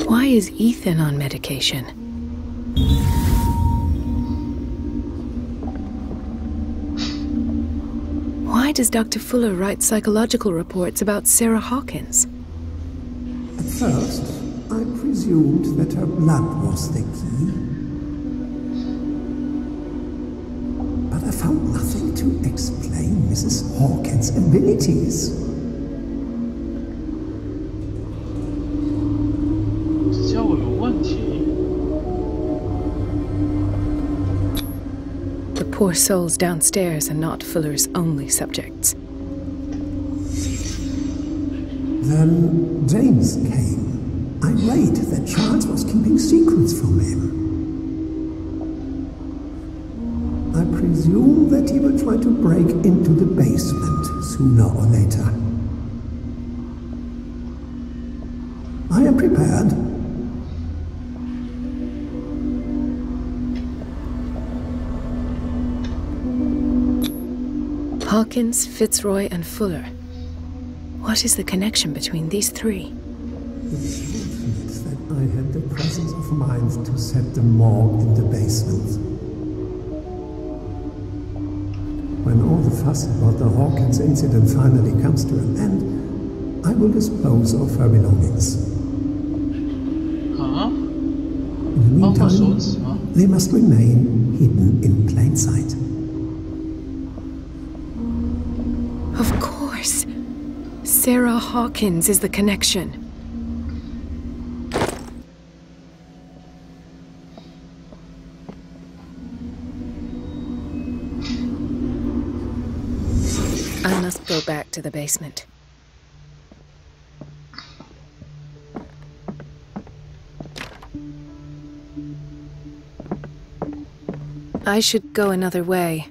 Why is Ethan on medication? Why does Dr. Fuller write psychological reports about Sarah Hawkins? At first, I presumed that her blood was the key. But I found nothing to explain Mrs. Hawkins' abilities. The poor souls downstairs are not Fuller's only subjects. Then James came, irate that Charles was keeping secrets from him. I presume that he will try to break into the basement sooner or later. I am prepared. Hawkins, Fitzroy, and Fuller. What is the connection between these three? It's fortunate that I had the presence of mind to set the morgue in the basement. When all the fuss about the Hawkins incident finally comes to an end, I will dispose of her belongings. Huh? In the meantime, they must remain hidden in plain sight. Of course. Sarah Hawkins is the connection. I must go back to the basement. I should go another way.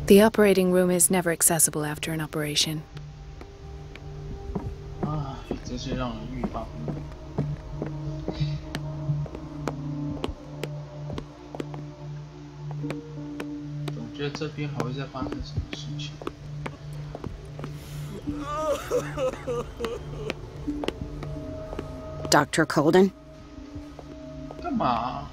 The operating room is never accessible after an operation. 这是让人欲罢不能。总觉得这边还会再发生什么事情。Dr. Colden? 干嘛？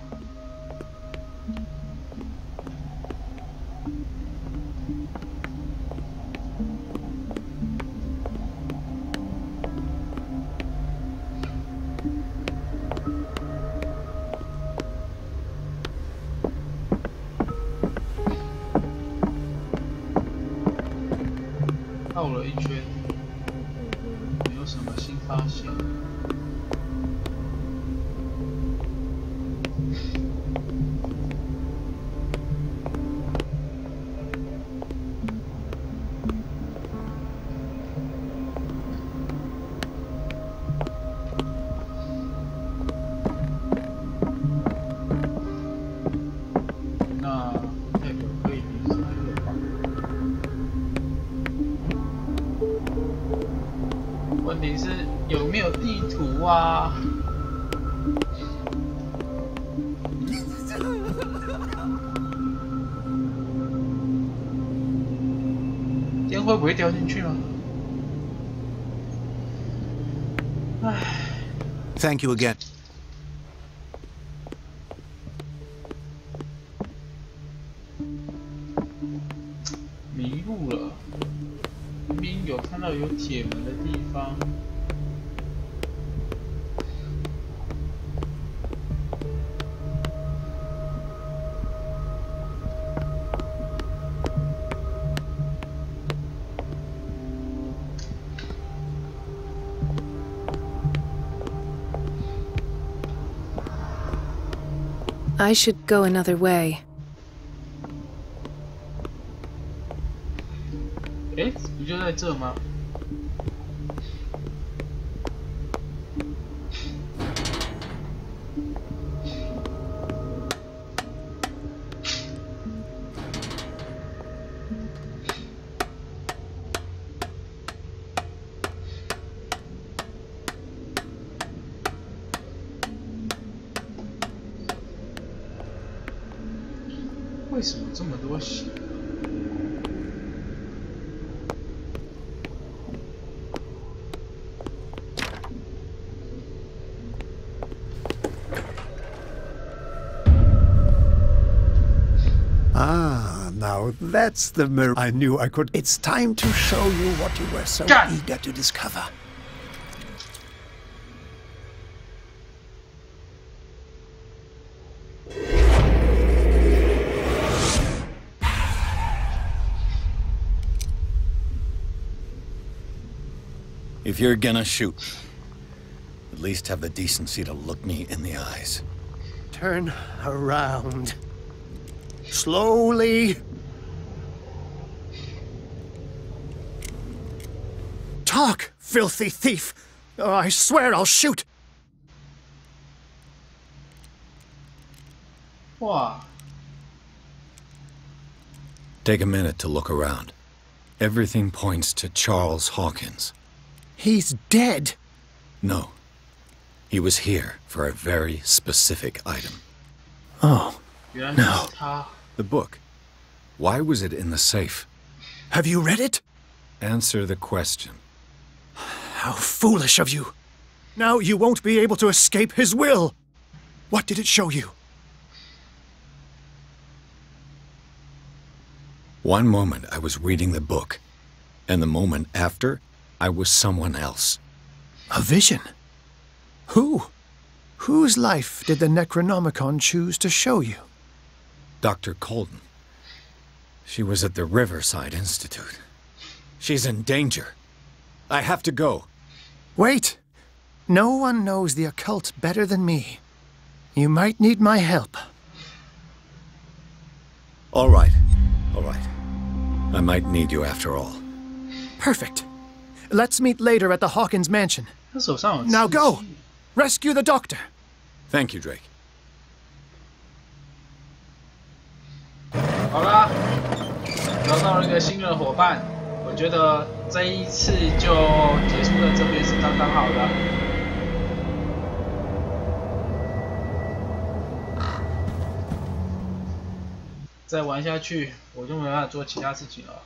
绕了一圈，没有什么新发现。问题是有没有地图啊？天会不会掉进去吗？唉。Thank you again. 迷路了。明明有看到有铁门的地方。I should go another way. 诶，不就在这吗？为什么这么多血？ Ah, now that's the mirror I knew I could. It's time to show you what you were so eager to discover. If you're gonna shoot, at least have the decency to look me in the eyes. Turn around. Slowly. Talk, filthy thief! Oh, I swear I'll shoot! Wow. Take a minute to look around. Everything points to Charles Hawkins. He's dead. No. He was here for a very specific item. Oh, no. The book. Why was it in the safe? Have you read it? Answer the question. How foolish of you. Now you won't be able to escape his will. What did it show you? One moment I was reading the book, and the moment after, I was someone else. A vision? Who? Whose life did the Necronomicon choose to show you? Dr. Colden. She was at the Riverside Institute. She's in danger. I have to go. Wait. No one knows the occult better than me. You might need my help. All right. All right. I might need you after all. Perfect. Let's meet later at the Hawkins mansion. Now go! Rescue the doctor! Thank you, Drake. 好啦，找到了一个新的伙伴，我觉得这一次就结束在这边是刚刚好的。再玩下去，我就没办法做其他事情了。